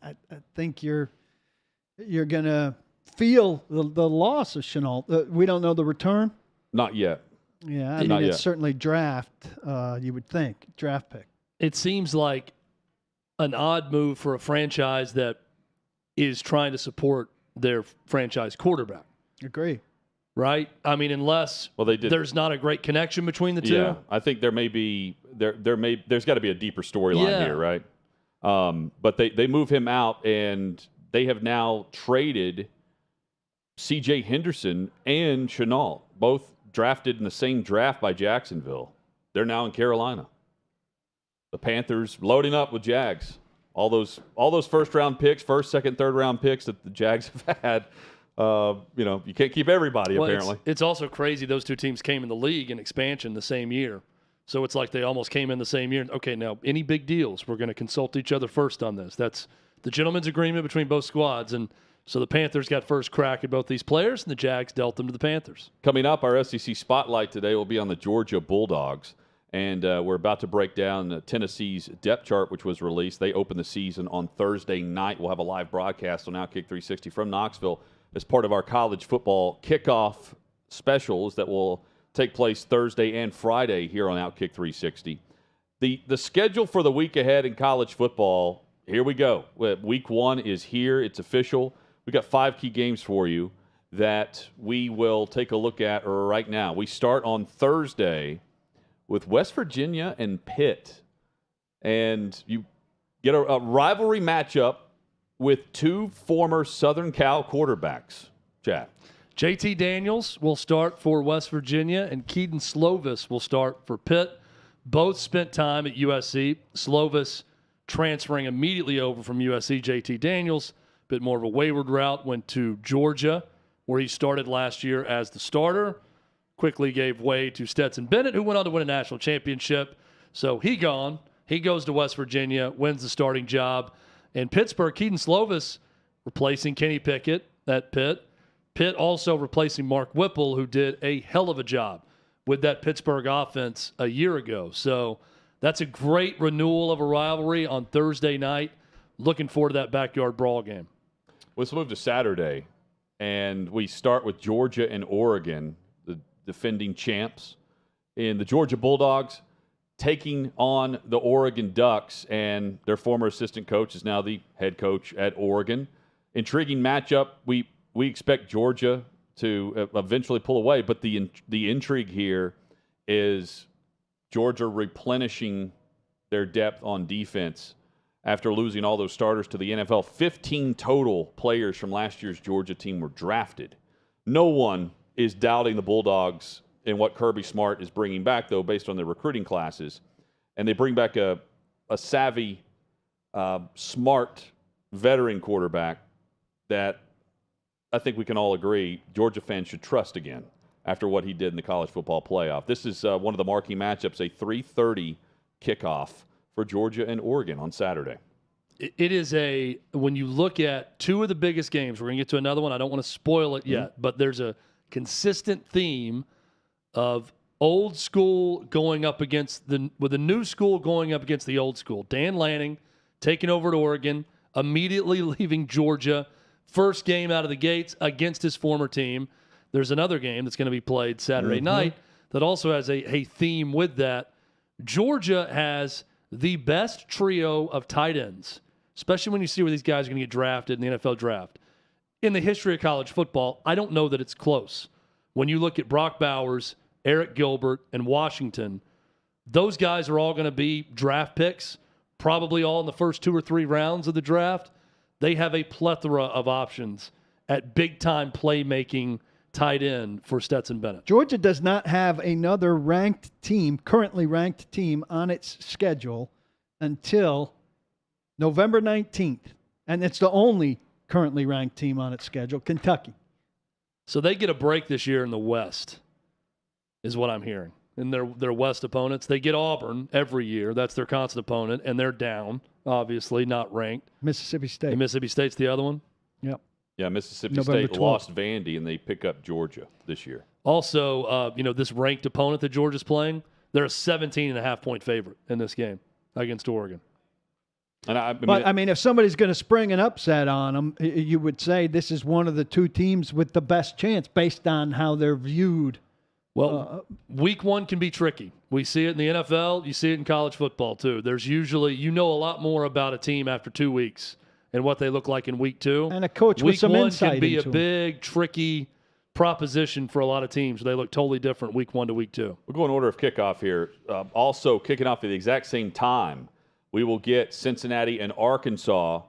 Speaker 3: I think you're going to feel the loss of Shenault. We don't know the return?
Speaker 1: Not yet.
Speaker 3: Yeah, I mean, it's certainly draft, you would think, draft pick.
Speaker 2: It seems like an odd move for a franchise that is trying to support their franchise quarterback.
Speaker 3: Agree.
Speaker 2: Right? I mean, unless there's not a great connection between the two.
Speaker 1: Yeah, I think there's got to be a deeper storyline here, right? But they move him out, and they have now traded C.J. Henderson and Shenault, both drafted in the same draft by Jacksonville. They're now in Carolina. The Panthers loading up with Jags. All those first-round picks, first, second, third-round picks that the Jags have had. You can't keep everybody, apparently.
Speaker 2: It's also crazy those two teams came in the league in expansion the same year. So it's like they almost came in the same year. Okay, now, any big deals, we're going to consult each other first on this. That's the gentleman's agreement between both squads. And so the Panthers got first crack at both these players, and the Jags dealt them to the Panthers.
Speaker 1: Coming up, our SEC Spotlight today will be on the Georgia Bulldogs. And we're about to break down Tennessee's depth chart, which was released. They open the season on Thursday night. We'll have a live broadcast on Outkick 360 from Knoxville as part of our college football kickoff specials that will take place Thursday and Friday here on Outkick 360. The schedule for the week ahead in college football, here we go. Week 1 is here. It's official. We've got 5 key games for you that we will take a look at right now. We start on Thursday with West Virginia and Pitt. And you get a rivalry matchup with 2 former Southern Cal quarterbacks. Chad.
Speaker 2: JT Daniels will start for West Virginia, and Keaton Slovis will start for Pitt. Both spent time at USC. Slovis transferring immediately over from USC. JT Daniels, a bit more of a wayward route, went to Georgia, where he started last year as the starter. Quickly gave way to Stetson Bennett, who went on to win a national championship. So he gone. He goes to West Virginia, wins the starting job. In Pittsburgh, Keaton Slovis replacing Kenny Pickett at Pitt. Pitt also replacing Mark Whipple, who did a hell of a job with that Pittsburgh offense a year ago. So that's a great renewal of a rivalry on Thursday night. Looking forward to that backyard brawl game.
Speaker 1: Let's move to Saturday, and we start with Georgia and Oregon, the defending champs, and the Georgia Bulldogs taking on the Oregon Ducks, and their former assistant coach is now the head coach at Oregon. Intriguing matchup. We expect Georgia to eventually pull away, but the intrigue here is Georgia replenishing their depth on defense after losing all those starters to the NFL. 15 total players from last year's Georgia team were drafted. No one is doubting the Bulldogs and what Kirby Smart is bringing back, though, based on their recruiting classes. And they bring back a savvy, smart veteran quarterback that I think we can all agree Georgia fans should trust again after what he did in the college football playoff. This is one of the marquee matchups, a 3:30 kickoff for Georgia and Oregon on Saturday.
Speaker 2: It is when you look at 2 of the biggest games, we're going to get to another one. I don't want to spoil it yet, but there's a consistent theme of old school going up against with the new school going up against the old school. Dan Lanning taking over at Oregon, immediately leaving Georgia first game out of the gates against his former team. There's another game that's going to be played Saturday night that also has a theme with that. Georgia has the best trio of tight ends, especially when you see where these guys are going to get drafted in the NFL draft. In the history of college football, I don't know that it's close. When you look at Brock Bowers, Eric Gilbert, and Washington, those guys are all going to be draft picks, probably all in the first 2 or 3 rounds of the draft. They have a plethora of options at big-time playmaking tight end for Stetson Bennett.
Speaker 3: Georgia does not have another currently ranked team on its schedule until November 19th. And it's the only currently ranked team on its schedule, Kentucky.
Speaker 2: So they get a break this year in the West, is what I'm hearing. In their West opponents. They get Auburn every year. That's their constant opponent, and they're down, obviously, not ranked.
Speaker 3: Mississippi State.
Speaker 2: And Mississippi State's the other one?
Speaker 3: Yep.
Speaker 1: Yeah, Mississippi
Speaker 3: November
Speaker 1: State
Speaker 3: 12th.
Speaker 1: lost Vandy, and they pick up Georgia this year.
Speaker 2: Also, this ranked opponent that Georgia's playing, they're a 17.5-point favorite in this game against Oregon.
Speaker 1: And
Speaker 3: I mean, if somebody's going to spring an upset on them, you would say this is one of the 2 teams with the best chance based on how they're viewed.
Speaker 2: Well, week 1 can be tricky. We see it in the NFL. You see it in college football, too. There's usually, a lot more about a team after 2 weeks and what they look like in week 2.
Speaker 3: And a coach with some insight
Speaker 2: Week 1 can be a
Speaker 3: into
Speaker 2: big, tricky proposition for a lot of teams. They look totally different week 1 to week 2.
Speaker 1: We'll go in order of kickoff here. Also, kicking off at the exact same time, we will get Cincinnati and Arkansas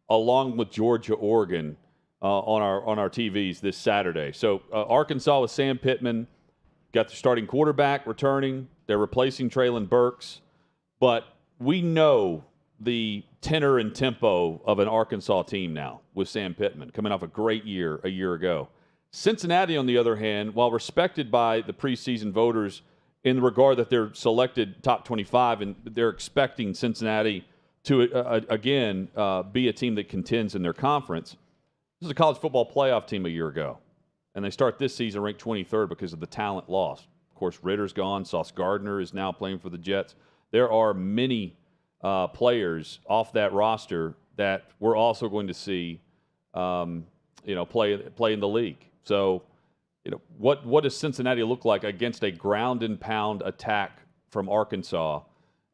Speaker 1: along with Georgia, Oregon on our TVs this Saturday. So Arkansas with Sam Pittman. Got the starting quarterback returning. They're replacing Traylon Burks. But we know the tenor and tempo of an Arkansas team now with Sam Pittman coming off a great year a year ago. Cincinnati, on the other hand, while respected by the preseason voters in the regard that they're selected top 25 and they're expecting Cincinnati to, again, be a team that contends in their conference, this is a college football playoff team a year ago. And they start this season ranked 23rd because of the talent loss. Of course, Ritter's gone. Sauce Gardner is now playing for the Jets. There are many players off that roster that we're also going to see, play in the league. So, what does Cincinnati look like against a ground and pound attack from Arkansas?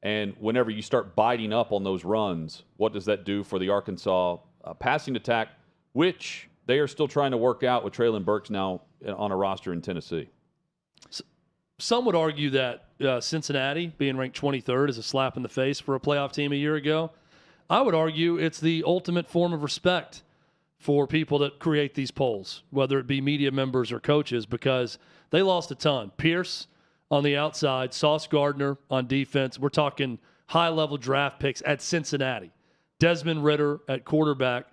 Speaker 1: And whenever you start biting up on those runs, what does that do for the Arkansas passing attack, which they are still trying to work out with Traylon Burks now on a roster in Tennessee?
Speaker 2: Some would argue that Cincinnati being ranked 23rd is a slap in the face for a playoff team a year ago. I would argue it's the ultimate form of respect for people that create these polls, whether it be media members or coaches, because they lost a ton. Pierce on the outside, Sauce Gardner on defense. We're talking high-level draft picks at Cincinnati. Desmond Ridder at quarterback.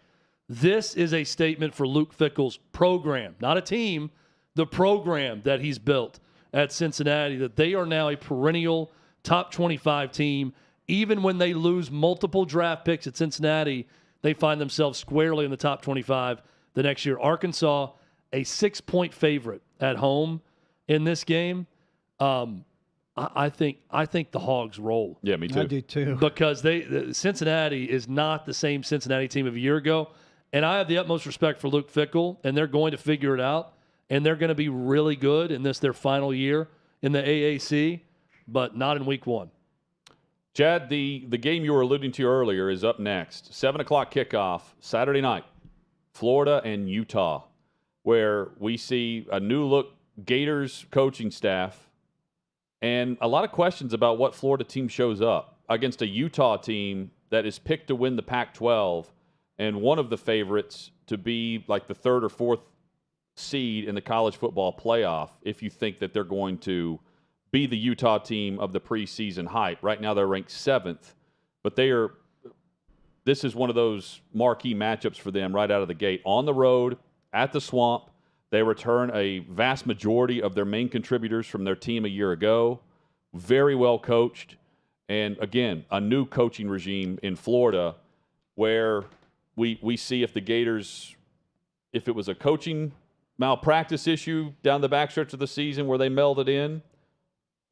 Speaker 2: This is a statement for Luke Fickell's program, not a team, the program that he's built at Cincinnati, that they are now a perennial top 25 team. Even when they lose multiple draft picks at Cincinnati, they find themselves squarely in the top 25 the next year. Arkansas, a 6-point favorite at home in this game. I think the Hogs roll.
Speaker 1: Yeah, me too.
Speaker 3: I do too.
Speaker 2: Because Cincinnati is not the same Cincinnati team of a year ago. And I have the utmost respect for Luke Fickell, and they're going to figure it out. And they're going to be really good in their final year in the AAC, but not in week 1.
Speaker 1: Chad, the game you were alluding to earlier is up next. 7 o'clock kickoff, Saturday night, Florida and Utah, where we see a new-look Gators coaching staff and a lot of questions about what Florida team shows up against a Utah team that is picked to win the Pac-12 and one of the favorites to be like the 3rd or 4th seed in the college football playoff if you think that they're going to be the Utah team of the preseason hype. Right now they're ranked 7th, but this is one of those marquee matchups for them right out of the gate. On the road, at the Swamp, they return a vast majority of their main contributors from their team a year ago. Very well coached. And again, a new coaching regime in Florida where we see if the Gators, if it was a coaching malpractice issue down the backstretch of the season where they melded in,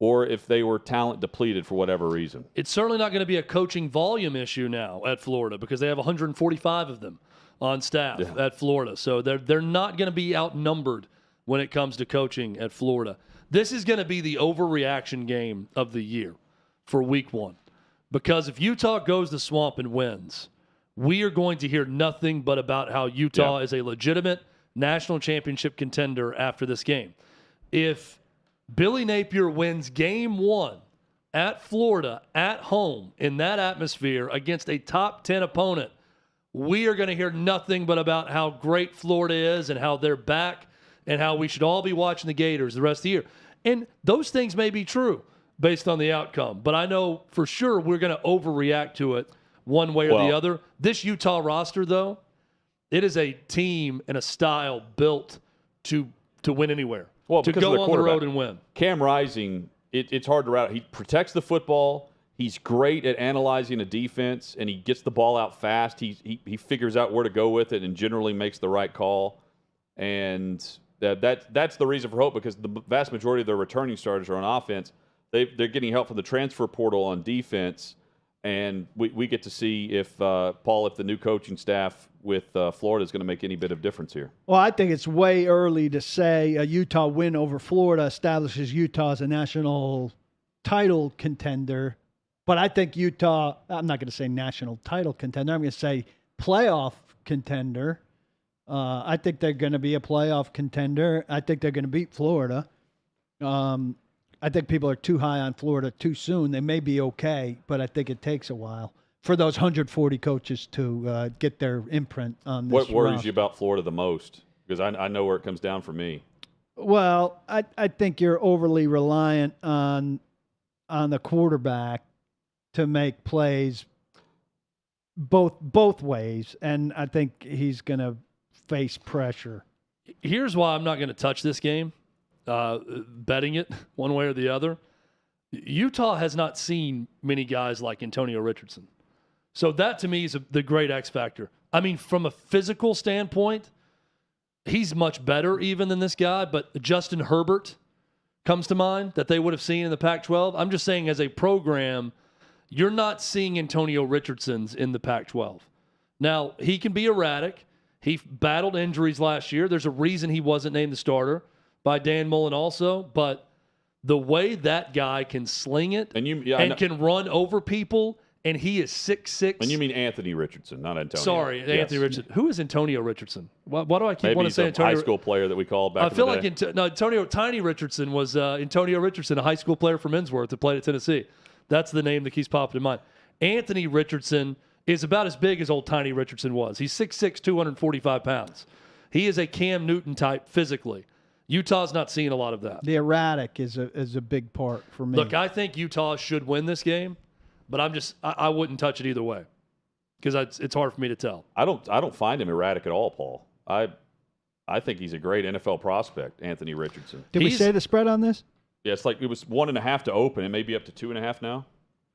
Speaker 1: or if they were talent depleted for whatever reason.
Speaker 2: It's certainly not going to be a coaching volume issue now at Florida because they have 145 of them on staff at Florida. So they're not going to be outnumbered when it comes to coaching at Florida. This is going to be the overreaction game of the year for week 1. Because if Utah goes the swamp and wins, we are going to hear nothing but about how Utah is a legitimate national championship contender after this game. If Billy Napier wins game 1 at Florida, at home, in that atmosphere against a top 10 opponent, we are going to hear nothing but about how great Florida is and how they're back and how we should all be watching the Gators the rest of the year. And those things may be true based on the outcome, but I know for sure we're going to overreact to it one way or the other. This Utah roster, though, it is a team and a style built to win anywhere.
Speaker 1: Well,
Speaker 2: to go on the road and win.
Speaker 1: Cam Rising, it's hard to route. He protects the football. He's great at analyzing a defense, and he gets the ball out fast. He figures out where to go with it and generally makes the right call. And that's the reason for hope, because the vast majority of their returning starters are on offense. They're getting help from the transfer portal on defense. And we get to see if, Paul, if the new coaching staff with Florida is going to make any bit of difference here.
Speaker 3: Well, I think it's way early to say a Utah win over Florida establishes Utah as a national title contender. But I think Utah, I'm not going to say national title contender, I'm going to say playoff contender. I think they're going to be a playoff contender. I think they're going to beat Florida. I think people are too high on Florida too soon. They may be okay, but I think it takes a while for those 140 coaches to get their imprint on this.
Speaker 1: What worries
Speaker 3: roster.
Speaker 1: you about Florida the most? Because I know where it comes down for me.
Speaker 3: Well, I think you're overly reliant on the quarterback to make plays both ways, and I think he's going to face pressure.
Speaker 2: Here's why I'm not going to touch this game. Betting it one way or the other. Utah has not seen many guys like Antonio Richardson. So that to me is the great X factor. I mean, from a physical standpoint, he's much better even than this guy, but Justin Herbert comes to mind that they would have seen in the Pac-12. I'm just saying as a program, you're not seeing Antonio Richardson's in the Pac-12. Now, he can be erratic. He battled injuries last year. There's a reason he wasn't named the starter by Dan Mullen also, but the way that guy can sling it and can run over people, and he is 6'6".
Speaker 1: And you mean Anthony Richardson, not Antonio.
Speaker 2: Sorry,
Speaker 1: yes.
Speaker 2: Anthony Richardson. Who is Antonio Richardson? Why do I keep
Speaker 1: Maybe
Speaker 2: wanting to say Antonio?
Speaker 1: High school player that we called back.
Speaker 2: I feel like Tiny Richardson was Antonio Richardson, a high school player from Innsworth that played at Tennessee. That's the name that keeps popping in mind. Anthony Richardson is about as big as old Tiny Richardson was. He's 6'6", 245 pounds. He is a Cam Newton type physically. Utah's not seeing a lot of that.
Speaker 3: The erratic is a big part for me.
Speaker 2: Look, I think Utah should win this game, but I wouldn't touch it either way because it's hard for me to tell.
Speaker 1: I don't find him erratic at all, Paul. I think he's a great NFL prospect, Anthony Richardson.
Speaker 3: Did we say the spread on this?
Speaker 1: Yeah, it's like it was 1.5 to open. It may be up to 2.5 now.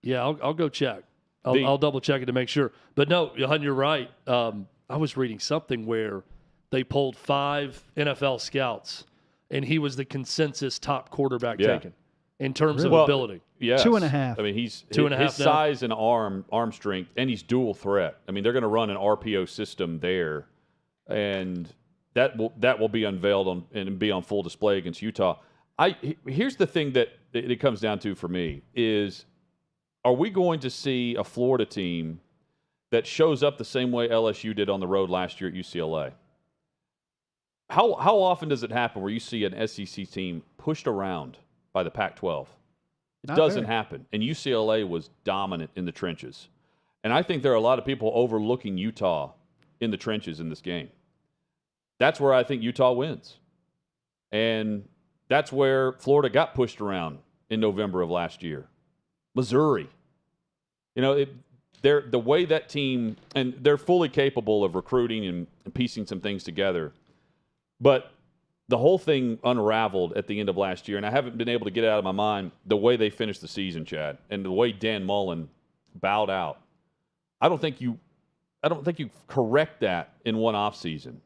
Speaker 2: Yeah, I'll go check. I'll double check it to make sure. But no, you're right. I was reading something where they polled 5 NFL scouts, and he was the consensus top quarterback taken in terms of ability.
Speaker 1: Yeah,
Speaker 3: 2.5.
Speaker 1: I mean, he's
Speaker 2: 2.5
Speaker 1: his size and arm strength, and he's dual threat. I mean, they're going to run an RPO system there, and that will be unveiled and be on full display against Utah. Here's the thing that it comes down to for me is, are we going to see a Florida team that shows up the same way LSU did on the road last year at UCLA? How often does it happen where you see an SEC team pushed around by the Pac-12? It doesn't happen. And UCLA was dominant in the trenches. And I think there are a lot of people overlooking Utah in the trenches in this game. That's where I think Utah wins. And that's where Florida got pushed around in November of last year. Missouri. You know, the way that team, and they're fully capable of recruiting and piecing some things together. But the whole thing unraveled at the end of last year, and I haven't been able to get it out of my mind the way they finished the season, Chad, and the way Dan Mullen bowed out. I don't think you correct that in one offseason.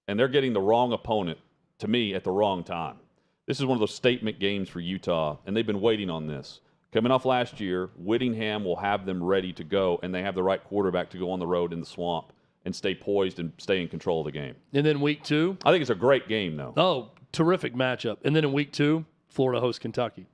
Speaker 1: And they're getting the wrong opponent, to me, at the wrong time. This is one of those statement games for Utah, and they've been waiting on this. Coming off last year, Whittingham will have them ready to go, and they have the right quarterback to go on the road in the swamp and stay poised and stay in control of the game.
Speaker 2: And then week 2?
Speaker 1: I think it's a great game, though.
Speaker 2: Oh, terrific matchup. And then in week 2, Florida hosts Kentucky.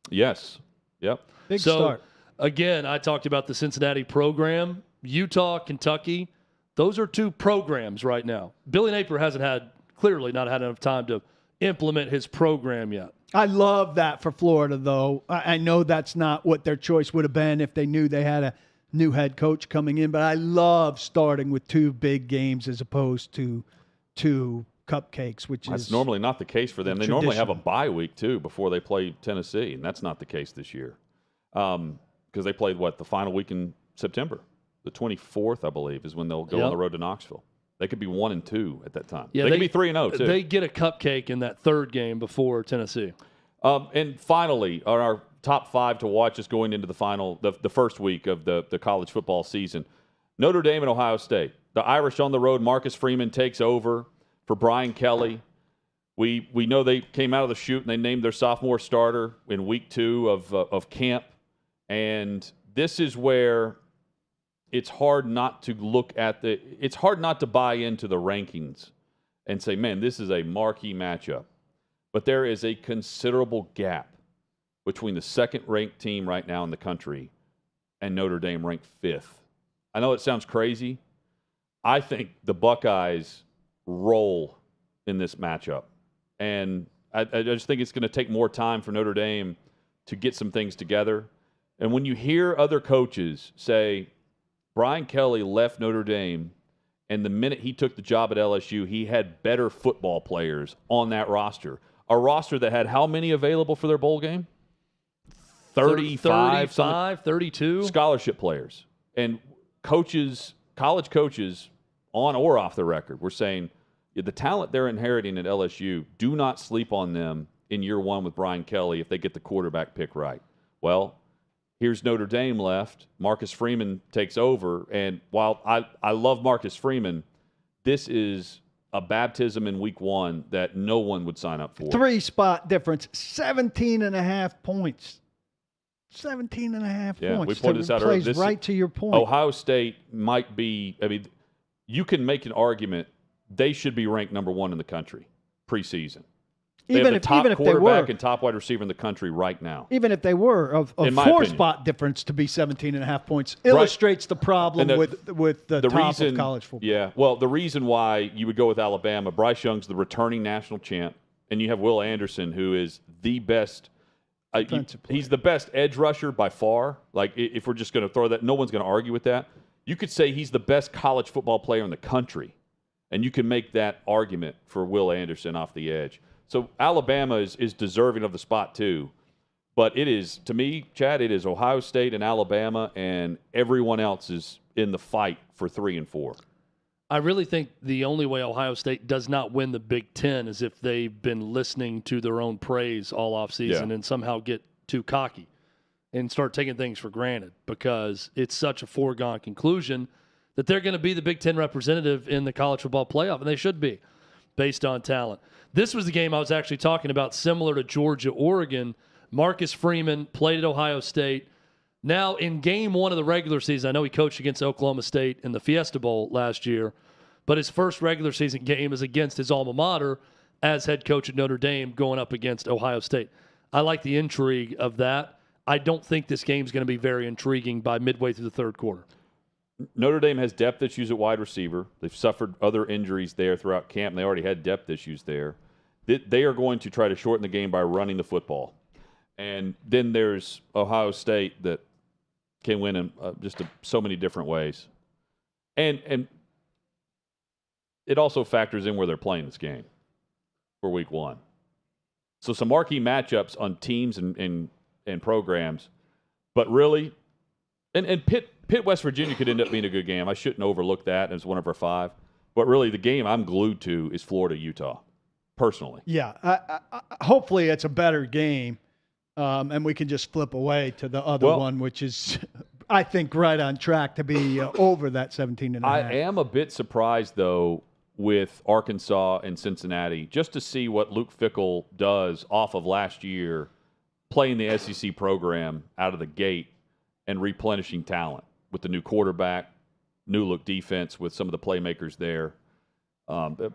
Speaker 1: Yes. Yep.
Speaker 3: Big start.
Speaker 2: Again, I talked about the Cincinnati program. Utah, Kentucky, those are 2 programs right now. Billy Napier clearly not had enough time to implement his program yet.
Speaker 3: I love that for Florida, though. I know that's not what their choice would have been if they knew they had a new head coach coming in, but I love starting with 2 big games as opposed to 2 cupcakes, which
Speaker 1: that's normally not the case for them. They normally have a bye week, too, before they play Tennessee, and that's not the case this year because they played, the final week in September. The 24th, I believe, is when they'll go on the road to Knoxville. They could be 1-2 at that time. Yeah, they could be 3-0 too.
Speaker 2: They get a cupcake in that 3rd game before Tennessee.
Speaker 1: And finally, our top 5 to watch is going into the first week of the college football season. Notre Dame and Ohio State. The Irish on the road. Marcus Freeman takes over for Brian Kelly. We know they came out of the chute and they named their sophomore starter in week 2 of camp. And this is where it's hard not to it's hard not to buy into the rankings and say, man, this is a marquee matchup. But there is a considerable gap between the second-ranked team right now in the country and Notre Dame ranked 5th. I know it sounds crazy. I think the Buckeyes roll in this matchup. And I just think it's going to take more time for Notre Dame to get some things together. And when you hear other coaches say, Brian Kelly left Notre Dame, and the minute he took the job at LSU, he had better football players on that roster. A roster that had how many available for their bowl game? 35,
Speaker 2: 32.
Speaker 1: Scholarship players. And coaches, college coaches, on or off the record, were saying, the talent they're inheriting at LSU, do not sleep on them in year 1 with Brian Kelly if they get the quarterback pick right. Well, here's Notre Dame left. Marcus Freeman takes over. And while I love Marcus Freeman, this is a baptism in week 1 that no one would sign up for.
Speaker 3: 3-spot difference, 17.5 points. 17.5 points.
Speaker 1: We pointed this out earlier.
Speaker 3: Plays right to your point.
Speaker 1: Ohio State might be, you can make an argument they should be ranked number 1 in the country preseason. Even if quarterback and top wide receiver in the country right now.
Speaker 3: Even if they were, of 4-spot difference to be 17.5 points illustrates the problem with the top
Speaker 1: reason,
Speaker 3: of college football.
Speaker 1: Yeah, well, the reason why you would go with Alabama, Bryce Young's the returning national champ, and you have Will Anderson, who is the best. He's the best edge rusher by far. Like, if we're just going to throw that, no one's going to argue with that. You could say he's the best college football player in the country, and you can make that argument for Will Anderson off the edge. So Alabama is deserving of the spot too. But it is, to me, Chad, it is Ohio State and Alabama, and everyone else is in the fight for 3 and 4.
Speaker 2: I really think the only way Ohio State does not win the Big Ten is if they've been listening to their own praise all offseason and somehow get too cocky and start taking things for granted, because it's such a foregone conclusion that they're going to be the Big Ten representative in the college football playoff, and they should be based on talent. This was the game I was actually talking about, similar to Georgia-Oregon. Marcus Freeman played at Ohio State. Now, in game 1 of the regular season, I know he coached against Oklahoma State in the Fiesta Bowl last year, but his first regular season game is against his alma mater as head coach at Notre Dame, going up against Ohio State. I like the intrigue of that. I don't think this game's going to be very intriguing by midway through the 3rd quarter.
Speaker 1: Notre Dame has depth issues at wide receiver. They've suffered other injuries there throughout camp, and they already had depth issues there. They are going to try to shorten the game by running the football. And then there's Ohio State that can win in so many different ways. And it also factors in where they're playing this game for week 1. So some marquee matchups on teams and programs. But really, and Pitt, West Virginia could end up being a good game. I shouldn't overlook that as one of our 5. But really, the game I'm glued to is Florida-Utah, personally.
Speaker 3: Yeah. Hopefully it's a better game, and we can just flip away to the other one, which is, I think, right on track to be over that 17.5.
Speaker 1: I am a bit surprised, though, with Arkansas and Cincinnati just to see what Luke Fickell does off of last year, playing the SEC program out of the gate and replenishing talent with the new quarterback, new look defense with some of the playmakers there.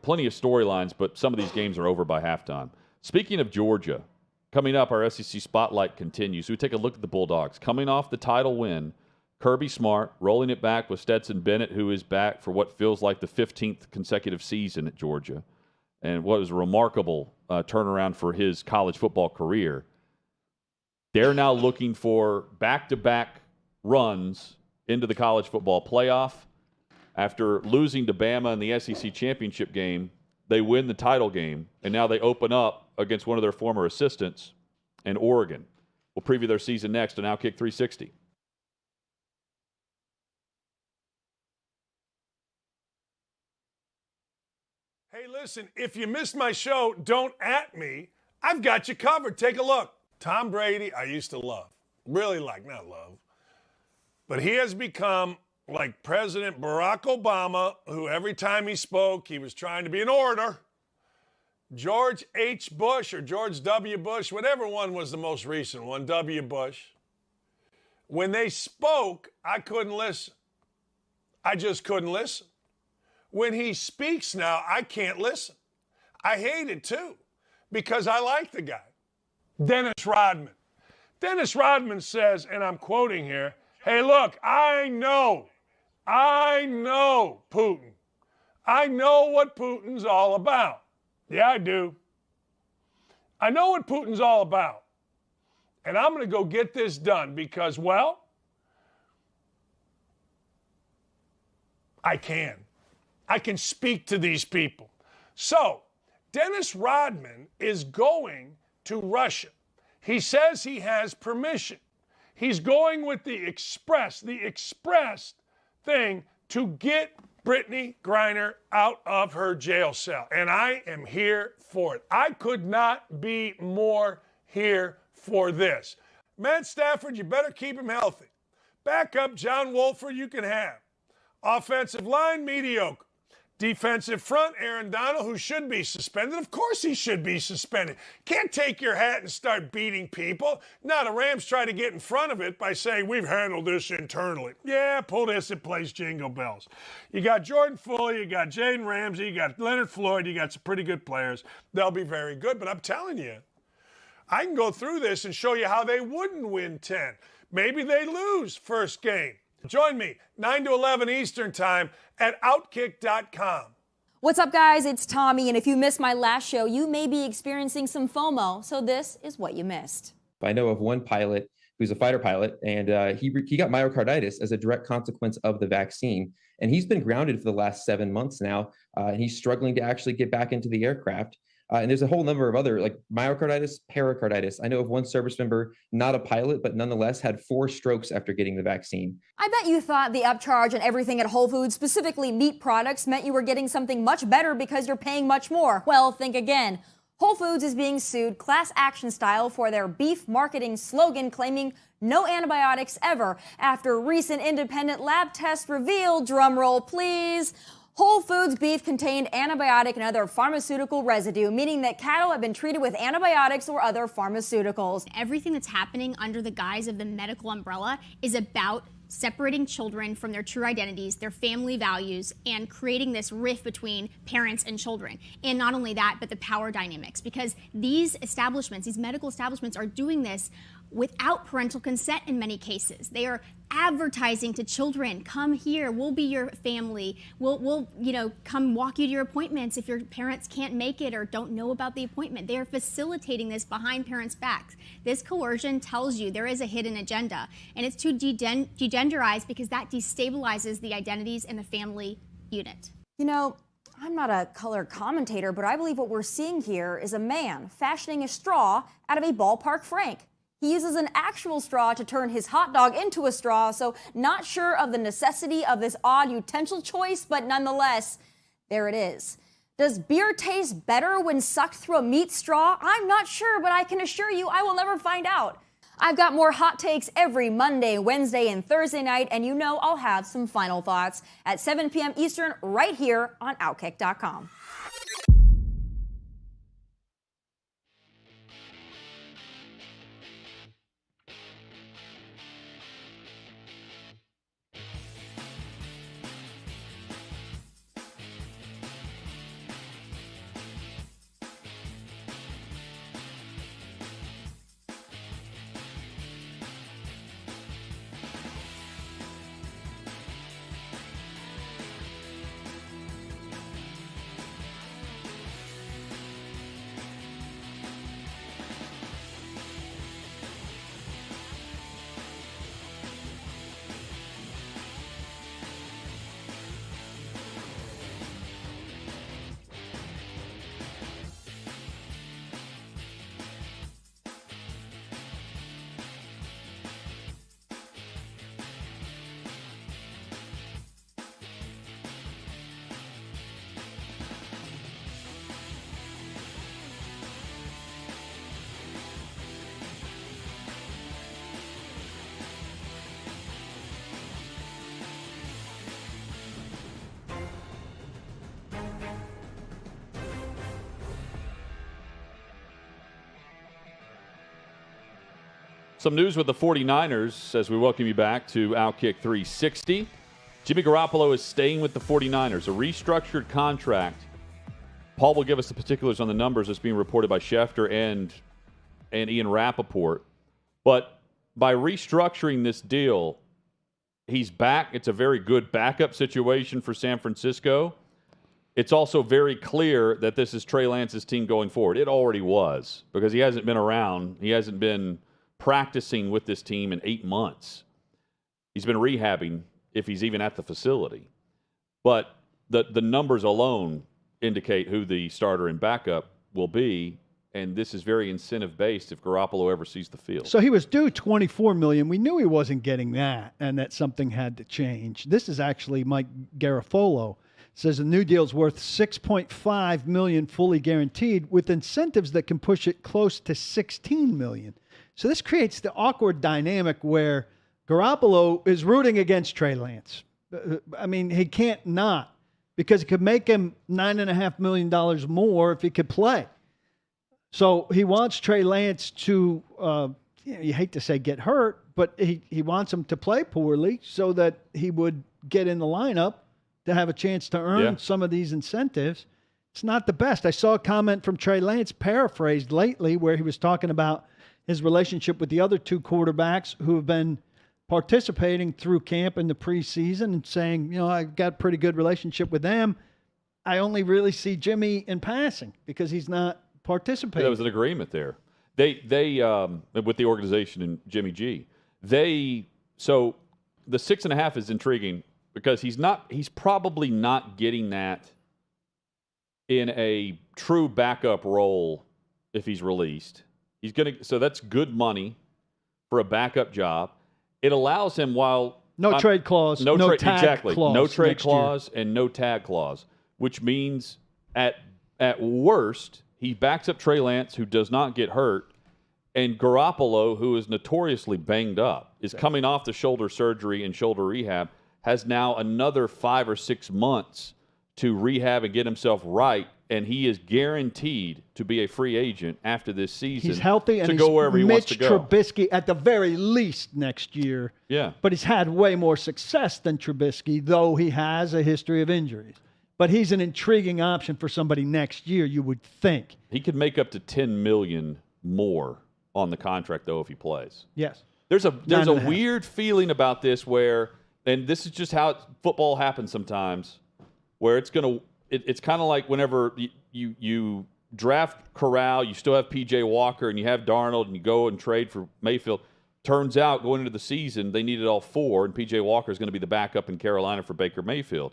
Speaker 1: Plenty of storylines, but some of these games are over by halftime. Speaking of Georgia, coming up, our SEC Spotlight continues. We take a look at the Bulldogs. Coming off the title win, Kirby Smart rolling it back with Stetson Bennett, who is back for what feels like the 15th consecutive season at Georgia, and what was a remarkable turnaround for his college football career. They're now looking for back-to-back runs into the college football playoff. After losing to Bama in the SEC championship game, they win the title game, and now they open up against one of their former assistants in Oregon. We'll preview their season next on Outkick 360.
Speaker 4: Hey, listen, if you missed my show, don't at me. I've got you covered. Take a look. Tom Brady, I used to love. Really like, not love. But he has become like President Barack Obama, who every time he spoke, he was trying to be an orator. George H. Bush or George W. Bush, whatever one was the most recent one, W. Bush. When they spoke, I couldn't listen. I just couldn't listen. When he speaks now, I can't listen. I hate it too, because I like the guy. Dennis Rodman. Dennis Rodman says, and I'm quoting here, hey, look, I know Putin. I know what Putin's all about. Yeah, I do. I know what Putin's all about. And I'm going to go get this done because, well, I can. I can speak to these people. So, Dennis Rodman is going to Russia. He says he has permission. He's going with the express thing to get Brittany Griner out of her jail cell. And I am here for it. I could not be more here for this. Matt Stafford, you better keep him healthy. Backup John Wolford, you can have. Offensive line, mediocre. Defensive front, Aaron Donald, who should be suspended. Of course he should be suspended. Can't take your hat and start beating people. Now the Rams try to get in front of it by saying, we've handled this internally. Yeah, pull this and place jingle bells. You got Jordan Fuller, you got Jaden Ramsey, you got Leonard Floyd, you got some pretty good players. They'll be very good, but I'm telling you, I can go through this and show you how they wouldn't win 10. Maybe they lose first game. Join me, 9 to 11 Eastern Time at Outkick.com.
Speaker 5: What's up, guys? It's Tommy, and if you missed my last show, you may be experiencing some FOMO, so this is what you missed.
Speaker 6: I know of one pilot who's a fighter pilot, and he got myocarditis as a direct consequence of the vaccine. And he's been grounded for the last 7 months now. He's struggling to actually get back into the aircraft. And there's a whole number of other, like myocarditis, pericarditis. I know of one service member, not a pilot, but nonetheless had 4 strokes after getting the vaccine.
Speaker 5: I bet you thought the upcharge on everything at Whole Foods, specifically meat products, meant you were getting something much better because you're paying much more. Well, think again. Whole Foods is being sued class action style for their beef marketing slogan claiming no antibiotics ever after recent independent lab tests revealed, drumroll please, Whole Foods beef contained antibiotic and other pharmaceutical residue, meaning that cattle have been treated with antibiotics or other pharmaceuticals.
Speaker 7: Everything that's happening under the guise of the medical umbrella is about separating children from their true identities, their family values, and creating this rift between parents and children. And not only that, but the power dynamics, because these establishments, these medical establishments are doing this without parental consent in many cases. They are advertising to children, come here, we'll be your family, we'll come walk you to your appointments if your parents can't make it or don't know about the appointment. They are facilitating this behind parents' backs. This coercion tells you there is a hidden agenda, and it's to degenderize because that destabilizes the identities in the family unit.
Speaker 5: You know, I'm not a color commentator, but I believe what we're seeing here is a man fashioning a straw out of a ballpark frank. He uses an actual straw to turn his hot dog into a straw, so not sure of the necessity of this odd utensil choice, but nonetheless, there it is. Does beer taste better when sucked through a meat straw? I'm not sure, but I can assure you I will never find out. I've got more hot takes every Monday, Wednesday, and Thursday night, and you know I'll have some final thoughts at 7 p.m. Eastern right here on Outkick.com.
Speaker 1: Some news with the 49ers as we welcome you back to Outkick 360. Jimmy Garoppolo is staying with the 49ers, a restructured contract. Paul will give us the particulars on the numbers that's being reported by Schefter and Ian Rappaport. But by restructuring this deal, he's back. It's a very good backup situation for San Francisco. It's also very clear that this is Trey Lance's team going forward. It already was because he hasn't been around. He hasn't been practicing with this team in 8 months. He's been rehabbing if he's even at the facility. But the numbers alone indicate who the starter and backup will be, and this is very incentive-based if Garoppolo ever sees the field.
Speaker 3: So he was due $24 million. We knew he wasn't getting that and that something had to change. This is actually Mike Garafolo. Says the new deal's worth $6.5 million fully guaranteed with incentives that can push it close to $16 million. So this creates the awkward dynamic where Garoppolo is rooting against Trey Lance. I mean, he can't not because it could make him $9.5 million more if he could play. So he wants Trey Lance to, you hate to say get hurt, but he wants him to play poorly so that he would get in the lineup to have a chance to earn some of these incentives. It's not the best. I saw a comment from Trey Lance paraphrased lately where he was talking about his relationship with the other two quarterbacks who have been participating through camp in the preseason and saying, you know, I've got a pretty good relationship with them. I only really see Jimmy in passing because he's not participating.
Speaker 1: There was an agreement there. They with the organization and Jimmy G. So the 6.5 is intriguing because he's probably not getting that in a true backup role if he's released. So that's good money for a backup job. It allows him
Speaker 3: no trade clause, no tag clause,
Speaker 1: no trade clause and no tag clause, which means at worst he backs up Trey Lance, who does not get hurt, and Garoppolo, who is notoriously banged up, is coming off the shoulder surgery and shoulder rehab, has now another 5 or 6 months to rehab and get himself right. And he is guaranteed to be a free agent after this season.
Speaker 3: He's healthy and
Speaker 1: to go wherever he wants to go.
Speaker 3: Trubisky at the very least next year.
Speaker 1: Yeah.
Speaker 3: But he's had way more success than Trubisky, though he has a history of injuries. But he's an intriguing option for somebody next year, you would think.
Speaker 1: He could make up to $10 million more on the contract, though, if he plays.
Speaker 3: Yes.
Speaker 1: There's a weird feeling about this where, and this is just how football happens sometimes, where it's going to. It's kind of like whenever you draft Corral, you still have P.J. Walker, and you have Darnold, and you go and trade for Mayfield. Turns out, going into the season, they needed all 4, and P.J. Walker is going to be the backup in Carolina for Baker Mayfield.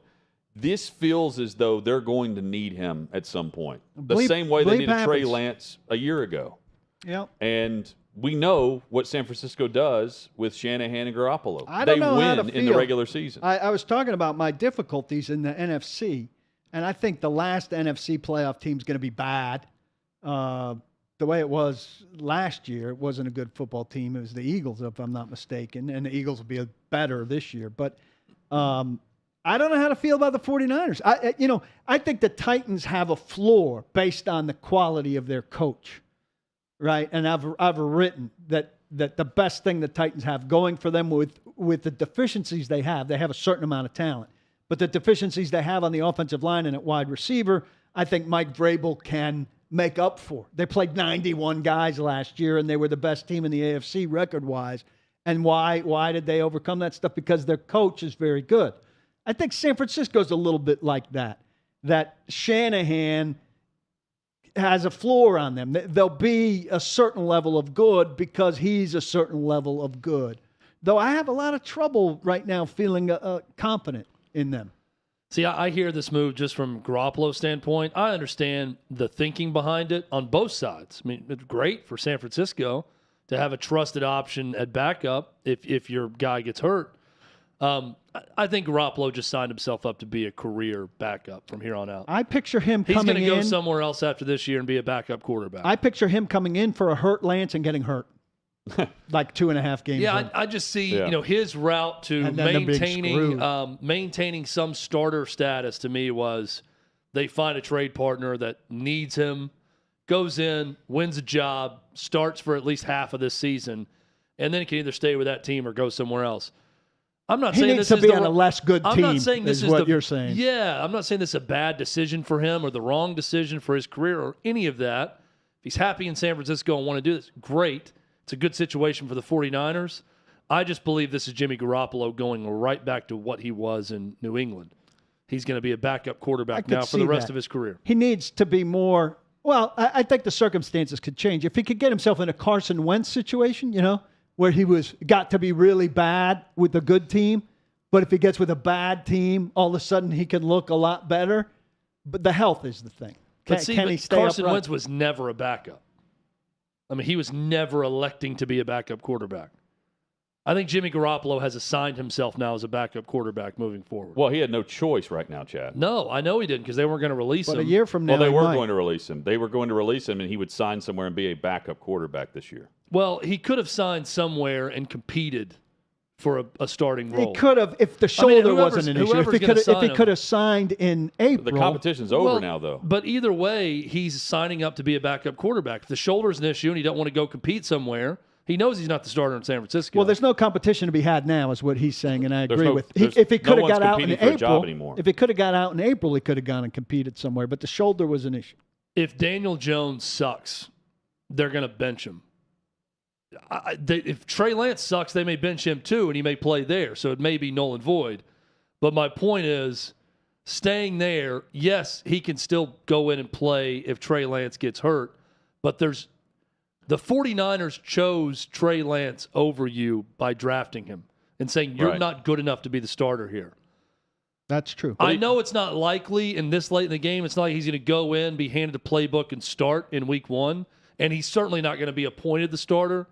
Speaker 1: This feels as though they're going to need him at some point. The same way they needed Trey Lance a year ago.
Speaker 3: Yep.
Speaker 1: And we know what San Francisco does with Shanahan and Garoppolo.
Speaker 3: They win
Speaker 1: in the regular season.
Speaker 3: I was talking about my difficulties in the NFC. And I think the last NFC playoff team is going to be bad. The the way it was last year, it wasn't a good football team. It was the Eagles, if I'm not mistaken, and the Eagles will be better this year. But I don't know how to feel about the 49ers. I think the Titans have a floor based on the quality of their coach, right? And I've written that the best thing the Titans have going for them with the deficiencies they have a certain amount of talent. But the deficiencies they have on the offensive line and at wide receiver, I think Mike Vrabel can make up for. They played 91 guys last year, and they were the best team in the AFC record-wise. And why did they overcome that stuff? Because their coach is very good. I think San Francisco's a little bit like that Shanahan has a floor on them. There'll be a certain level of good because he's a certain level of good. Though I have a lot of trouble right now feeling confident in them.
Speaker 2: See, I hear this move just from Garoppolo's standpoint. I understand the thinking behind it on both sides. I mean, it's great for San Francisco to have a trusted option at backup if your guy gets hurt. I think Garoppolo just signed himself up to be a career backup from here on out.
Speaker 3: I picture him
Speaker 2: He's
Speaker 3: coming in.
Speaker 2: He's going to go somewhere else after this year and be a backup quarterback.
Speaker 3: I picture him coming in for a hurt Lance and getting hurt. Like 2.5 games.
Speaker 2: Yeah, I just see his route to maintaining some starter status to me was they find a trade partner that needs him, goes in, wins a job, starts for at least half of this season, and then can either stay with that team or go somewhere else. I'm not saying
Speaker 3: this
Speaker 2: is
Speaker 3: to be on a less good team.
Speaker 2: I'm not saying this is
Speaker 3: what you're saying.
Speaker 2: Yeah, I'm not saying this is a bad decision for him or the wrong decision for his career or any of that. If he's happy in San Francisco and want to do this, great. It's a good situation for the 49ers. I just believe this is Jimmy Garoppolo going right back to what he was in New England. He's going to be a backup quarterback now for the rest of his career.
Speaker 3: He needs to be more – well, I think the circumstances could change. If he could get himself in a Carson Wentz situation, where he got to be really bad with a good team, but if he gets with a bad team, all of a sudden he can look a lot better. But the health is the thing. Can he stay
Speaker 2: Carson
Speaker 3: upright?
Speaker 2: Wentz was never a backup. I mean, he was never electing to be a backup quarterback. I think Jimmy Garoppolo has assigned himself now as a backup quarterback moving forward.
Speaker 1: Well, he had no choice right now, Chad.
Speaker 2: No, I know he didn't because they weren't going to release him.
Speaker 3: But a year from now,
Speaker 1: well, they were going to release him. They were going to release him, and he would sign somewhere and be a backup quarterback this year.
Speaker 2: Well, he could have signed somewhere and competed for a starting role.
Speaker 3: He could have if the shoulder wasn't an issue. If he could have signed in April.
Speaker 1: The competition's over now, though.
Speaker 2: But either way, he's signing up to be a backup quarterback. If the shoulder's an issue and he don't want to go compete somewhere, he knows he's not the starter in San Francisco.
Speaker 3: Well, there's no competition to be had now, is what he's saying, and I agree with. If he could have got out in April, if he could have got out in April, he could have gone and competed somewhere. But the shoulder was an issue.
Speaker 2: If Daniel Jones sucks, they're going to bench him. If Trey Lance sucks, they may bench him too, and he may play there. So it may be null and void. But my point is, staying there, yes, he can still go in and play if Trey Lance gets hurt. But the 49ers chose Trey Lance over you by drafting him and saying you're not good enough to be the starter here.
Speaker 3: That's true.
Speaker 2: I know it's not likely in this late in the game. It's not like he's going to go in, be handed a playbook, and start in week one. And he's certainly not going to be appointed the starter.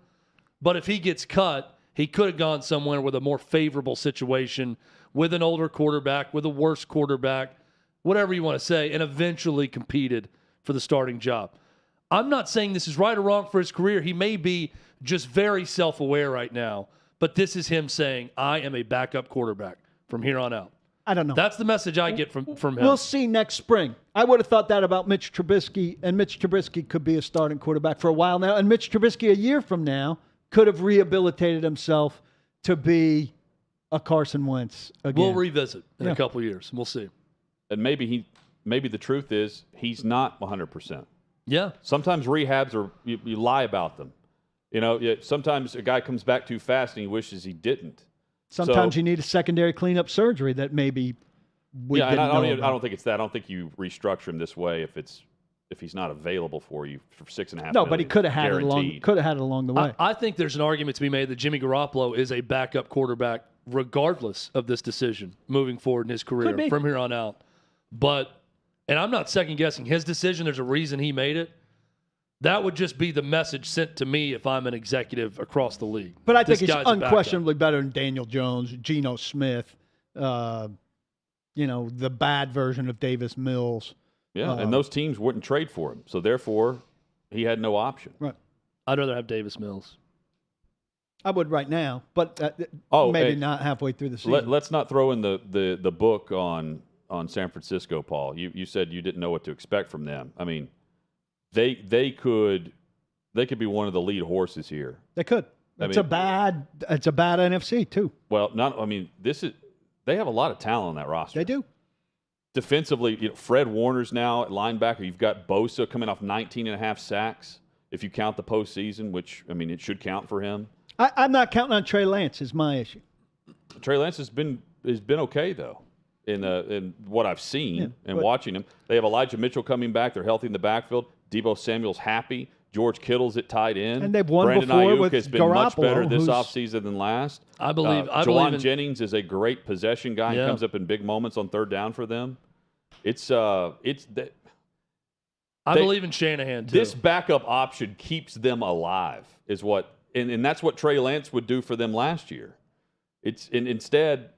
Speaker 2: But if he gets cut, he could have gone somewhere with a more favorable situation, with an older quarterback, with a worse quarterback, whatever you want to say, and eventually competed for the starting job. I'm not saying this is right or wrong for his career. He may be just very self-aware right now, but this is him saying, I am a backup quarterback from here on out.
Speaker 3: I don't know.
Speaker 2: That's the message I get from him.
Speaker 3: We'll see next spring. I would have thought that about Mitch Trubisky, and Mitch Trubisky could be a starting quarterback for a while now. And Mitch Trubisky a year from now could have rehabilitated himself to be a Carson Wentz again.
Speaker 2: We'll revisit in a couple years. We'll see.
Speaker 1: And maybe the truth is he's not 100%.
Speaker 2: Yeah.
Speaker 1: Sometimes rehabs are you lie about them. Sometimes a guy comes back too fast and he wishes he didn't.
Speaker 3: Sometimes you need a secondary cleanup surgery that maybe we didn't know about.
Speaker 1: I don't think it's that. I don't think you restructure him this way if he's not available for you for $6.5 million.
Speaker 3: No, but he could have had it along the way.
Speaker 2: I think there's an argument to be made that Jimmy Garoppolo is a backup quarterback regardless of this decision moving forward in his career from here on out. And I'm not second guessing his decision. There's a reason he made it. That would just be the message sent to me if I'm an executive across the league.
Speaker 3: But I think he's unquestionably better than Daniel Jones, Geno Smith, the bad version of Davis Mills.
Speaker 1: Yeah, and those teams wouldn't trade for him. So, therefore, he had no option.
Speaker 3: Right.
Speaker 2: I'd rather have Davis Mills.
Speaker 3: I would right now, but maybe not halfway through the season.
Speaker 1: Let's not throw in the book on San Francisco, Paul. You said you didn't know what to expect from them. I mean, they could be one of the lead horses here.
Speaker 3: They could. It's a bad NFC too.
Speaker 1: Well, they have a lot of talent on that roster.
Speaker 3: They do.
Speaker 1: Defensively, Fred Warner's now at linebacker. You've got Bosa coming off 19.5 sacks. If you count the postseason, which it should count for him.
Speaker 3: I'm not counting on Trey Lance. Is my issue.
Speaker 1: Trey Lance has been okay though, in what I've seen watching him. They have Elijah Mitchell coming back. They're healthy in the backfield. Deebo Samuel's happy. George Kittle's at tight end.
Speaker 3: And they've won
Speaker 1: Brandon
Speaker 3: before
Speaker 1: Ayuk
Speaker 3: with
Speaker 1: has been
Speaker 3: Garoppolo,
Speaker 1: much better this offseason than last.
Speaker 2: I believe.
Speaker 1: Jawan Jennings is a great possession guy.
Speaker 2: Yeah.
Speaker 1: He comes up in big moments on third down for them. I
Speaker 2: believe in Shanahan too.
Speaker 1: This backup option keeps them alive, is what, and that's what Trey Lance would do for them last year. Instead,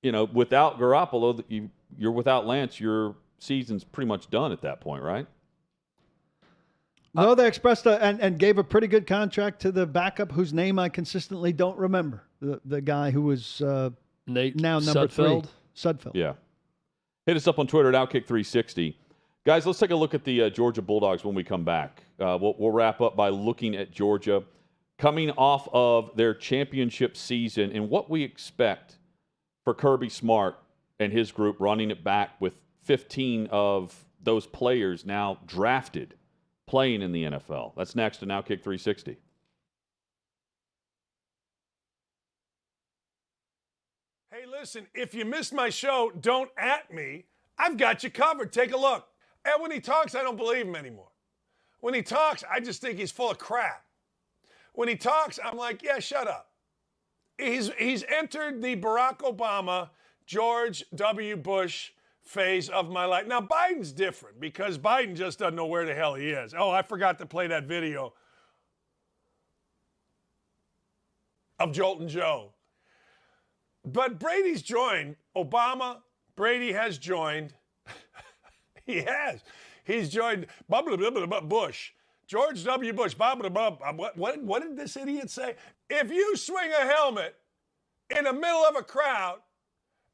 Speaker 1: without Garoppolo, you're without Lance. Your season's pretty much done at that point, right?
Speaker 3: Well, they expressed and gave a pretty good contract to the backup, whose name I consistently don't remember. The guy who was
Speaker 2: Nate
Speaker 3: now number
Speaker 2: Sudfeld.
Speaker 3: 3. Sudfeld.
Speaker 1: Yeah. Hit us up on Twitter at Outkick360. Guys, let's take a look at the Georgia Bulldogs when we come back. We'll wrap up by looking at Georgia coming off of their championship season and what we expect for Kirby Smart and his group running it back with 15 of those players now drafted playing in the NFL. That's next on Outkick 360.
Speaker 4: Hey, listen, if you missed my show, don't at me. I've got you covered. Take a look. And when he talks, I don't believe him anymore. When he talks, I just think he's full of crap. When he talks, I'm like, yeah, shut up. He's entered the Barack Obama, George W. Bush phase of my life. Now, Biden's different because Biden just doesn't know where the hell he is. Oh, I forgot to play that video of Joltin' Joe. But Brady's joined Obama. Brady has joined. He has. He's joined Bush. George W. Bush. What did this idiot say? If you swing a helmet in the middle of a crowd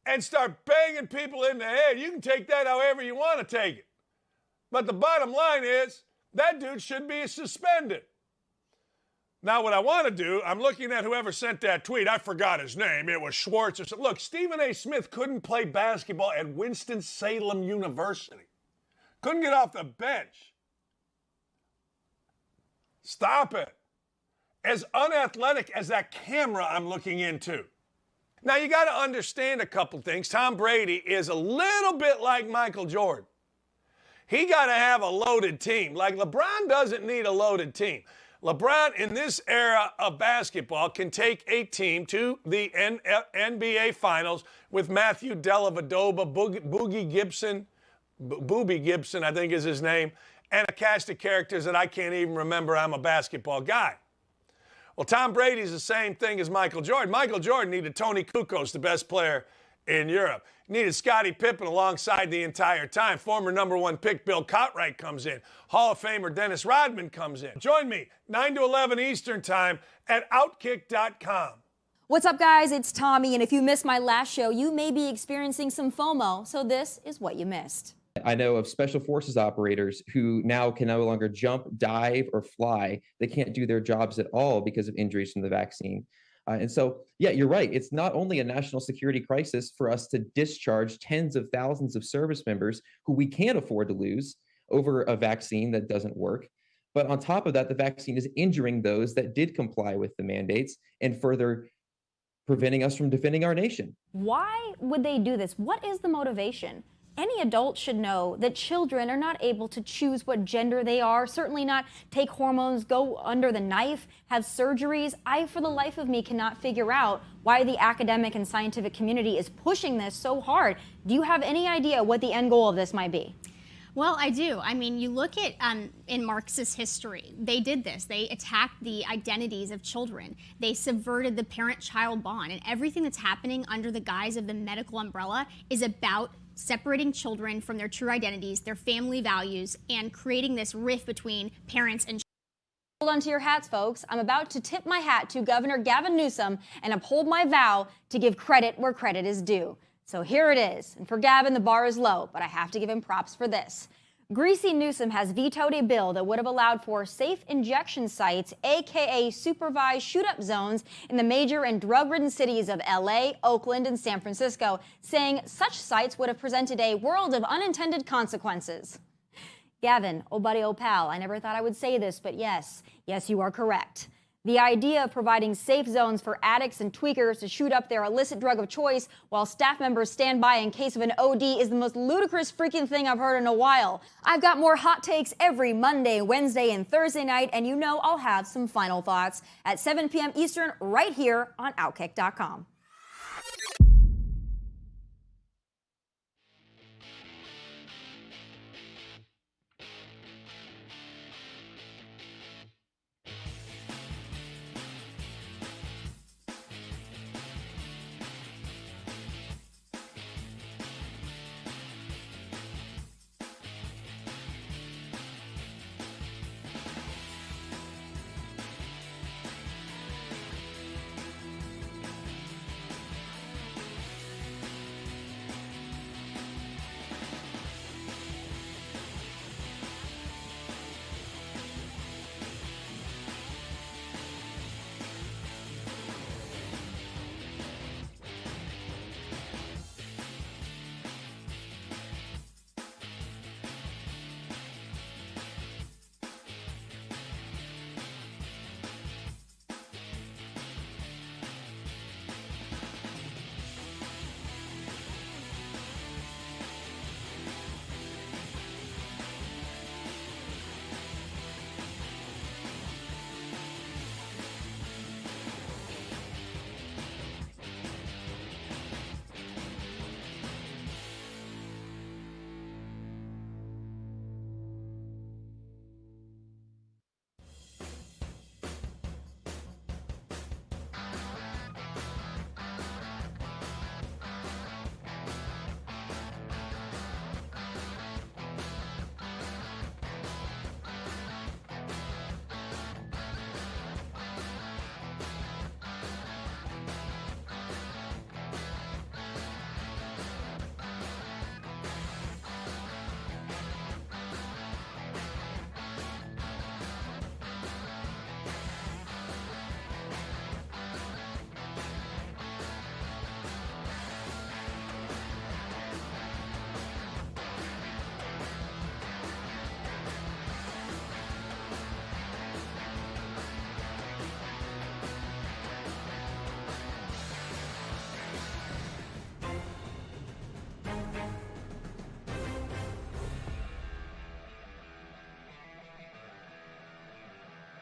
Speaker 4: and start banging people in the head, you can take that however you want to take it. But the bottom line is that dude should be suspended. Now, what I want to do, I'm looking at whoever sent that tweet. I forgot his name. It was Schwartz or something. Look, Stephen A. Smith couldn't play basketball at Winston-Salem University. Couldn't get off the bench. Stop it. As unathletic as that camera I'm looking into. Now, you got to understand a couple things. Tom Brady is a little bit like Michael Jordan. He got to have a loaded team. Like LeBron doesn't need a loaded team. LeBron, in this era of basketball, can take a team to the NBA Finals with Matthew Dellavedova, Boogie Gibson, Boobie Gibson, I think is his name, and a cast of characters that I can't even remember. I'm a basketball guy. Well, Tom Brady's the same thing as Michael Jordan. Michael Jordan needed Tony Kukoc, the best player in Europe. Needed Scottie Pippen alongside the entire time. Former #1 pick Bill Cartwright comes in. Hall of Famer Dennis Rodman comes in. Join me 9 to 11 Eastern Time at Outkick.com.
Speaker 5: What's up, guys? It's Tommy, and if you missed my last show, you may be experiencing some FOMO, so this is what you missed.
Speaker 6: I know of special forces operators who now can no longer jump, dive, or fly. They can't do their jobs at all because of injuries from the vaccine. And so, yeah, you're right. It's not only a national security crisis for us to discharge tens of thousands of service members who we can't afford to lose over a vaccine that doesn't work. But on top of that, the vaccine is injuring those that did comply with the mandates and further preventing us from defending our nation.
Speaker 5: Why would they do this? What is the motivation? Any adult should know that children are not able to choose what gender they are, certainly not take hormones, go under the knife, have surgeries. I, for the life of me, cannot figure out why the academic and scientific community is pushing this so hard. Do you have any idea what the end goal of this might be?
Speaker 7: Well, I do. I mean, you look at in Marxist history, they did this. They attacked the identities of children. They subverted the parent-child bond. And everything that's happening under the guise of the medical umbrella is about separating children from their true identities, their family values, and creating this rift between parents and children.
Speaker 5: Hold on to your hats, folks. I'm about to tip my hat to Governor Gavin Newsom and uphold my vow to give credit where credit is due. So here it is. And for Gavin, the bar is low, but I have to give him props for this. Greasy Newsom has vetoed a bill that would have allowed for safe injection sites, aka supervised shoot-up zones, in the major and drug-ridden cities of LA, Oakland, and San Francisco, saying such sites would have presented a world of unintended consequences. Gavin, oh buddy, oh pal, I never thought I would say this, but yes, you are correct. The idea of providing safe zones for addicts and tweakers to shoot up their illicit drug of choice while staff members stand by in case of an OD is the most ludicrous freaking thing I've heard in a while. I've got more hot takes every Monday, Wednesday, and Thursday night, and you know I'll have some final thoughts at 7 p.m. Eastern right here on Outkick.com.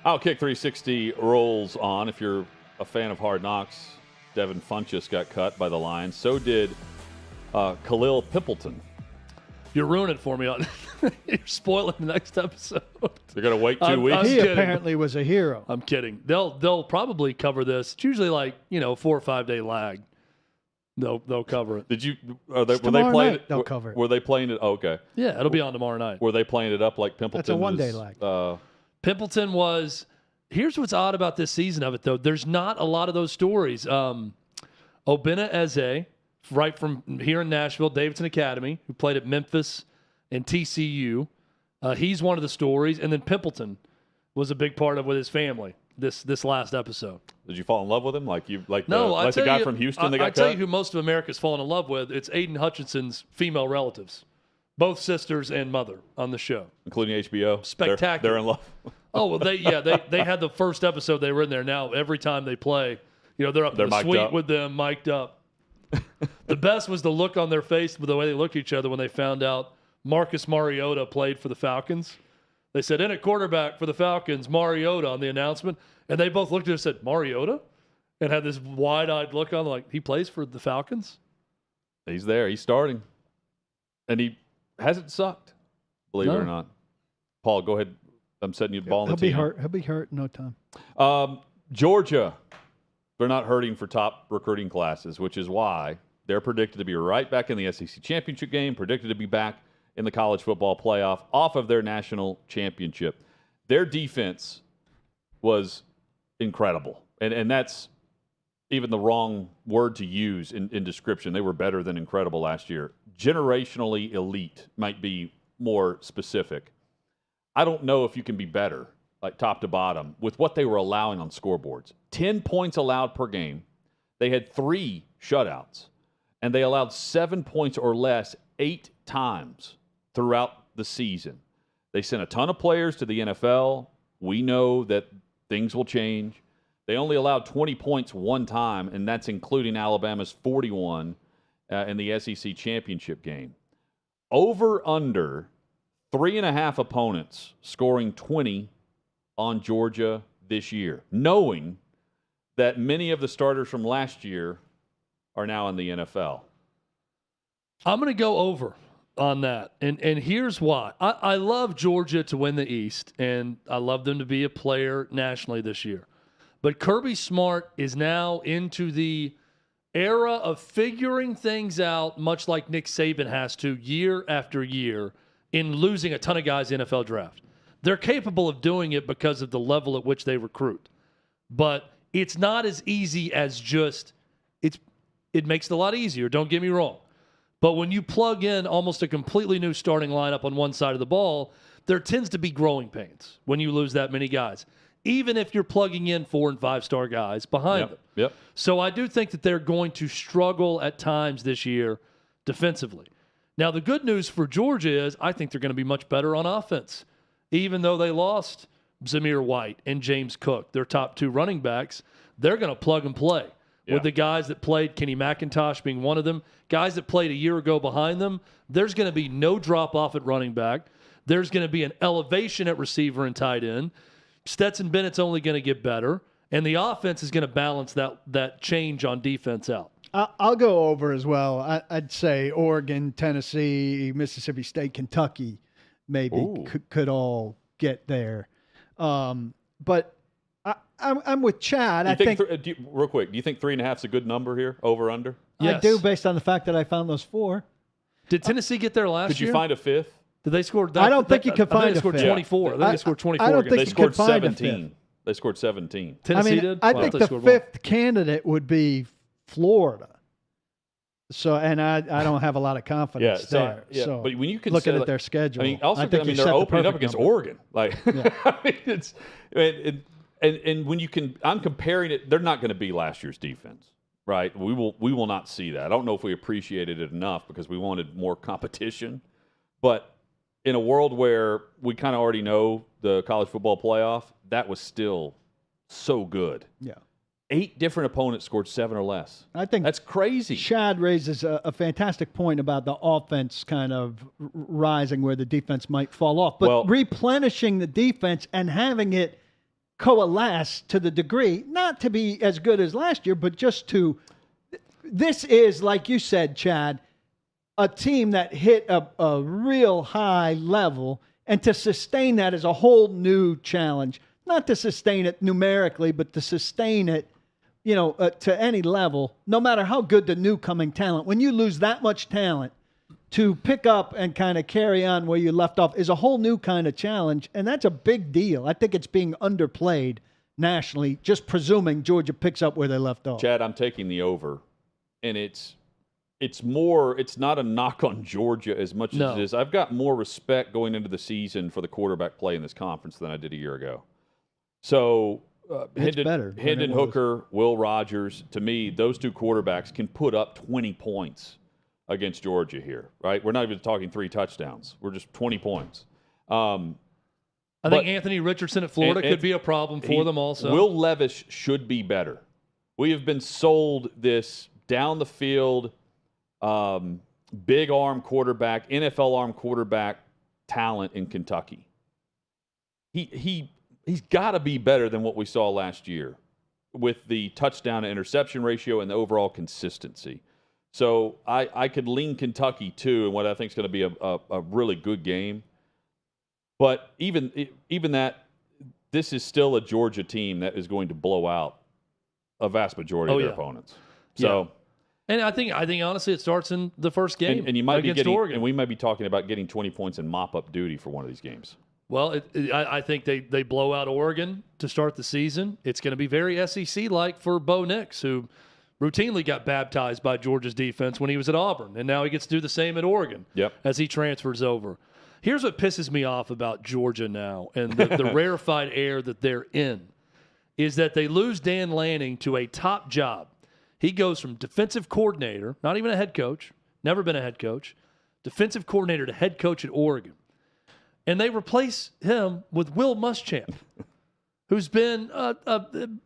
Speaker 1: Outkick 360 rolls on. If you're a fan of Hard Knocks, Devin Funchess got cut by the Lions. So did Khalil Pimpleton.
Speaker 2: You're ruining it for me. You're spoiling the next episode.
Speaker 1: They're going to wait 2 weeks?
Speaker 3: He apparently was a hero.
Speaker 2: I'm kidding. They'll probably cover this. It's usually like 4 or 5 day lag. They'll cover it.
Speaker 1: Did you? Were they
Speaker 3: tomorrow
Speaker 1: playing
Speaker 3: night
Speaker 1: it?
Speaker 3: they'll cover it.
Speaker 1: Were they playing it? Oh, okay.
Speaker 2: Yeah, it'll be on tomorrow night.
Speaker 1: Were they playing it up like Pimpleton?
Speaker 3: That's a 1 day lag.
Speaker 2: Pimpleton was. Here's what's odd about this season of it, though. There's not a lot of those stories. Obinna Eze, right from here in Nashville, Davidson Academy, who played at Memphis and TCU. He's one of the stories. And then Pimpleton was a big part of with his family this last episode.
Speaker 1: Did you fall in love with him? Like
Speaker 2: the
Speaker 1: guy from Houston that got cut?
Speaker 2: I tell you who most of America's fallen in love with. It's Aiden Hutchinson's female relatives. Both sisters and mother on the show.
Speaker 1: Including HBO?
Speaker 2: Spectacular.
Speaker 1: They're in love.
Speaker 2: Oh, well, they had the first episode they were in there. Now, every time they play, they're up in the suite
Speaker 1: up
Speaker 2: with them, mic'd up. The best was the look on their face, the way they looked at each other when they found out Marcus Mariota played for the Falcons. They said, in at quarterback for the Falcons, Mariota on the announcement. And they both looked at us and said, Mariota? And had this wide-eyed look on like, he plays for the Falcons?
Speaker 1: He's there. He's starting. And he hasn't sucked, believe it or not. Paul, go ahead. I'm setting you the ball on the team.
Speaker 3: He'll be hurt in no time.
Speaker 1: Georgia, they're not hurting for top recruiting classes, which is why They're predicted to be right back in the SEC championship game, predicted to be back in the college football playoff off of their national championship. Their defense was incredible. And that's even the wrong word to use in description. They were better than incredible last year. Generationally elite might be more specific. I don't know if you can be better, like top to bottom, with what they were allowing on scoreboards. 10 points allowed per game. They had 3 shutouts, and they allowed 7 points or less 8 times throughout the season. They sent a ton of players to the NFL. We know that things will change. They only allowed 20 points one time, and that's including Alabama's 41 in the SEC championship game. Over under 3.5 opponents scoring 20 on Georgia this year, knowing that many of the starters from last year are now in the NFL.
Speaker 2: I'm going to go over on that, and here's why. I love Georgia to win the East, and I love them to be a player nationally this year. But Kirby Smart is now into the era of figuring things out, much like Nick Saban has to year after year in losing a ton of guys in the NFL draft. They're capable of doing it because of the level at which they recruit. But it's not as easy as just it makes it a lot easier, don't get me wrong. But when you plug in almost a completely new starting lineup on one side of the ball, there tends to be growing pains when you lose that many guys, even if you're plugging in 4- and 5-star guys behind them.
Speaker 1: Yep.
Speaker 2: So I do think that they're going to struggle at times this year defensively. Now, the good news for Georgia is I think they're going to be much better on offense. Even though they lost Zamir White and James Cook, their top 2 running backs, they're going to plug and play. With the guys that played, Kenny McIntosh being one of them, guys that played a year ago behind them, there's going to be no drop-off at running back. There's going to be an elevation at receiver and tight end. Stetson Bennett's only going to get better, and the offense is going to balance that change on defense out.
Speaker 3: I'll go over as well. I'd say Oregon, Tennessee, Mississippi State, Kentucky maybe could all get there. But I'm with Chad. I think
Speaker 1: real quick, do you think 3.5 is a good number here, over under?
Speaker 2: Yes.
Speaker 3: I do, based on the fact that I found those 4.
Speaker 2: Did Tennessee get there last year?
Speaker 1: Could you find a 5th?
Speaker 2: Did they score?
Speaker 3: I don't think you could find
Speaker 2: they scored
Speaker 3: a fifth.
Speaker 2: 24. I think they scored 24.
Speaker 3: I don't think
Speaker 1: They
Speaker 3: you
Speaker 1: scored
Speaker 3: could find a
Speaker 1: 17.
Speaker 3: fifth.
Speaker 1: They scored 17.
Speaker 2: Tennessee did?
Speaker 3: I
Speaker 2: Wow.
Speaker 3: think
Speaker 2: They
Speaker 3: the
Speaker 2: scored more.
Speaker 3: 5th candidate would be Florida. So, and I don't have a lot of confidence there. So
Speaker 1: but when you consider
Speaker 3: looking at their schedule,
Speaker 1: I mean, also,
Speaker 3: I think you
Speaker 1: they're
Speaker 3: set the
Speaker 1: opening up
Speaker 3: perfect
Speaker 1: against
Speaker 3: number.
Speaker 1: Oregon. Like, I mean, and when you can, I'm comparing it. They're not going to be last year's defense, right? We will not see that. I don't know if we appreciated it enough because we wanted more competition. But in a world where we kind of already know the college football playoff, that was still so good.
Speaker 3: Yeah.
Speaker 1: 8 different opponents scored 7 or less.
Speaker 3: I think
Speaker 1: that's crazy.
Speaker 3: Chad raises a fantastic point about the offense kind of rising where the defense might fall off. But replenishing the defense and having it coalesce to the degree, not to be as good as last year, but just to – this is, like you said, Chad, a team that hit a real high level, and to sustain that is a whole new challenge. Not to sustain it numerically, but to sustain it to any level, no matter how good the new coming talent. When you lose that much talent, to pick up and kind of carry on where you left off is a whole new kind of challenge, and that's a big deal. I think it's being underplayed nationally, just presuming Georgia picks up where they left off.
Speaker 1: Chad, I'm taking the over, and it's not a knock on Georgia as much as it is. I've got more respect going into the season for the quarterback play in this conference than I did a year ago. So Hendon Hooker, Will Rogers, to me, those 2 quarterbacks can put up 20 points against Georgia here, right? We're not even talking 3 touchdowns. We're just 20 points.
Speaker 2: I think Anthony Richardson at Florida could be a problem for them also.
Speaker 1: Will Levis should be better. We have been sold this down the field, big arm quarterback, NFL arm quarterback talent in Kentucky. He's got to be better than what we saw last year with the touchdown to interception ratio and the overall consistency. So I could lean Kentucky too, and what I think is going to be a really good game. But even that, this is still a Georgia team that is going to blow out a vast majority of their opponents. So
Speaker 2: And I think honestly, it starts in the first game
Speaker 1: and you might
Speaker 2: against
Speaker 1: be getting,
Speaker 2: Oregon.
Speaker 1: and we might be talking about getting 20 points in mop-up duty for one of these games.
Speaker 2: Well, I think they blow out Oregon to start the season. It's going to be very SEC-like for Bo Nix, who routinely got baptized by Georgia's defense when he was at Auburn, and now he gets to do the same at Oregon as he transfers over. Here's what pisses me off about Georgia now and the rarefied air that they're in is that they lose Dan Lanning to a top job. He goes from defensive coordinator, not even a head coach, never been a head coach, defensive coordinator to head coach at Oregon. And they replace him with Will Muschamp, who's been a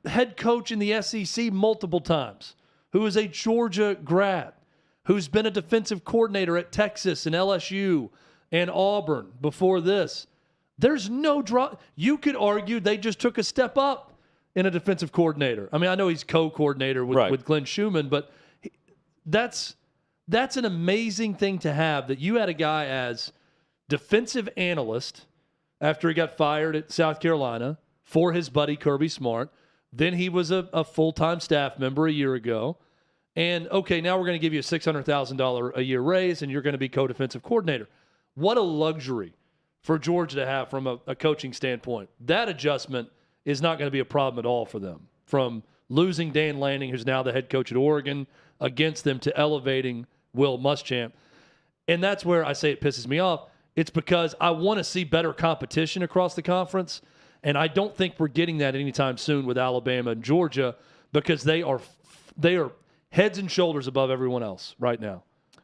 Speaker 2: head coach in the SEC multiple times, who is a Georgia grad, who's been a defensive coordinator at Texas and LSU and Auburn before this. There's no drop. You could argue they just took a step up in a defensive coordinator. I mean, I know he's co-coordinator with Glenn Schumann, but that's an amazing thing to have, that you had a guy as defensive analyst after he got fired at South Carolina for his buddy Kirby Smart. Then he was a full-time staff member a year ago. And, okay, now we're going to give you a $600,000 a year raise, and you're going to be co-defensive coordinator. What a luxury for Georgia to have from a coaching standpoint. That adjustment is not going to be a problem at all for them. From losing Dan Lanning, who's now the head coach at Oregon, against them, to elevating Will Muschamp. And that's where I say it pisses me off. It's because I want to see better competition across the conference, and I don't think we're getting that anytime soon with Alabama and Georgia, because they are heads and shoulders above everyone else right now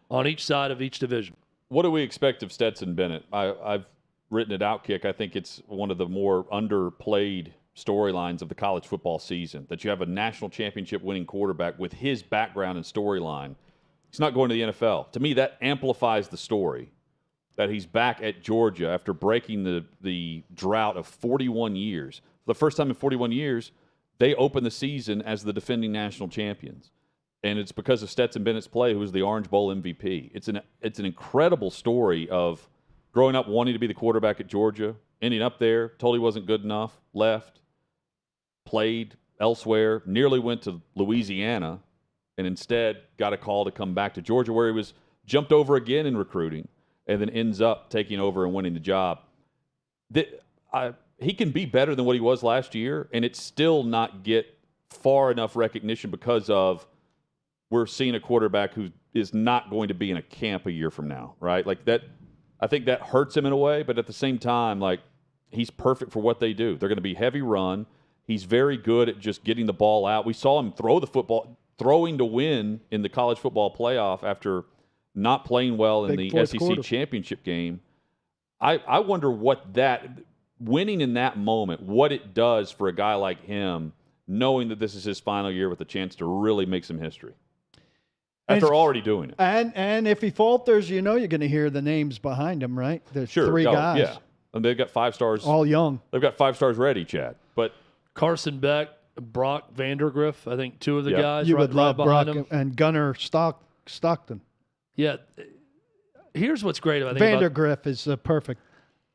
Speaker 2: on each side of each division.
Speaker 1: What do we expect of Stetson Bennett? I've written at Outkick. I think it's one of the more underplayed storylines of the college football season, that you have a national championship winning quarterback with his background and storyline. He's not going to the NFL. To me, that amplifies the story that he's back at Georgia after breaking the drought of 41 years. For the first time in 41 years, they opened the season as the defending national champions. And it's because of Stetson Bennett's play, who was the Orange Bowl MVP. It's an incredible story of growing up wanting to be the quarterback at Georgia, ending up there, told he wasn't good enough, left, played elsewhere, nearly went to Louisiana, and instead got a call to come back to Georgia, where he was jumped over again in recruiting, and then ends up taking over and winning the job. He can be better than what he was last year, and it's still not get far enough recognition because of we're seeing a quarterback who is not going to be in a camp a year from now, right? Like that, I think that hurts him in a way, but at the same time, like, he's perfect for what they do. They're going to be heavy run. He's very good at just getting the ball out. We saw him throw the football, throwing to win in the college football playoff after not playing well in the SEC championship game. I wonder what that winning in that moment, what it does for a guy like him, knowing that this is his final year with a chance to really make some history after already doing it.
Speaker 3: And if he falters, you're going to hear the names behind him, right? There's three guys.
Speaker 1: Yeah, and they've got 5 stars.
Speaker 3: All young.
Speaker 1: They've got 5 stars ready, Chad. But
Speaker 2: Carson Beck, Brock Vandergriff, I think 2 of the guys.
Speaker 3: You
Speaker 2: right,
Speaker 3: would love
Speaker 2: right
Speaker 3: Brock
Speaker 2: him.
Speaker 3: and Gunnar Stockton.
Speaker 2: Yeah. Here's what's great about
Speaker 3: Vandergriff is the perfect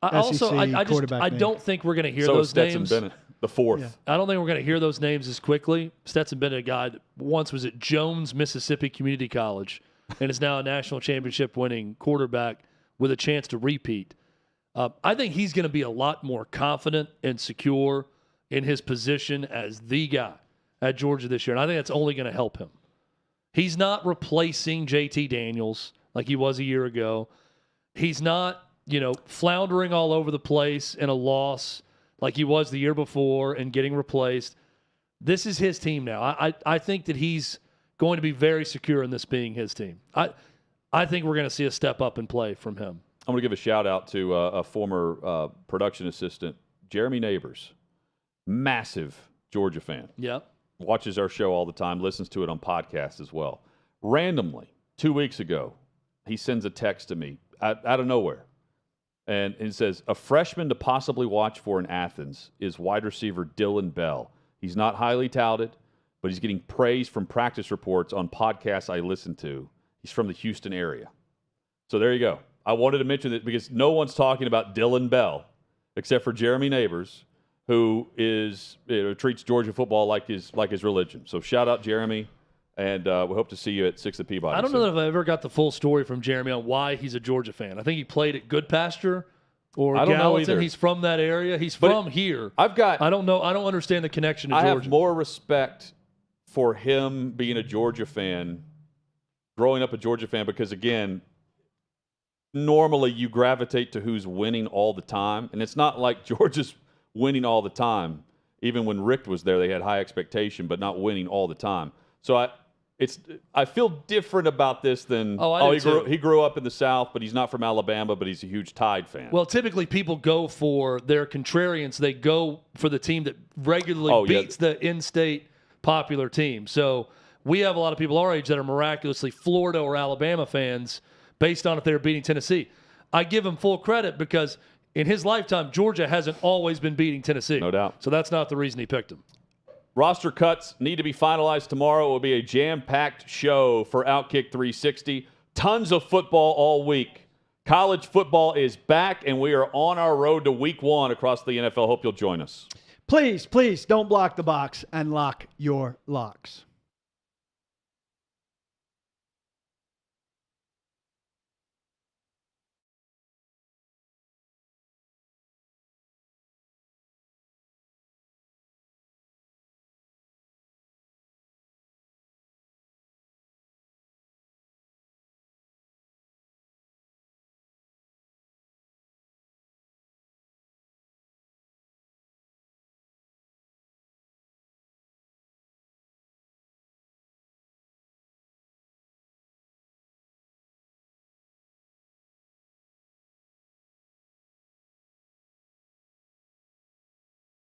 Speaker 3: SEC quarterback
Speaker 2: I
Speaker 3: name.
Speaker 2: don't think we're going to hear
Speaker 1: so
Speaker 2: those
Speaker 1: Stetson
Speaker 2: names.
Speaker 1: Bennett, the 4th.
Speaker 3: Yeah.
Speaker 2: I don't think we're going to hear those names as quickly. Stetson Bennett, a guy that once was at Jones, Mississippi Community College, and is now a national championship winning quarterback with a chance to repeat. I think he's going to be a lot more confident and secure in his position as the guy at Georgia this year, and I think that's only going to help him. He's not replacing JT Daniels like he was a year ago. He's not, floundering all over the place in a loss like he was the year before and getting replaced. This is his team now. I think that he's going to be very secure in this being his team. I think we're going to see a step up in play from him.
Speaker 1: I'm going to give a shout-out to a former production assistant, Jeremy Neighbors. Massive Georgia fan.
Speaker 2: Yep.
Speaker 1: Watches our show all the time, listens to it on podcasts as well. Randomly, 2 weeks ago, he sends a text to me out of nowhere. And it says, a freshman to possibly watch for in Athens is wide receiver Dylan Bell. He's not highly touted, but he's getting praise from practice reports on podcasts I listen to. He's from the Houston area. So there you go. I wanted to mention that because no one's talking about Dylan Bell except for Jeremy Neighbors, who is treats Georgia football like his religion. So shout out Jeremy. And we hope to see you at 6 at Peabody.
Speaker 2: I don't know that I've ever got the full story from Jeremy on why he's a Georgia fan. I think he played at Goodpasture or
Speaker 1: I don't know
Speaker 2: Gallatin.
Speaker 1: either.
Speaker 2: He's from that area. He's from here.
Speaker 1: I
Speaker 2: don't know. I don't understand the connection to Georgia.
Speaker 1: I have more respect for him being a Georgia fan, growing up a Georgia fan, because, again, normally you gravitate to who's winning all the time. And it's not like Georgia's winning all the time. Even when Rick was there, they had high expectation, but not winning all the time. So I feel different about this than he grew up in the South, but he's not from Alabama, but he's a huge Tide fan.
Speaker 2: Well, typically people go for their contrarians. They go for the team that regularly beats the in-state popular team. So we have a lot of people our age that are miraculously Florida or Alabama fans based on if they're beating Tennessee. I give him full credit because in his lifetime, Georgia hasn't always been beating Tennessee.
Speaker 1: No doubt.
Speaker 2: So that's not the reason he picked him.
Speaker 1: Roster cuts need to be finalized tomorrow. It will be a jam-packed show for Outkick 360. Tons of football all week. College football is back, and we are on our road to week 1 across the NFL. Hope you'll join us.
Speaker 3: Please don't block the box and lock your locks.